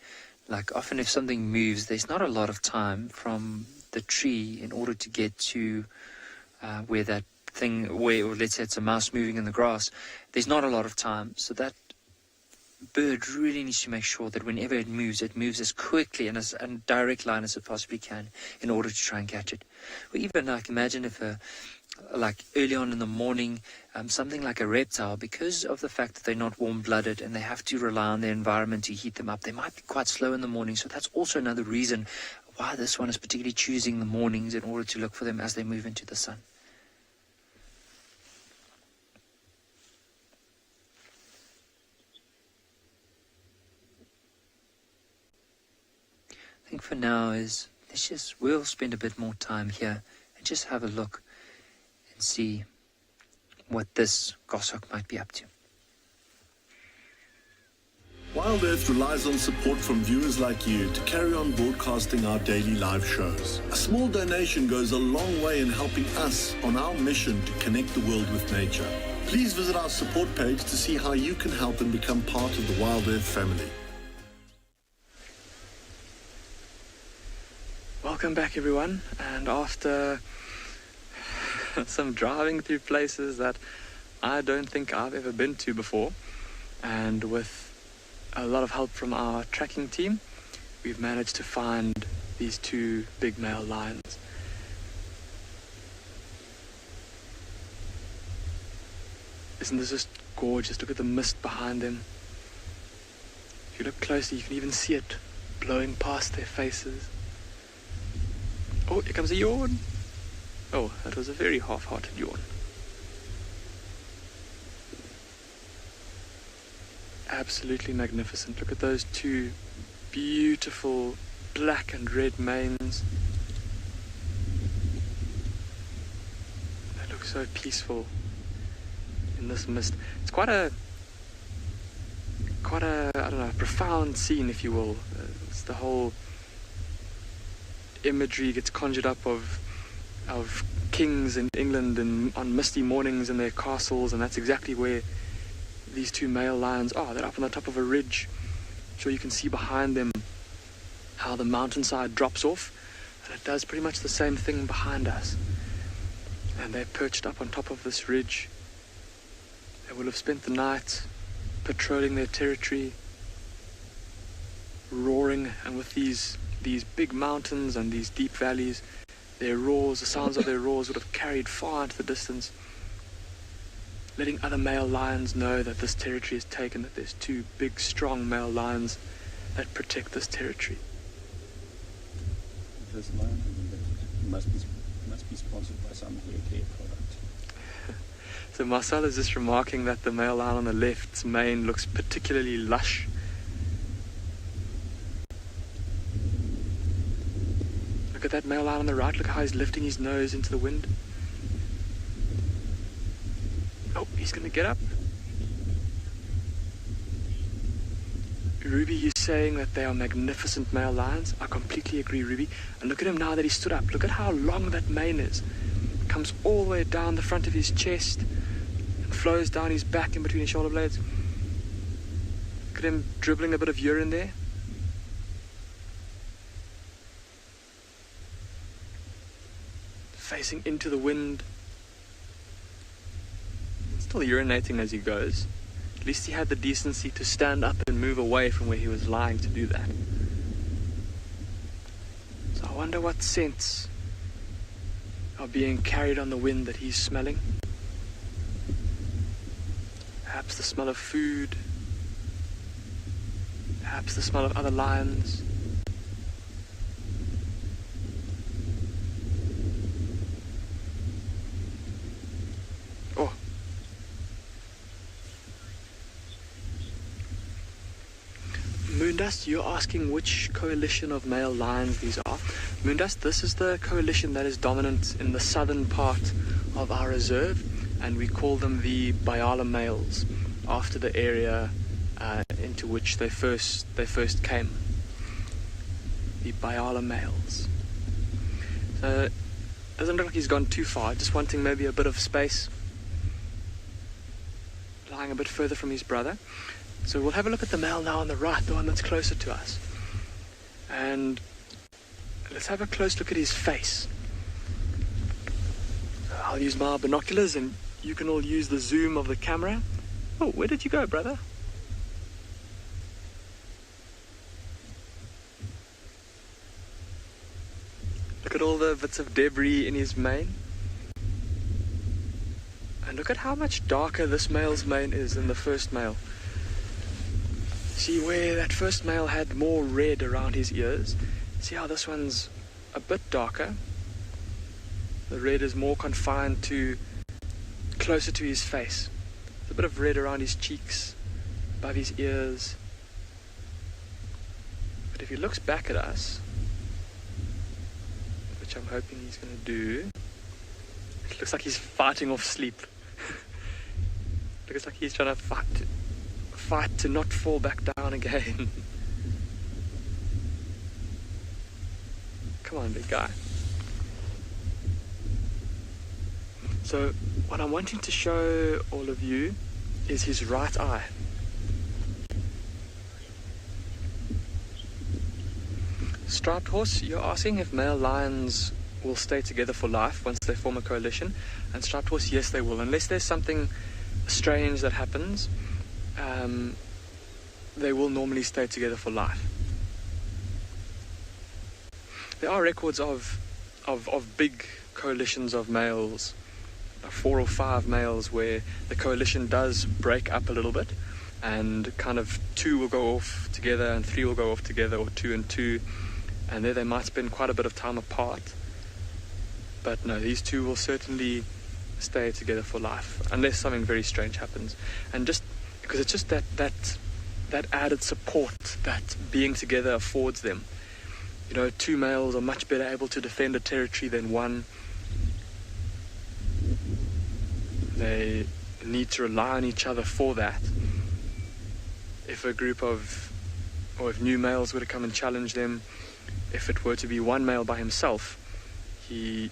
like often if something moves, there's not a lot of time from the tree in order to get to where that thing, or let's say it's a mouse moving in the grass, there's not a lot of time. So that bird really needs to make sure that whenever it moves as quickly and as a direct line as it possibly can in order to try and catch it. Or even like imagine if like early on in the morning, something like a reptile, because of the fact that they're not warm-blooded and they have to rely on their environment to heat them up, they might be quite slow in the morning. So that's also another reason why this one is particularly choosing the mornings in order to look for them as they move into the sun. for now is we'll spend a bit more time here and just have a look and see what this goshawk might be up to. Wild Earth relies on support from viewers like you to carry on broadcasting our daily live shows. A small donation goes a long way in helping us on our mission to connect the world with nature. Please visit our support page to see how you can help and become part of the Wild Earth family. Welcome back, everyone. And after some driving through places that I don't think I've ever been to before, and with a lot of help from our tracking team, we've managed to find these two big male lions. Isn't this just gorgeous? Look at the mist behind them. If you look closely, you can even see it blowing past their faces. Oh, here comes a yawn. Oh, that was a very half-hearted yawn. Absolutely magnificent. Look at those two beautiful black and red manes. They look so peaceful in this mist. It's quite a I don't know, profound scene, if you will. It's the whole imagery gets conjured up of kings in England and on misty mornings in their castles, and that's exactly where these two male lions are. They're up on the top of a ridge. I'm sure you can see behind them how the mountainside drops off, and it does pretty much the same thing behind us. And they're perched up on top of this ridge. They will have spent the night patrolling their territory, roaring, and with these big mountains and these deep valleys, their roars, the sounds of their roars would have carried far into the distance, letting other male lions know that this territory is taken, that there's two big, strong male lions that protect this territory. This lion must be sponsored by some hair care product. So Marcel is just remarking that the male lion on the left's mane looks particularly lush. Look at that male lion on the right. Look how he's lifting his nose into the wind. Oh, he's going to get up. Ruby, you're saying that they are magnificent male lions. I completely agree, Ruby. And look at him now that he stood up. Look at how long that mane is. It comes all the way down the front of his chest and flows down his back in between his shoulder blades. Look at him dribbling a bit of urine there. Facing into the wind. Still urinating as he goes. At least he had the decency to stand up and move away from where he was lying to do that. So I wonder what scents are being carried on the wind that he's smelling. Perhaps the smell of food. Perhaps the smell of other lions. Oh. Moondust, you're asking which coalition of male lions these are. Moondust, this is the coalition that is dominant in the southern part of our reserve, and we call them the Byala males, after the area into which they first came. The Byala males. So, doesn't look like he's gone too far, just wanting maybe a bit of space, lying a bit further from his brother. So we'll have a look at the male now on the right, the one that's closer to us. And let's have a close look at his face. I'll use my binoculars and you can all use the zoom of the camera. Oh, where did you go, brother? Look at all the bits of debris in his mane. And look at how much darker this male's mane is than the first male. See where that first male had more red around his ears? See how this one's a bit darker? The red is more confined to closer to his face. There's a bit of red around his cheeks, above his ears. But if he looks back at us, which I'm hoping he's going to do. It looks like he's fighting off sleep. Looks like he's trying to fight to not fall back down again. Come on, big guy. So what I'm wanting to show all of you is his right eye. Striped horse, you're asking if male lions will stay together for life once they form a coalition. And striped horse, yes, they will. Unless there's something strange that happens, they will normally stay together for life. There are records of big coalitions of males, 4 or 5 males, where the coalition does break up a little bit, and kind of 2 will go off together and 3 will go off together, or 2 and 2, and there they might spend quite a bit of time apart. But no, these 2 will certainly stay together for life unless something very strange happens. And just because it's just that added support that being together affords them. You know, 2 males are much better able to defend a territory than 1. They need to rely on each other for that. If a group of, or if new males were to come and challenge them, if it were to be 1 male by himself, he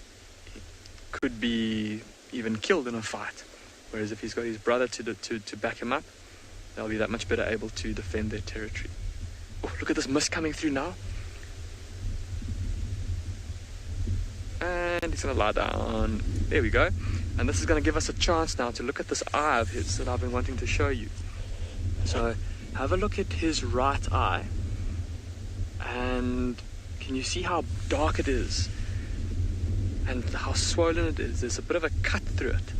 could be even killed in a fight. Whereas if he's got his brother to back him up, they'll be that much better able to defend their territory. Oh, look at this mist coming through now. And he's going to lie down. There we go. And this is going to give us a chance now to look at this eye of his that I've been wanting to show you. So have a look at his right eye. And can you see how dark it is? And how swollen it is? There's a bit of a cut through it.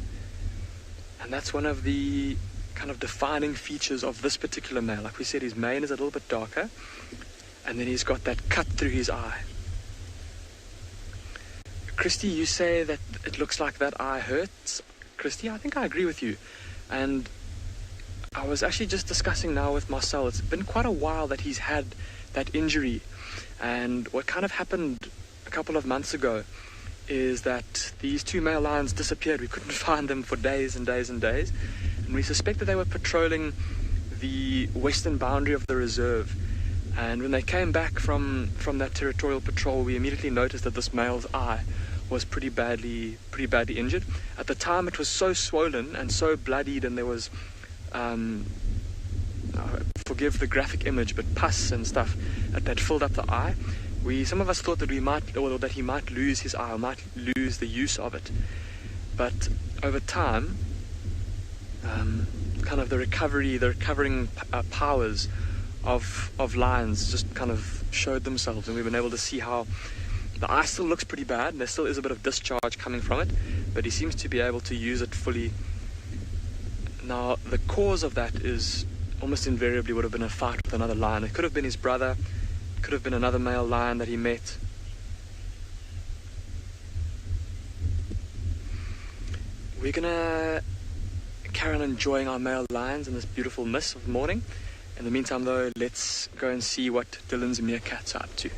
And that's one of the kind of defining features of this particular male. Like we said, his mane is a little bit darker. And then he's got that cut through his eye. Christy, you say that it looks like that eye hurts. Christy, I think I agree with you. And I was actually just discussing now with Marcel, it's been quite a while that he's had that injury. And what kind of happened a couple of months ago is that these 2 male lions disappeared. We couldn't find them for days and days and days. And we suspect that they were patrolling the western boundary of the reserve. And when they came back from that territorial patrol, we immediately noticed that this male's eye was pretty badly injured. At the time, it was so swollen and so bloodied, and there was, forgive the graphic image, but pus and stuff that filled up the eye. Some of us thought that that he might lose his eye, or might lose the use of it. But over time, kind of the recovering powers of lions just kind of showed themselves, and we've been able to see how the eye still looks pretty bad, and there still is a bit of discharge coming from it, but he seems to be able to use it fully. Now, the cause of that is almost invariably would have been a fight with another lion. It could have been his brother, it could have been another male lion that he met. We're gonna carry on enjoying our male lions in this beautiful mist of morning. In the meantime, though, let's go and see what Dylan's meerkats are up to.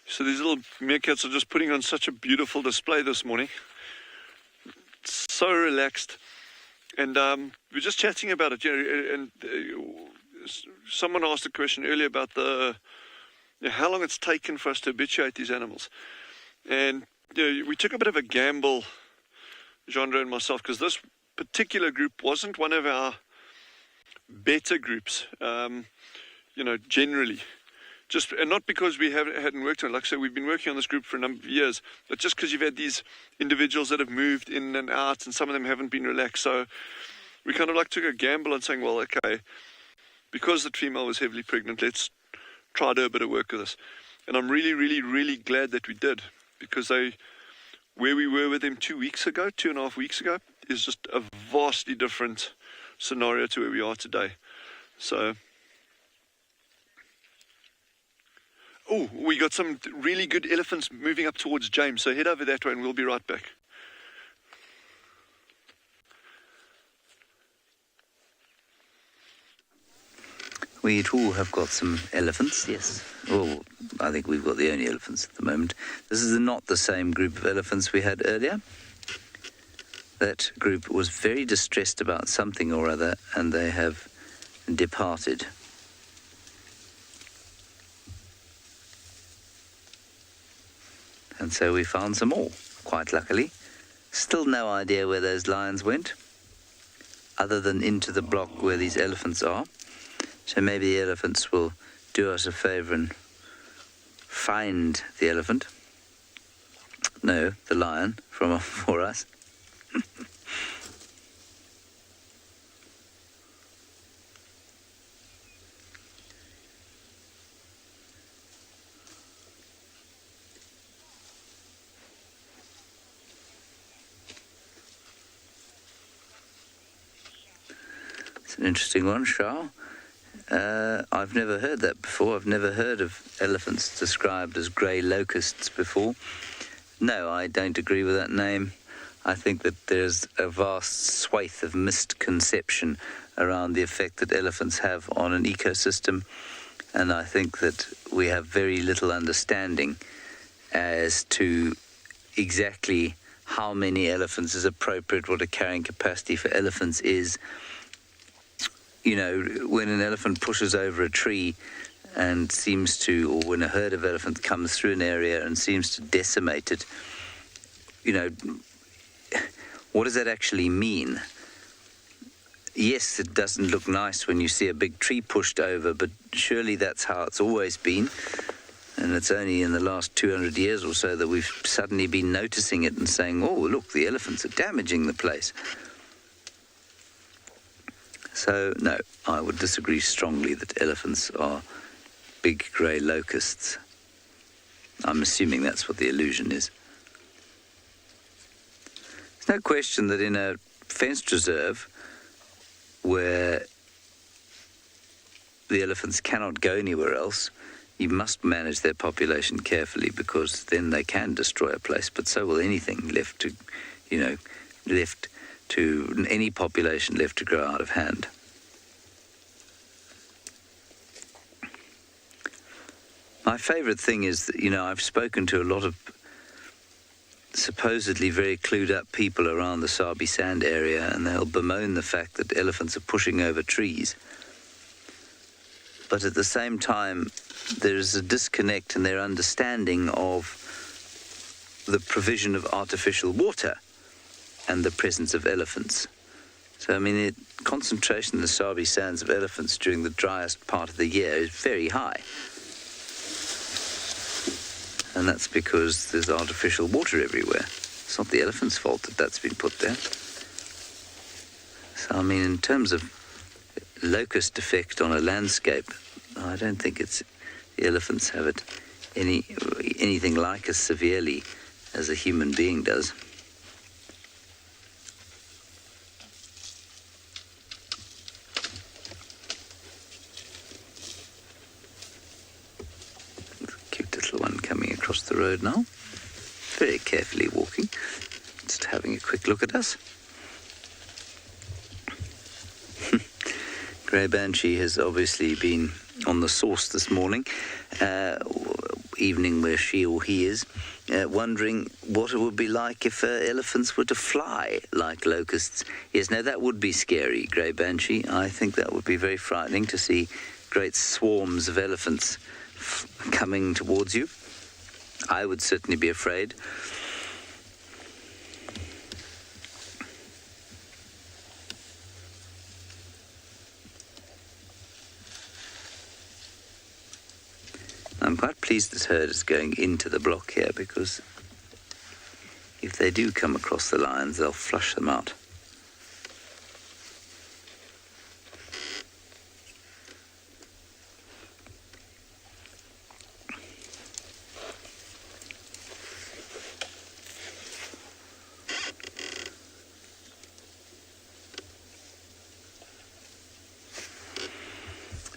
So these little meerkats are just putting on such a beautiful display this morning. It's so relaxed. And we're just chatting about it. And someone asked a question earlier about how long it's taken for us to habituate these animals. And we took a bit of a gamble, Jean-André and myself, because this particular group wasn't one of our better groups, generally. And not because we hadn't worked on it. Like I said, we've been working on this group for a number of years, but just because you've had these individuals that have moved in and out, and some of them haven't been relaxed. So we kind of took a gamble on saying, well, okay, because the female was heavily pregnant, let's try to do a bit of work with this. And I'm really, really, really glad that we did, because where we were with them 2.5 weeks ago, is just a vastly different scenario to where we are today. So, we got some really good elephants moving up towards James, so head over that way and we'll be right back. We too have got some elephants, yes. Well, I think we've got the only elephants at the moment. This is not the same group of elephants we had earlier. That group was very distressed about something or other, and they have departed. And so we found some more, quite luckily. Still no idea where those lions went, other than into the block where these elephants are. So maybe the elephants will do us a favour and find the elephant. No, the lion for us. It's an interesting one, Shah. I've never heard that before. I've never heard of elephants described as grey locusts before. No, I don't agree with that name. I think that there's a vast swathe of misconception around the effect that elephants have on an ecosystem, and I think that we have very little understanding as to exactly how many elephants is appropriate, what a carrying capacity for elephants is. You know, when an elephant pushes over a tree and seems to, or when a herd of elephants comes through an area and seems to decimate it, you know, what does that actually mean? Yes, it doesn't look nice when you see a big tree pushed over, but surely that's how it's always been. And it's only in the last 200 years or so that we've suddenly been noticing it and saying, oh, look, the elephants are damaging the place. So, no, I would disagree strongly that elephants are big grey locusts. I'm assuming that's what the illusion is. There's no question that in a fenced reserve where the elephants cannot go anywhere else, you must manage their population carefully, because then they can destroy a place, but so will anything left to, you know, any population left to grow out of hand. My favourite thing is that, you know, I've spoken to a lot of supposedly very clued up people around the Sabi Sand area, and they'll bemoan the fact that elephants are pushing over trees. But at the same time, there is a disconnect in their understanding of the provision of artificial water and the presence of elephants. So, I mean, the concentration in the Sabi Sands of elephants during the driest part of the year is very high. And that's because there's artificial water everywhere. It's not the elephant's fault that that's been put there. So, I mean, in terms of locust effect on a landscape, I don't think it's the elephants have it anything like as severely as a human being does. Across the road now, very carefully walking, just having a quick look at us. Grey Banshee has obviously been on the source this morning, evening where she or he is, wondering what it would be like if elephants were to fly like locusts. Yes, now that would be scary, Grey Banshee. I think that would be very frightening to see great swarms of elephants coming towards you. I would certainly be afraid. I'm quite pleased this herd is going into the block here, because if they do come across the lions, they'll flush them out.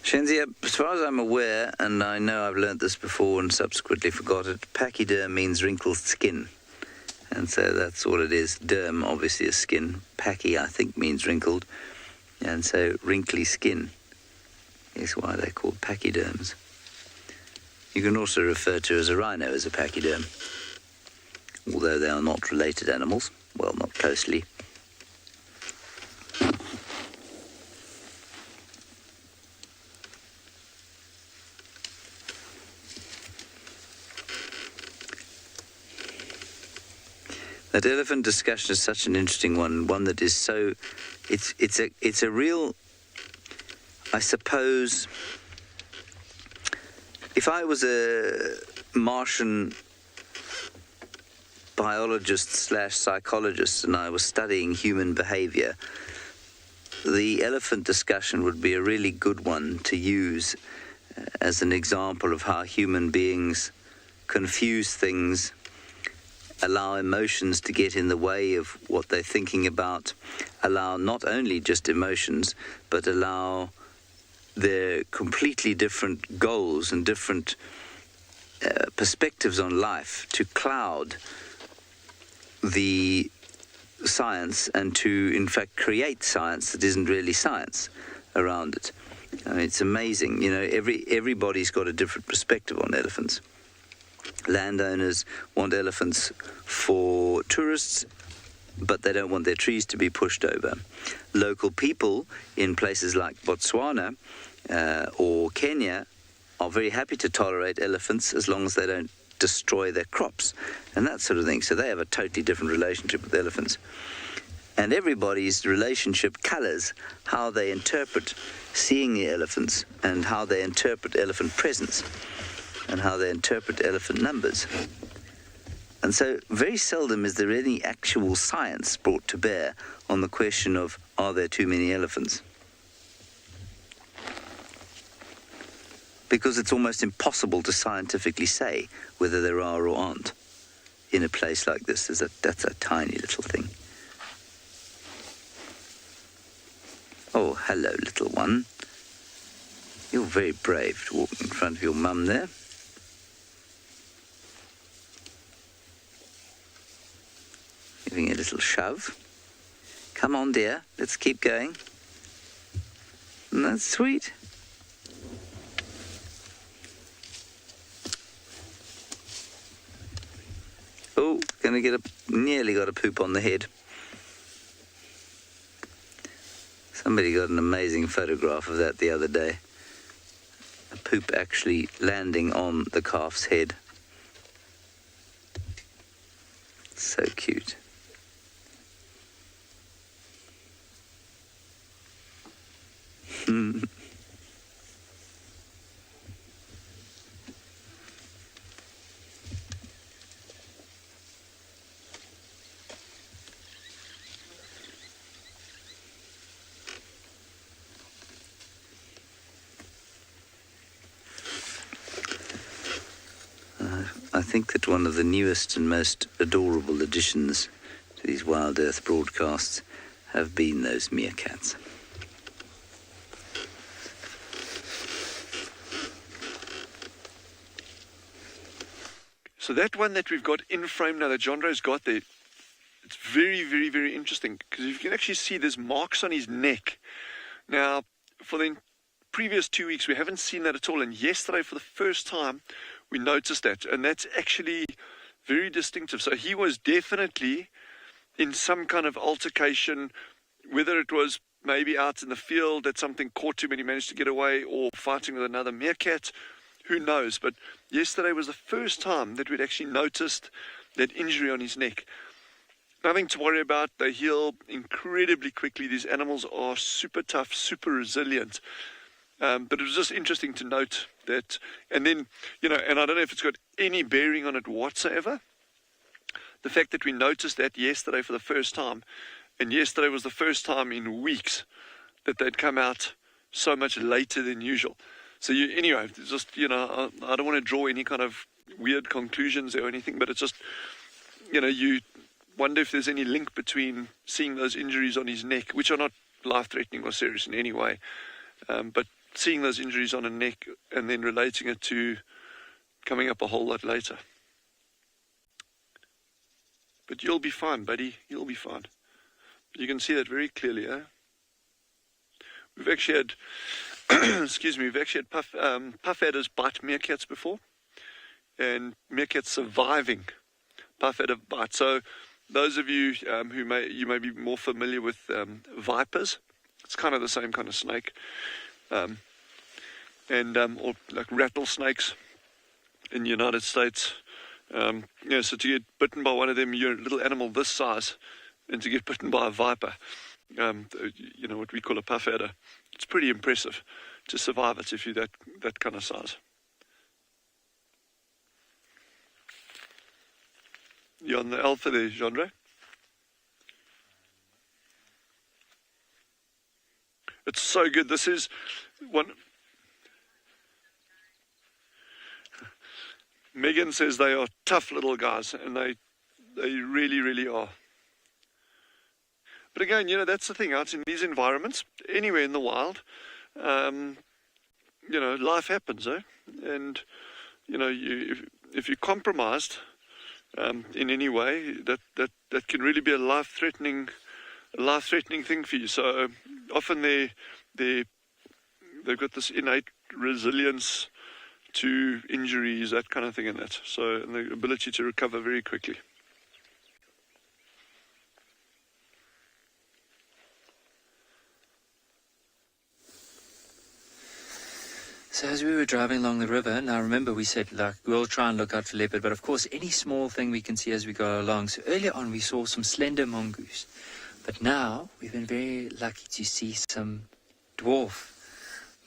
Shenzi, as far as I'm aware, and I know I've learnt this before and subsequently forgot it, pachyderm means wrinkled skin. And so that's all it is. Derm, obviously, is skin. Pachy, I think, means wrinkled. And so wrinkly skin is why they're called pachyderms. You can also refer to as a rhino as a pachyderm, although they are not related animals, well, not closely. That elephant discussion is such an interesting one that is so, it's a real, I suppose, if I was a Martian biologist / psychologist and I was studying human behavior, the elephant discussion would be a really good one to use as an example of how human beings confuse things, allow emotions to get in the way of what they're thinking about, allow not only just emotions, but allow their completely different goals and different perspectives on life to cloud the science and to, in fact, create science that isn't really science around it. I mean, it's amazing. You know, everybody's got a different perspective on elephants. Landowners want elephants for tourists, but they don't want their trees to be pushed over. Local people in places like Botswana or Kenya are very happy to tolerate elephants as long as they don't destroy their crops and that sort of thing. So they have a totally different relationship with elephants. And everybody's relationship colors how they interpret seeing the elephants and how they interpret elephant presence and how they interpret elephant numbers. And so very seldom is there any actual science brought to bear on the question of, are there too many elephants? Because it's almost impossible to scientifically say whether there are or aren't in a place like this. That's a tiny little thing. Oh, hello, little one. You're very brave to walk in front of your mum there. Giving a little shove. Come on, dear, let's keep going. And that's sweet. Oh, nearly got a poop on the head. Somebody got an amazing photograph of that the other day. A poop actually landing on the calf's head. So cute. I think that one of the newest and most adorable additions to these Wild Earth broadcasts have been those meerkats. So that one that we've got in frame now that Jandro's got there, it's very, very, very interesting because you can actually see there's marks on his neck. Now, for the previous 2 weeks, we haven't seen that at all. And yesterday, for the first time, we noticed that. And that's actually very distinctive. So he was definitely in some kind of altercation, whether it was maybe out in the field that something caught him and he managed to get away, or fighting with another meerkat. Who knows? But yesterday was the first time that we'd actually noticed that injury on his neck. Nothing to worry about. They heal incredibly quickly. These animals are super tough, super resilient. But it was just interesting to note that. And then, you know, and I don't know if it's got any bearing on it whatsoever. The fact that we noticed that yesterday for the first time, and yesterday was the first time in weeks that they'd come out so much later than usual. So anyway, just, you know, I don't want to draw any kind of weird conclusions or anything, but it's just, you know, you wonder if there's any link between seeing those injuries on his neck, which are not life-threatening or serious in any way, but seeing those injuries on a neck and then relating it to coming up a whole lot later. But you'll be fine, buddy. You'll be fine. But you can see that very clearly, eh? We've actually had excuse me, we've actually had puff adders bite meerkats before, and meerkats surviving puff adder bite. So those of you who may be more familiar with vipers, it's kind of the same kind of snake, or like rattlesnakes in the United States. So to get bitten by one of them, you're a little animal this size, and to get bitten by a viper, what we call a puff adder, it's pretty impressive to survive it if you're that kind of size. You're on the alpha there, Jean-Ray? It's so good. This is one. Megan says they are tough little guys, and they really, really are. But again, that's the thing, out in these environments, anywhere in the wild, life happens, eh? And, if you're compromised in any way, that can really be a life-threatening thing for you. So often they've got this innate resilience to injuries, that kind of thing, and the ability to recover very quickly. So as we were driving along the river, now remember we said we'll try and look out for leopard, but of course any small thing we can see as we go along. So earlier on we saw some slender mongoose, but now we've been very lucky to see some dwarf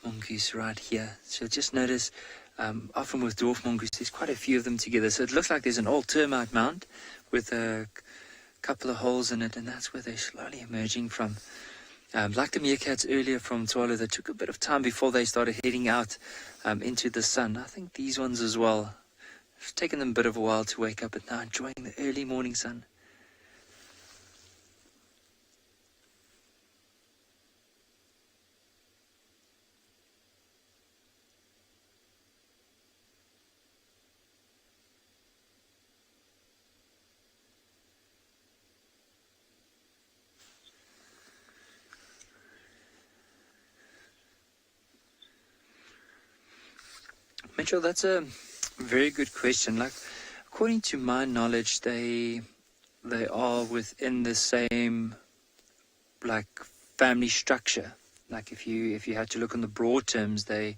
mongoose right here. So just notice, often with dwarf mongoose, there's quite a few of them together. So it looks like there's an old termite mound with a couple of holes in it, and that's where they're slowly emerging from. Like the meerkats earlier from Tswalu, that took a bit of time before they started heading out into the sun. I think these ones as well. It's taken them a bit of a while to wake up, but now enjoying the early morning sun. Mitchell, that's a very good question. Like, according to my knowledge, they are within the same family structure. Like if you had to look on the broad terms, they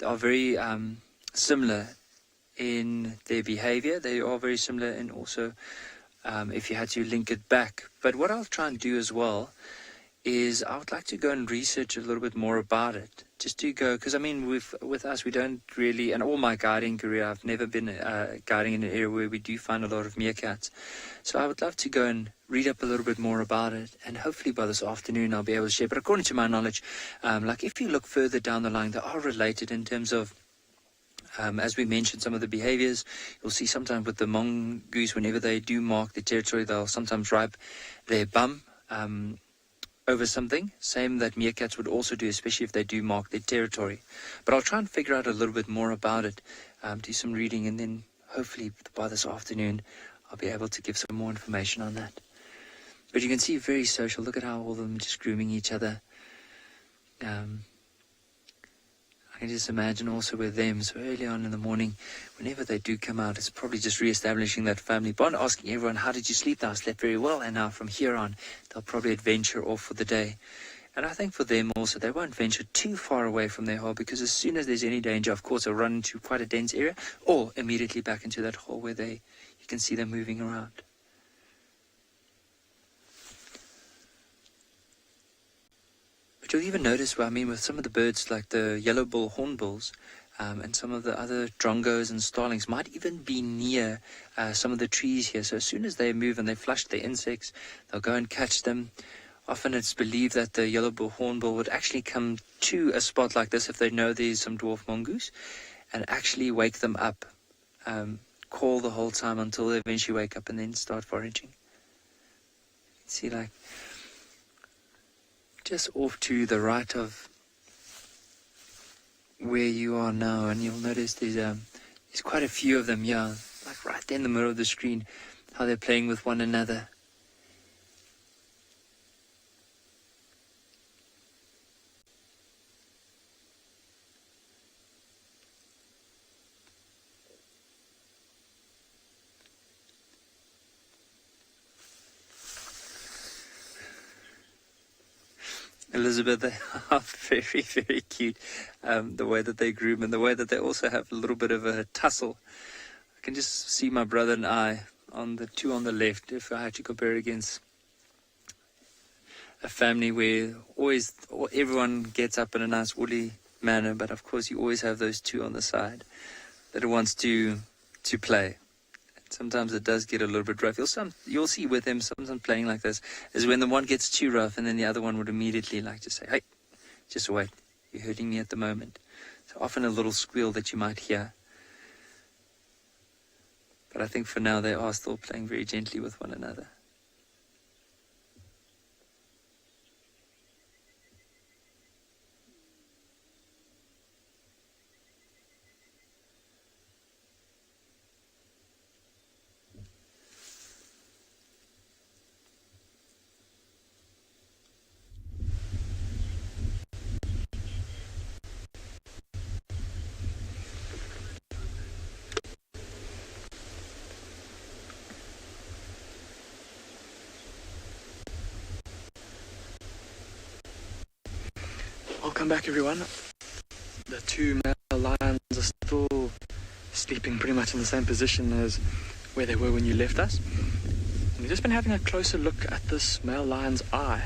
are very similar in their behavior. They are very similar in also if you had to link it back. But what I'll try and do as well is I would like to go and research a little bit more about it. Just to go, because I mean, with us, we don't really, and all my guiding career, I've never been guiding in an area where we do find a lot of meerkats. So I would love to go and read up a little bit more about it, and hopefully by this afternoon I'll be able to share. But according to my knowledge, if you look further down the line, they are related in terms of, as we mentioned, some of the behaviors. You'll see sometimes with the mongoose, whenever they do mark the territory, they'll sometimes wipe their bum over something, same that meerkats would also do, especially if they do mark their territory. But I'll try and figure out a little bit more about it, do some reading, and then hopefully by this afternoon I'll be able to give some more information on that. But you can see very social. Look at how all of them just grooming each other. I can just imagine also with them, so early on in the morning, whenever they do come out, it's probably just re-establishing that family bond, asking everyone, how did you sleep? Now, I slept very well, and now from here on, they'll probably adventure off for the day. And I think for them also, they won't venture too far away from their hole, because as soon as there's any danger, of course, they'll run into quite a dense area, or immediately back into that hole where you can see them moving around. But you'll even notice, with some of the birds, like the yellow-bill hornbills, and some of the other drongos and starlings might even be near some of the trees here. So as soon as they move and they flush their insects, they'll go and catch them. Often it's believed that the yellow-bill hornbill would actually come to a spot like this if they know there's some dwarf mongoose, and actually wake them up, call the whole time until they eventually wake up and then start foraging. See, just off to the right of where you are now, and you'll notice there's quite a few of them, like right there in the middle of the screen, how they're playing with one another. Elizabeth, they are very, very cute. The way that they groom and the way that they also have a little bit of a tussle. I can just see my brother and I on the two on the left, if I had to compare it against a family where everyone gets up in a nice woolly manner, but of course you always have those two on the side that wants to play. Sometimes it does get a little bit rough. You'll see with them sometimes playing like this is when the one gets too rough and then the other one would immediately like to say, hey, just wait, you're hurting me at the moment. So often a little squeal that you might hear. But I think for now they are still playing very gently with one another. Welcome back, everyone. The two male lions are still sleeping pretty much in the same position as where they were when you left us. And we've just been having a closer look at this male lion's eye.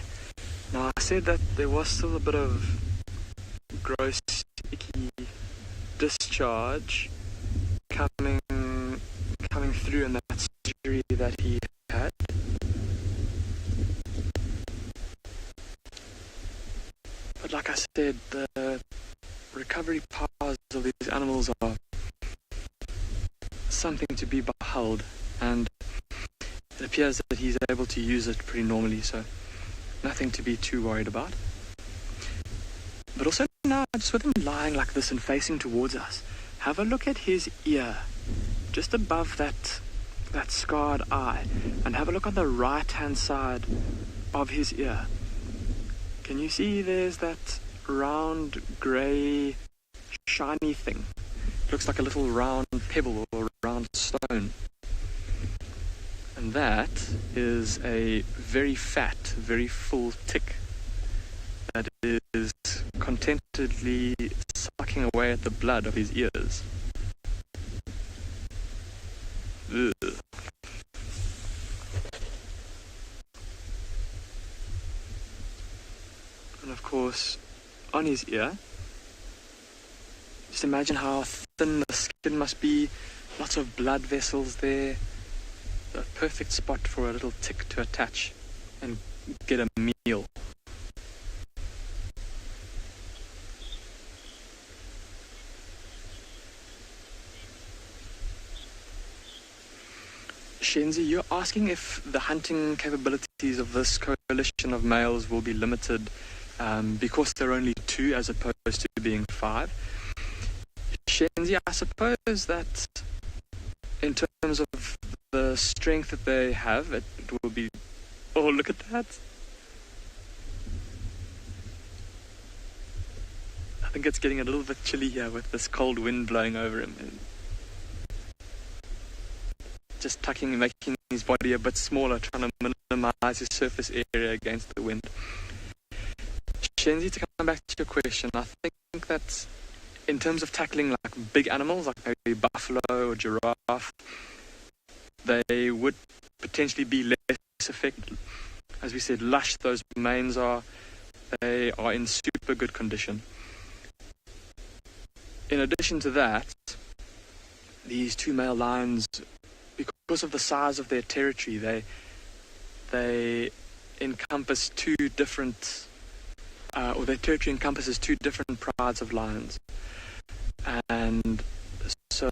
Now, I said that there was still a bit of gross, icky discharge coming through in that surgery that he had. But like I said, the recovery powers of these animals are something to be behold, and it appears that he's able to use it pretty normally, so nothing to be too worried about. But also now, just with him lying like this and facing towards us, have a look at his ear, just above that scarred eye, and have a look on the right-hand side of his ear. Can you see there's that round, grey, shiny thing? It looks like a little round pebble or round stone. And that is a very fat, very full tick that is contentedly sucking away at the blood of his ears. Ugh. And of course, on his ear, just imagine how thin the skin must be, lots of blood vessels there, a perfect spot for a little tick to attach and get a meal. Shenzi, you're asking if the hunting capabilities of this coalition of males will be limited because there are only two as opposed to being five. Shenzi, I suppose that in terms of the strength that they have, it will be... Oh, look at that. I think it's getting a little bit chilly here with this cold wind blowing over him. And just tucking and making his body a bit smaller, trying to minimize his surface area against the wind. Shenzi, to come back to your question, I think that in terms of tackling like big animals, like maybe buffalo or giraffe, they would potentially be less effective. As we said, lush those manes are, they are in super good condition. In addition to that, these two male lions, because of the size of their territory, they encompass two different, or their territory encompasses two different prides of lions. And so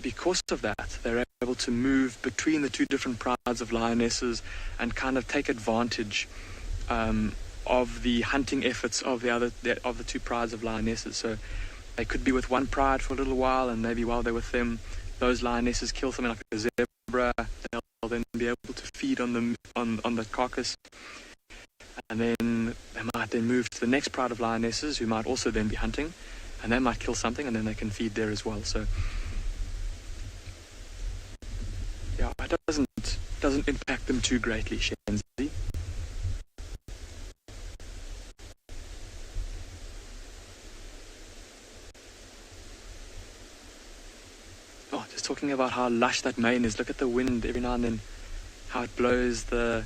because of that, they're able to move between the two different prides of lionesses and kind of take advantage of the hunting efforts of the two prides of lionesses. So they could be with one pride for a little while, and maybe while they're with them, those lionesses kill something like a zebra. They'll then be able to feed on the carcass, and then they might then move to the next pride of lionesses, who might also then be hunting, and they might kill something, and then they can feed there as well. So yeah, it doesn't impact them too greatly, Shenzi. talking about how lush that mane is. Look at the wind every now and then, how it blows the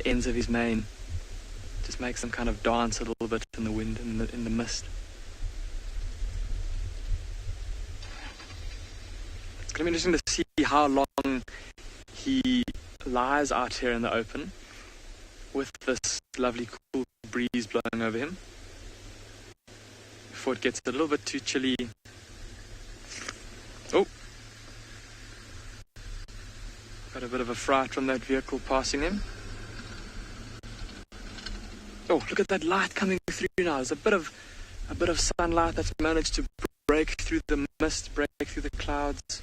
ends of his mane. Just makes them kind of dance a little bit in the wind, in the mist. It's going to be interesting to see how long he lies out here in the open with this lovely cool breeze blowing over him before it gets a little bit too chilly. Oh! Got a bit of a fright from that vehicle passing him. Oh, look at that light coming through now. There's a bit of sunlight that's managed to break through the mist, break through the clouds.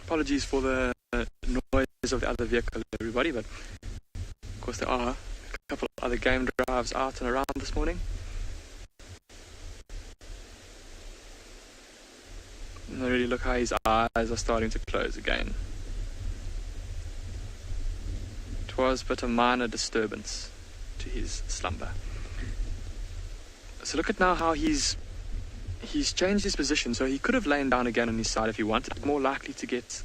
Apologies for the noise of the other vehicle, everybody, but of course there are a couple of other game drives out and around this morning. And really look how his eyes are starting to close again. It was but a minor disturbance to his slumber. So look at now how he's changed his position. So he could have lain down again on his side if he wanted. More likely to get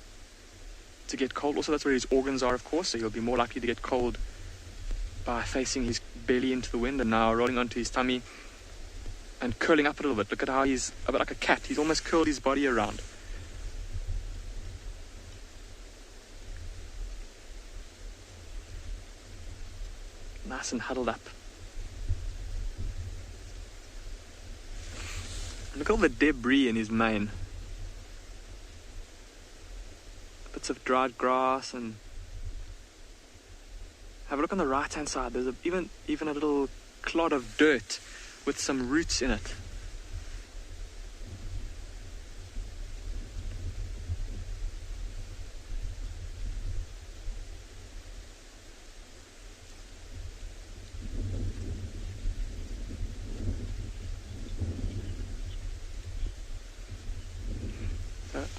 cold. Also, that's where his organs are, of course. So he'll be more likely to get cold by facing his belly into the wind and now rolling onto his tummy and curling up a little bit. Look at how he's a bit like a cat. He's almost curled his body around. Nice and huddled up. Look at all the debris in his mane. Bits of dried grass, and have a look on the right hand side. There's even a little clod of dirt with some roots in it.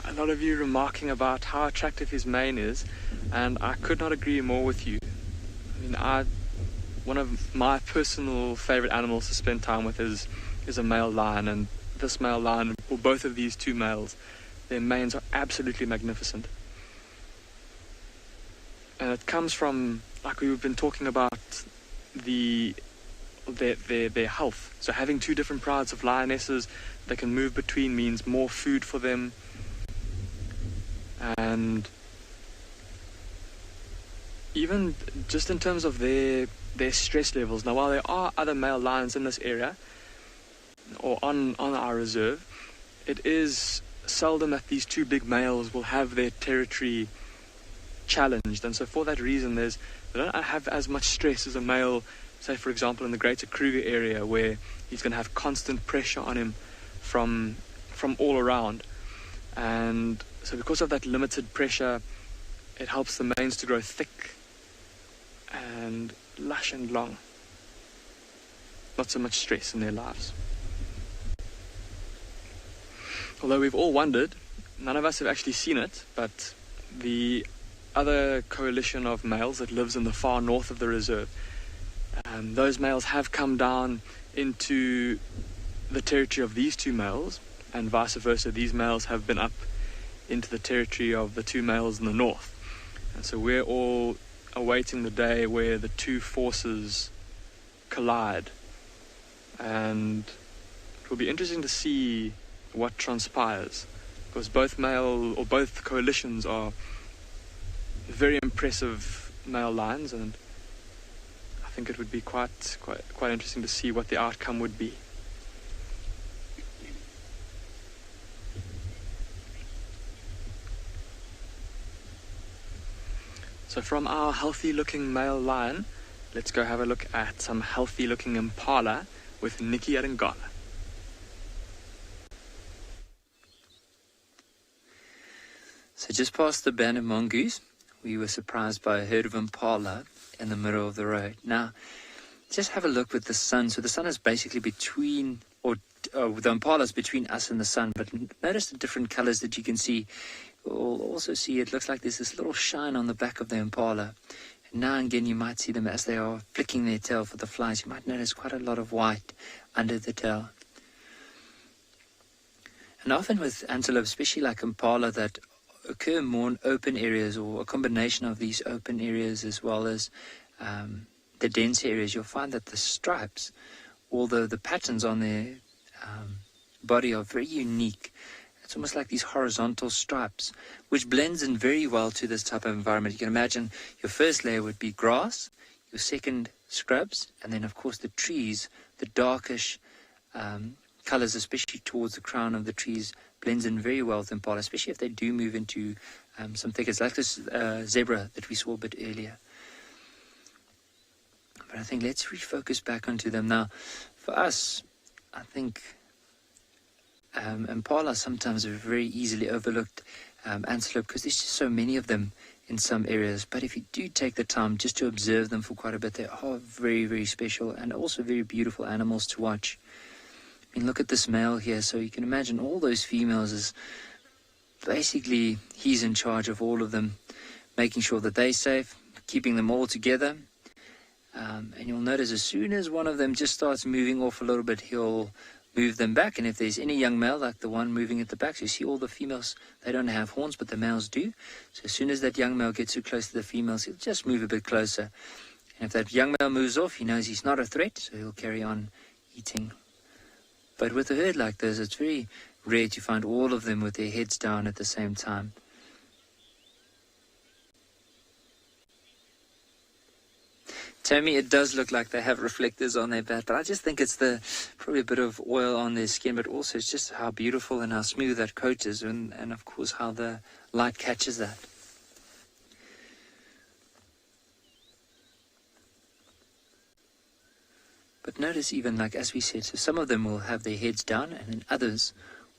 A lot of you remarking about how attractive his mane is, and I could not agree more with you. I mean, one of my personal favorite animals to spend time with is a male lion, and this male lion, or both of these two males, their manes are absolutely magnificent. And it comes from, like we've been talking about, their health. So having two different prides of lionesses they can move between means more food for them. And even just in terms of their stress levels. Now, while there are other male lions in this area, or on our reserve, it is seldom that these two big males will have their territory challenged. And so for that reason, they don't have as much stress as a male, say for example in the greater Kruger area, where he's going to have constant pressure on him from all around. And so because of that limited pressure, it helps the manes to grow thick and lush and long. Not so much stress in their lives. Although we've all wondered, none of us have actually seen it, but the other coalition of males that lives in the far north of the reserve, those males have come down into the territory of these two males, and vice versa. These males have been up into the territory of the two males in the north. And so we're all awaiting the day where the two forces collide. And it will be interesting to see what transpires, because both coalitions are very impressive male lions, and I think it would be quite interesting to see what the outcome would be. So from our healthy-looking male lion, let's go have a look at some healthy-looking impala with NIKKI at Ngala. So just past the band of mongoose, we were surprised by a herd of impala in the middle of the road. Now, just have a look with the sun. So the sun is basically between, the impala is between us and the sun, but notice the different colors that you can see. You'll also see it looks like there's this little shine on the back of the impala. And now and again you might see them as they are flicking their tail for the flies. You might notice quite a lot of white under the tail. And often with antelope, especially like impala, that occur more in open areas, or a combination of these open areas as well as the denser areas, you'll find that the stripes, although the patterns on their body are very unique. It's almost like these horizontal stripes, which blends in very well to this type of environment. You can imagine your first layer would be grass, your second scrubs, and then of course the trees, the darkish colors, especially towards the crown of the trees, blends in very well with impala, especially if they do move into some thickets, like this zebra that we saw a bit earlier. But I think let's refocus back onto them now. For us, I think impala sometimes are very easily overlooked antelope, because there's just so many of them in some areas. But if you do take the time just to observe them for quite a bit, they are very, very special and also very beautiful animals to watch. I mean, look at this male here. So you can imagine all those females is basically he's in charge of all of them, making sure that they're safe, keeping them all together. And you'll notice as soon as one of them just starts moving off a little bit, he'll move them back. And if there's any young male, like the one moving at the back, so you see all the females, they don't have horns, but the males do. So as soon as that young male gets too close to the females, he'll just move a bit closer. And if that young male moves off, he knows he's not a threat, so he'll carry on eating. But with a herd like this, it's very rare to find all of them with their heads down at the same time. To me, it does look like they have reflectors on their back, but I just think it's probably a bit of oil on their skin, but also it's just how beautiful and how smooth that coat is, and of course how the light catches that. But notice, even like as we said, so some of them will have their heads down, and then others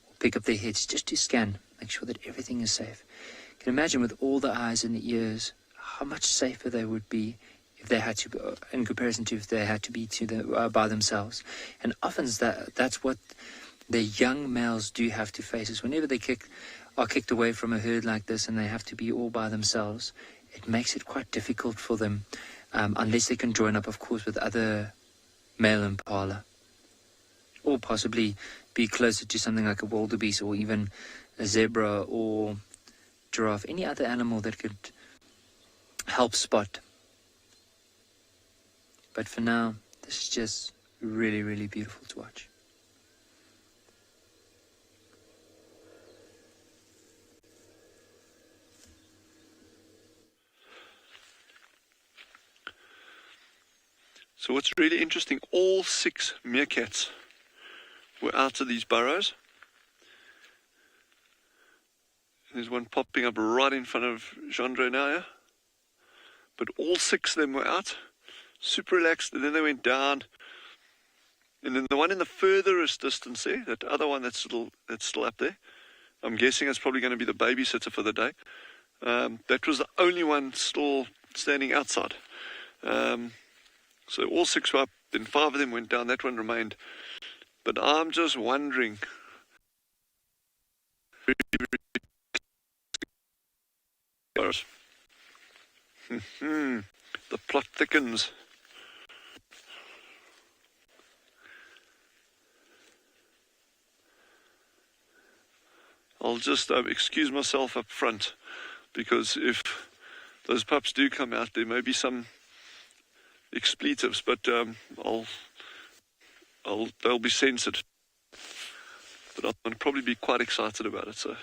will pick up their heads just to scan, make sure that everything is safe. You can imagine with all the eyes and the ears, how much safer they would be if they had to, in comparison to if they had to be by themselves. And often that's what the young males do have to face, is whenever they are kicked away from a herd like this and they have to be all by themselves, it makes it quite difficult for them, unless they can join up, of course, with other male impala, or possibly be closer to something like a wildebeest or even a zebra or giraffe, any other animal that could help spot. But for now, this is just really, really beautiful to watch. So what's really interesting, all 6 meerkats were out of these burrows. There's one popping up right in front of Gendro now, yeah? But all 6 of them were out, super relaxed, and then they went down. And then the one in the furthest distance there, that other one that's still up there, I'm guessing it's probably going to be the babysitter for the day. That was the only one still standing outside. So all 6 were up, then 5 of them went down, that one remained. But I'm just wondering, the plot thickens. I'll just excuse myself up front, because if those pups do come out, there may be some expletives, but they'll be censored. But I'm going to probably be quite excited about it. So,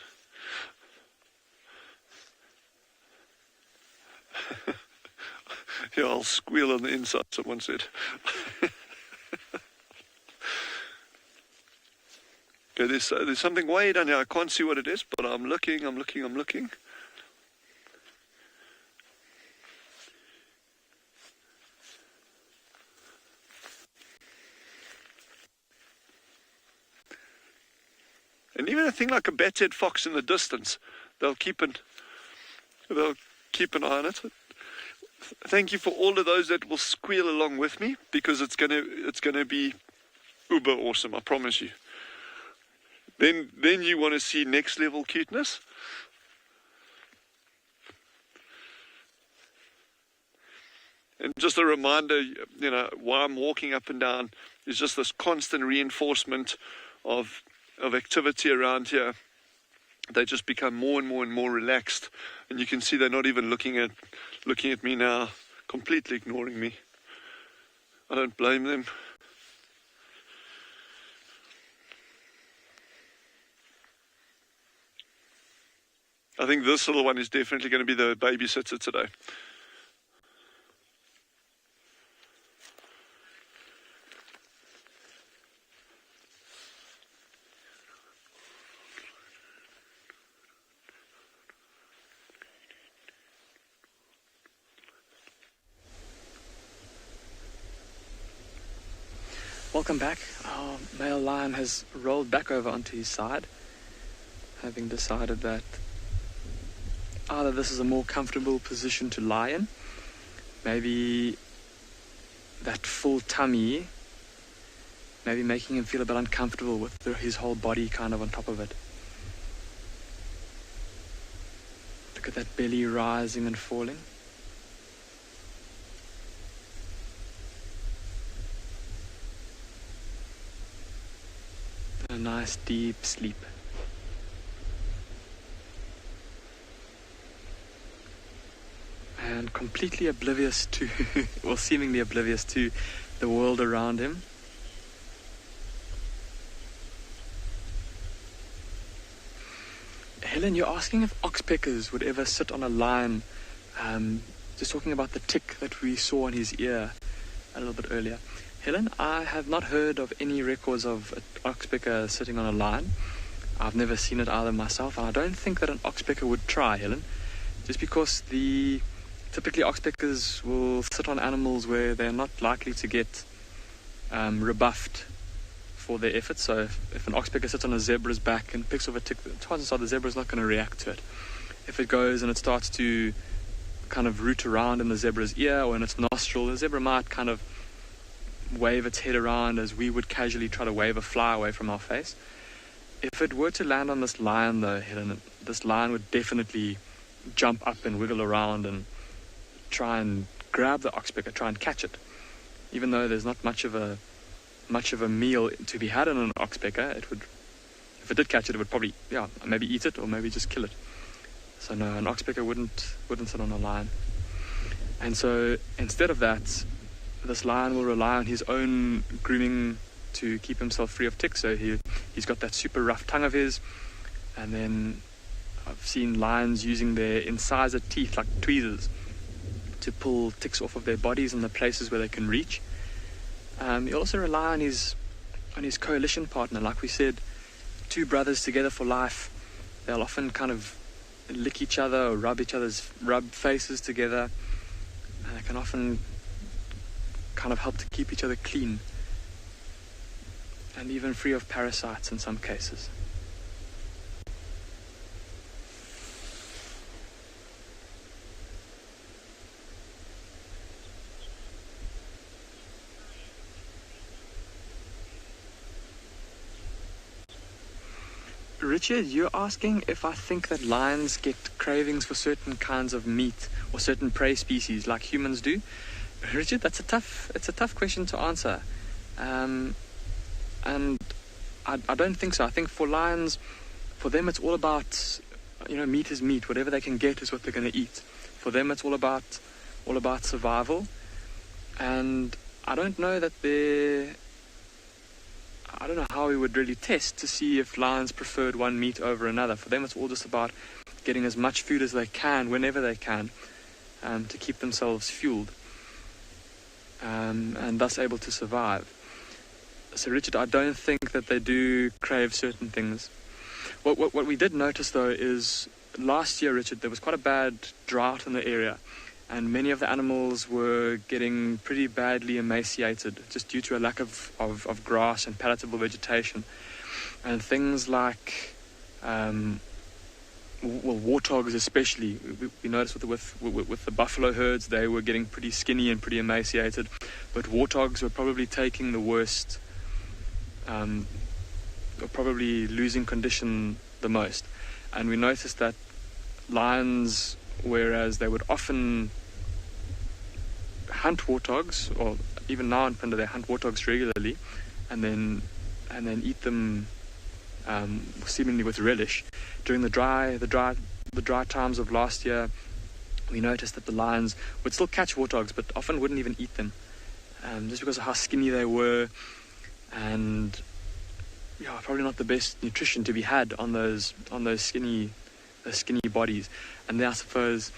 yeah, I'll squeal on the inside. Someone said. Okay, there's something way down here. I can't see what it is, but I'm looking. And even a thing like a bat-head fox in the distance, they'll keep an eye on it. Thank you for all of those that will squeal along with me, because it's gonna be uber awesome, I promise you. Then you want to see next level cuteness. And just a reminder, why I'm walking up and down is just this constant reinforcement of of activity around here, they just become more and more and more relaxed, and you can see they're not even looking at me now, completely ignoring me. I don't blame them. I think this little one is definitely going to be the babysitter today. Welcome back. Our male lion has rolled back over onto his side, having decided that either this is a more comfortable position to lie in, maybe that full tummy, maybe making him feel a bit uncomfortable with his whole body kind of on top of it. Look at that belly rising and falling. A nice deep sleep. And completely oblivious to, or seemingly oblivious to, the world around him. Helen, you're asking if oxpeckers would ever sit on a lion. Just talking about the tick that we saw on his ear a little bit earlier. Helen, I have not heard of any records of an oxpecker sitting on a lion. I've never seen it either myself, and I don't think that an oxpecker would try, Helen, just because typically oxpeckers will sit on animals where they're not likely to get rebuffed for their efforts. So if an oxpecker sits on a zebra's back and picks off a tick, chances are the zebra's not going to react to it. If it goes and it starts to kind of root around in the zebra's ear or in its nostril, the zebra might kind of wave its head around as we would casually try to wave a fly away from our face. If it were to land on this lion though, Helen, this lion would definitely jump up and wiggle around and try and grab the oxpecker, try and catch it. Even though there's not much of a meal to be had in an oxpecker, if it did catch it, it would probably maybe eat it or maybe just kill it. So no, an oxpecker wouldn't sit on a lion. And so instead of that, this lion will rely on his own grooming to keep himself free of ticks. So he's got that super rough tongue of his, and then I've seen lions using their incisor teeth like tweezers to pull ticks off of their bodies in the places where they can reach. He'll also rely on his coalition partner. Like we said, two brothers together for life. They'll often kind of lick each other or rub faces together. They can often kind of help to keep each other clean and even free of parasites in some cases. Richard, you're asking if I think that lions get cravings for certain kinds of meat or certain prey species like humans do. Richard, it's a tough question to answer, and I don't think so. I think for lions, for them it's all about, meat is meat. Whatever they can get is what they're going to eat. For them it's all about survival, and I don't know how we would really test to see if lions preferred one meat over another. For them it's all just about getting as much food as they can whenever they can, to keep themselves fueled. And thus able to survive. So Richard, I don't think that they do crave certain things. What we did notice though is last year, Richard, there was quite a bad drought in the area, and many of the animals were getting pretty badly emaciated just due to a lack of grass and palatable vegetation. And things like warthogs especially, we noticed with the buffalo herds, they were getting pretty skinny and pretty emaciated, but warthogs were probably taking the worst, were probably losing condition the most. And we noticed that lions, whereas they would often hunt warthogs, or even now in Punda they hunt warthogs regularly, and then eat them seemingly with relish. During the dry times of last year, we noticed that the lions would still catch warthogs, but often wouldn't even eat them, just because of how skinny they were, and probably not the best nutrition to be had on those skinny bodies. And then I suppose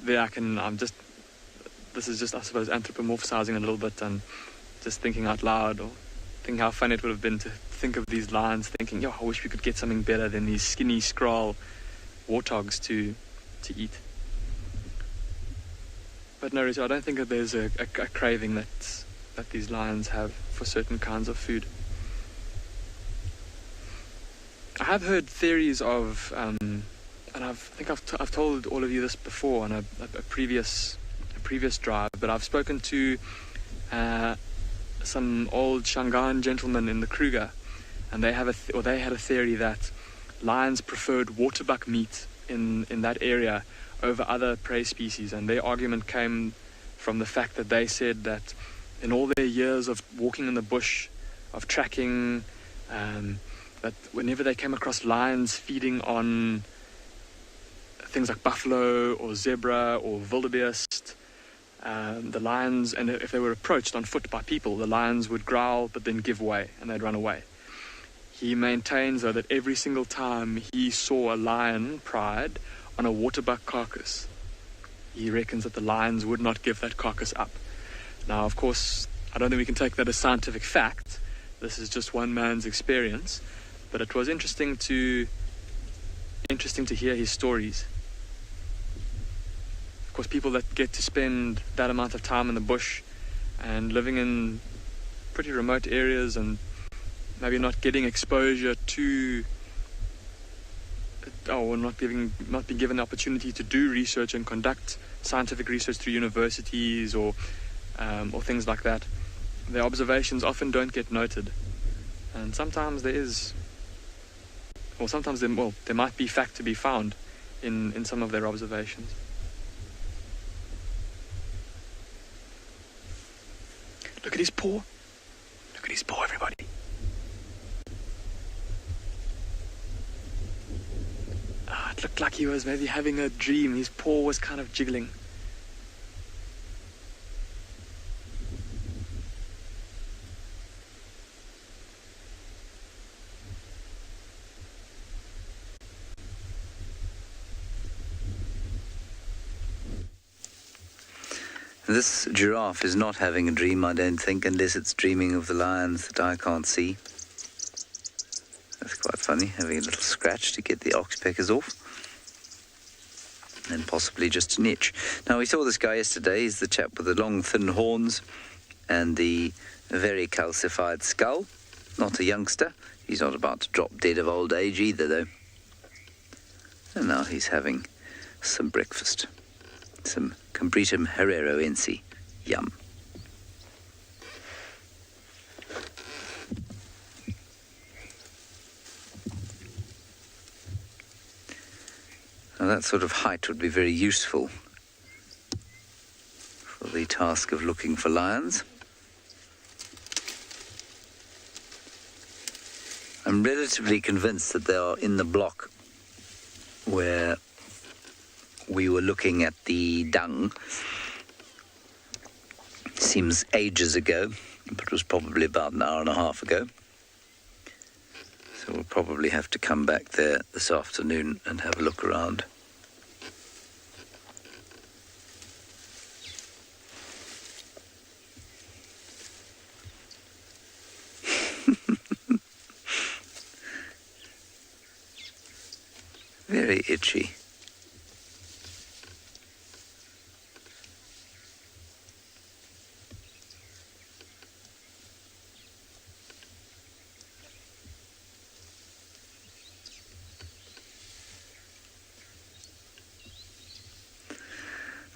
this is just I suppose anthropomorphizing a little bit and just thinking out loud, or thinking how funny it would have been to think of these lions thinking, I wish we could get something better than these skinny scrawl warthogs to eat. But no, Rita, I don't think that there's a craving that these lions have for certain kinds of food. I have heard theories of, and I've told all of you this before on a previous drive, but I've spoken to some old Shangaan gentlemen in the Kruger, and they had a theory that lions preferred waterbuck meat in that area over other prey species, and their argument came from the fact that they said that in all their years of walking in the bush, of tracking, that whenever they came across lions feeding on things like buffalo or zebra or wildebeest, the lions, and if they were approached on foot by people, the lions would growl but then give way and they'd run away. He maintains, though, that every single time he saw a lion pride on a waterbuck carcass, he reckons that the lions would not give that carcass up. Now, of course, I don't think we can take that as scientific fact. This is just one man's experience, but it was interesting to hear his stories. Of course, people that get to spend that amount of time in the bush and living in pretty remote areas and maybe not getting exposure to, or not being given the opportunity to do research and conduct scientific research through universities or things like that, their observations often don't get noted, and sometimes there might be fact to be found in some of their observations. Look at his paw. Look at his paw, everybody. It looked like he was maybe having a dream. His paw was kind of jiggling. This giraffe is not having a dream, I don't think, unless it's dreaming of the lions that I can't see. That's quite funny, having a little scratch to get the oxpeckers off. And possibly just an itch. Now, we saw this guy yesterday. He's the chap with the long, thin horns and the very calcified skull. Not a youngster. He's not about to drop dead of old age either, though. And now he's having some breakfast. Some Combritum herreroense. Yum. Now that sort of height would be very useful for the task of looking for lions. I'm relatively convinced that they are in the block where we were looking at the dung. Seems ages ago, but it was probably about an hour and a half ago. So we'll probably have to come back there this afternoon and have a look around. Very itchy.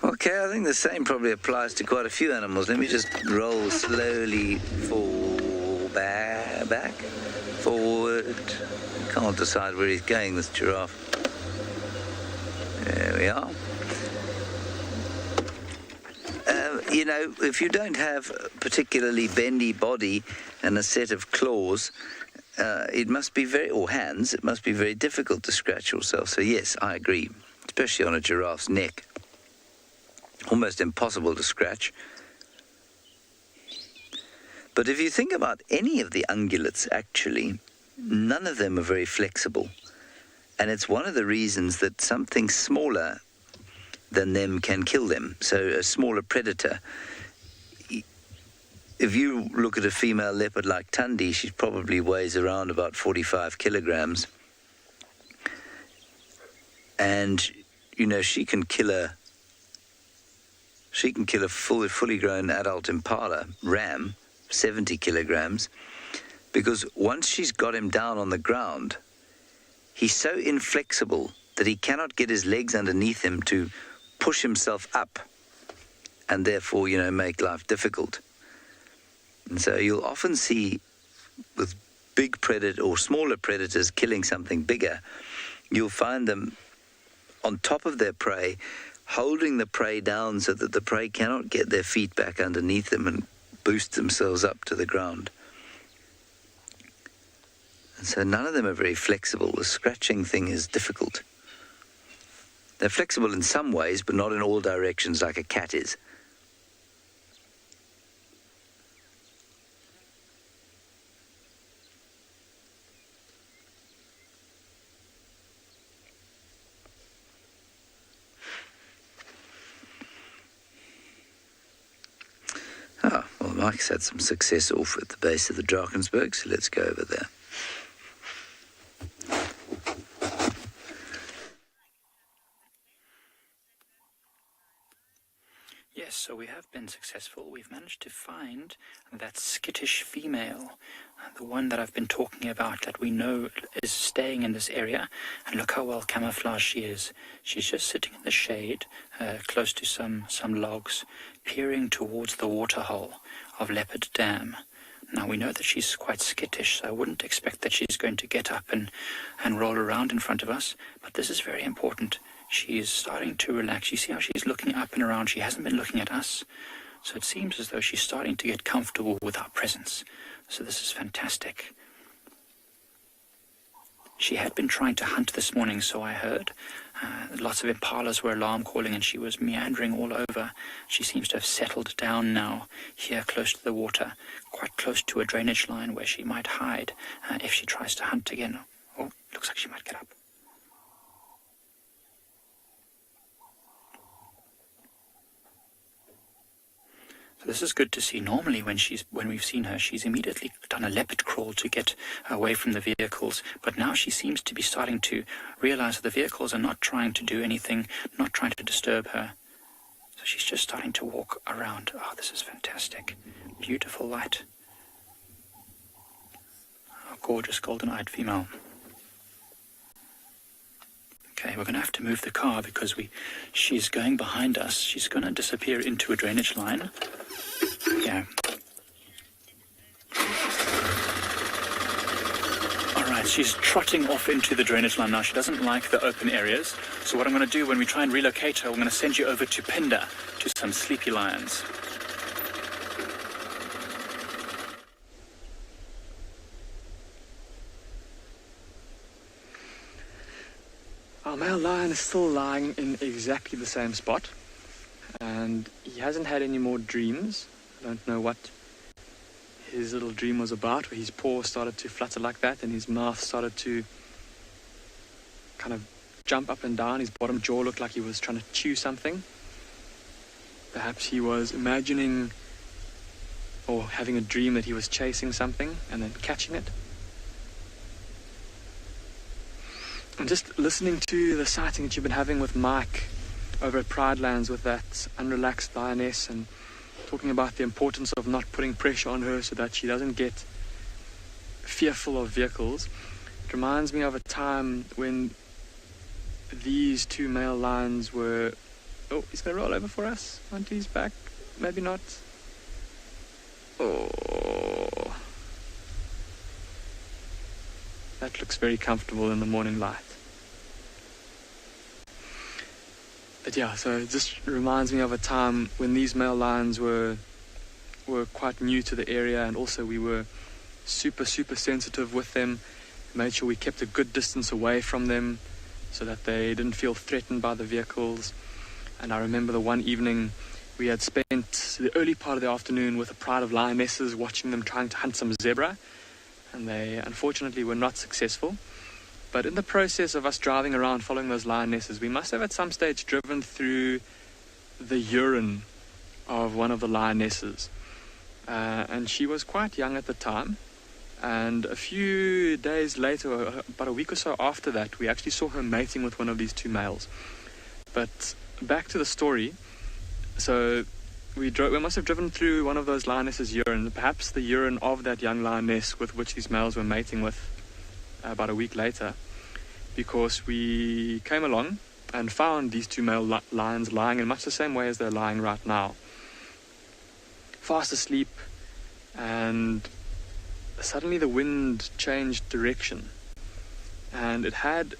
Okay, I think the same probably applies to quite a few animals. Let me just roll slowly back, forward. Can't decide where he's going, this giraffe. There we are. You know, if you don't have a particularly bendy body and a set of claws, it must be it must be very difficult to scratch yourself. So yes, I agree, especially on a giraffe's neck. Almost impossible to scratch. But if you think about any of the ungulates, actually, none of them are very flexible. And it's one of the reasons that something smaller than them can kill them. So a smaller predator. If you look at a female leopard like Tundi, she probably weighs around about 45 kilograms. And, you know, she can kill a fully grown adult impala ram, 70 kilograms, because once she's got him down on the ground, he's so inflexible that he cannot get his legs underneath him to push himself up and therefore, you know, make life difficult. And so you'll often see with big predator or smaller predators killing something bigger, you'll find them on top of their prey, holding the prey down so that the prey cannot get their feet back underneath them and boost themselves up to the ground. And so none of them are very flexible. The scratching thing is difficult. They're flexible in some ways, but not in all directions like a cat is. Well, Mike's had some success off at the base of the Drakensberg, so let's go over there. Yes, so we have been successful. We've managed to find that skittish female, the one that I've been talking about that we know is staying in this area. And look how well camouflaged she is. She's just sitting in the shade, close to some logs, peering towards the waterhole of Leopard Dam. Now, we know that she's quite skittish, so I wouldn't expect that she's going to get up and roll around in front of us. But this is very important. She's starting to relax. You see how she's looking up and around. She hasn't been looking at us. So it seems as though she's starting to get comfortable with our presence. So this is fantastic. She had been trying to hunt this morning, so I heard. Lots of impalas were alarm calling and she was meandering all over. She seems to have settled down now, here close to the water, quite close to a drainage line where she might hide if she tries to hunt again. Oh, looks like she might get up. So this is good to see. Normally when we've seen her, she's immediately done a leopard crawl to get away from the vehicles. But now she seems to be starting to realize that the vehicles are not trying to do anything, not trying to disturb her. So she's just starting to walk around. Oh, this is fantastic. Beautiful light. Oh, gorgeous golden-eyed female. Okay, we're going to have to move the car because she's going behind us. She's going to disappear into a drainage line. Yeah. All right, she's trotting off into the drainage line now. She doesn't like the open areas. So what I'm going to do when we try and relocate her, we're going to send you over to Pinda, to some sleepy lions. Our male lion is still lying in exactly the same spot, and he hasn't had any more dreams. I don't know what his little dream was about, where his paw started to flutter like that and his mouth started to kind of jump up and down. His bottom jaw looked like he was trying to chew something. Perhaps he was imagining or having a dream that he was chasing something and then catching it. And just listening to the sighting that you've been having with Mike over at Pride Lands with that unrelaxed lioness, and talking about the importance of not putting pressure on her so that she doesn't get fearful of vehicles, it reminds me of a time when these two male lions were... Oh, he's going to roll over for us. Auntie's back. Maybe not. Oh. That looks very comfortable in the morning light. But yeah, so it just reminds me of a time when these male lions were quite new to the area, and also we were super sensitive with them, made sure we kept a good distance away from them so that they didn't feel threatened by the vehicles. And I remember the one evening we had spent the early part of the afternoon with a pride of lionesses, watching them trying to hunt some zebra, and they unfortunately were not successful. But in the process of us driving around following those lionesses, we must have at some stage driven through the urine of one of the lionesses. And she was quite young at the time. And a few days later, about a week or so after that, we actually saw her mating with one of these two males. But back to the story. So we must have driven through one of those lionesses' urine, perhaps the urine of that young lioness with which these males were mating with about a week later, because we came along and found these two male lions lying in much the same way as they're lying right now, fast asleep. And suddenly the wind changed direction, and it had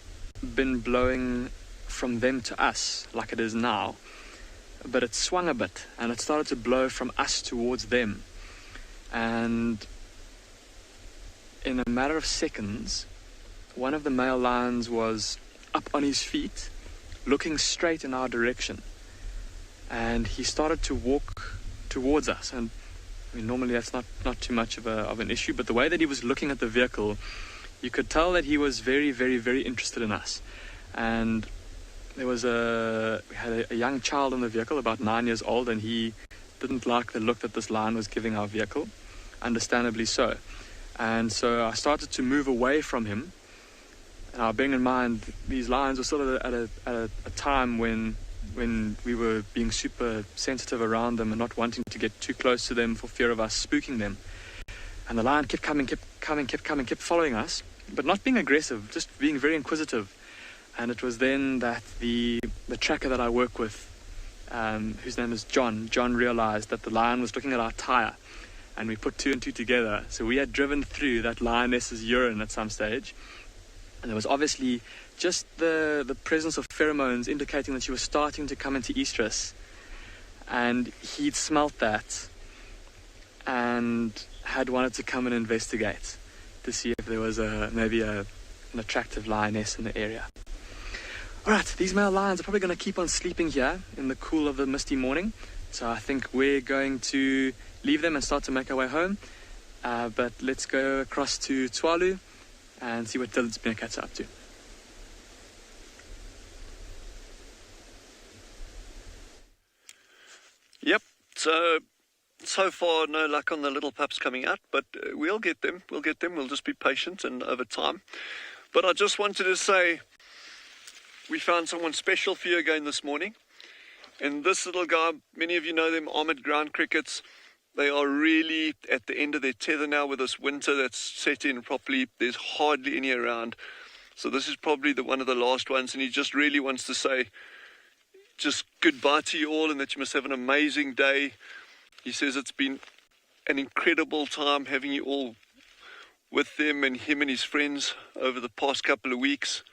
been blowing from them to us like it is now, but it swung a bit and it started to blow from us towards them. And in a matter of seconds, one of the male lions was up on his feet, looking straight in our direction, and he started to walk towards us. And I mean, normally that's not too much of an issue, but the way that he was looking at the vehicle, you could tell that he was very interested in us. And we had a young child in the vehicle, about 9 years old, and he didn't like the look that this lion was giving our vehicle, understandably so. And so I started to move away from him. Now, bearing in mind, these lions were still at a time when we were being super sensitive around them and not wanting to get too close to them for fear of us spooking them. And the lion kept coming, kept following us, but not being aggressive, just being very inquisitive. And it was then that the tracker that I work with, whose name is John realized that the lion was looking at our tire, and we put two and two together. So we had driven through that lioness's urine at some stage, and there was obviously just the presence of pheromones indicating that she was starting to come into estrus, and he'd smelt that and had wanted to come and investigate to see if there was maybe an attractive lioness in the area. Alright, these male lions are probably going to keep on sleeping here in the cool of the misty morning, so I think we're going to leave them and start to make our way home. But let's go across to Tswalu and see what Dylan's Bearcats are up to. Yep, so far no luck on the little pups coming out, but we'll get them, we'll just be patient and over time. But I just wanted to say, we found someone special for you again this morning. And this little guy, many of you know them, armored ground crickets. They are really at the end of their tether now with this winter that's set in properly. There's hardly any around. So this is probably one of the last ones. And he just really wants to say just goodbye to you all and that you must have an amazing day. He says it's been an incredible time having you all with them and him and his friends over the past couple of weeks.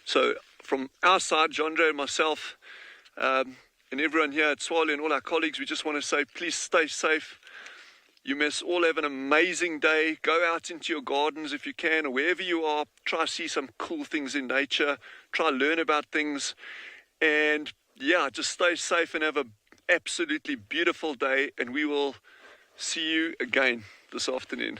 So from our side, Jandre and myself, and everyone here at Tswalu and all our colleagues, we just want to say, please stay safe. You must all have an amazing day. Go out into your gardens if you can, or wherever you are. Try see some cool things in nature. Try learn about things. And yeah, just stay safe and have an absolutely beautiful day. And we will see you again this afternoon.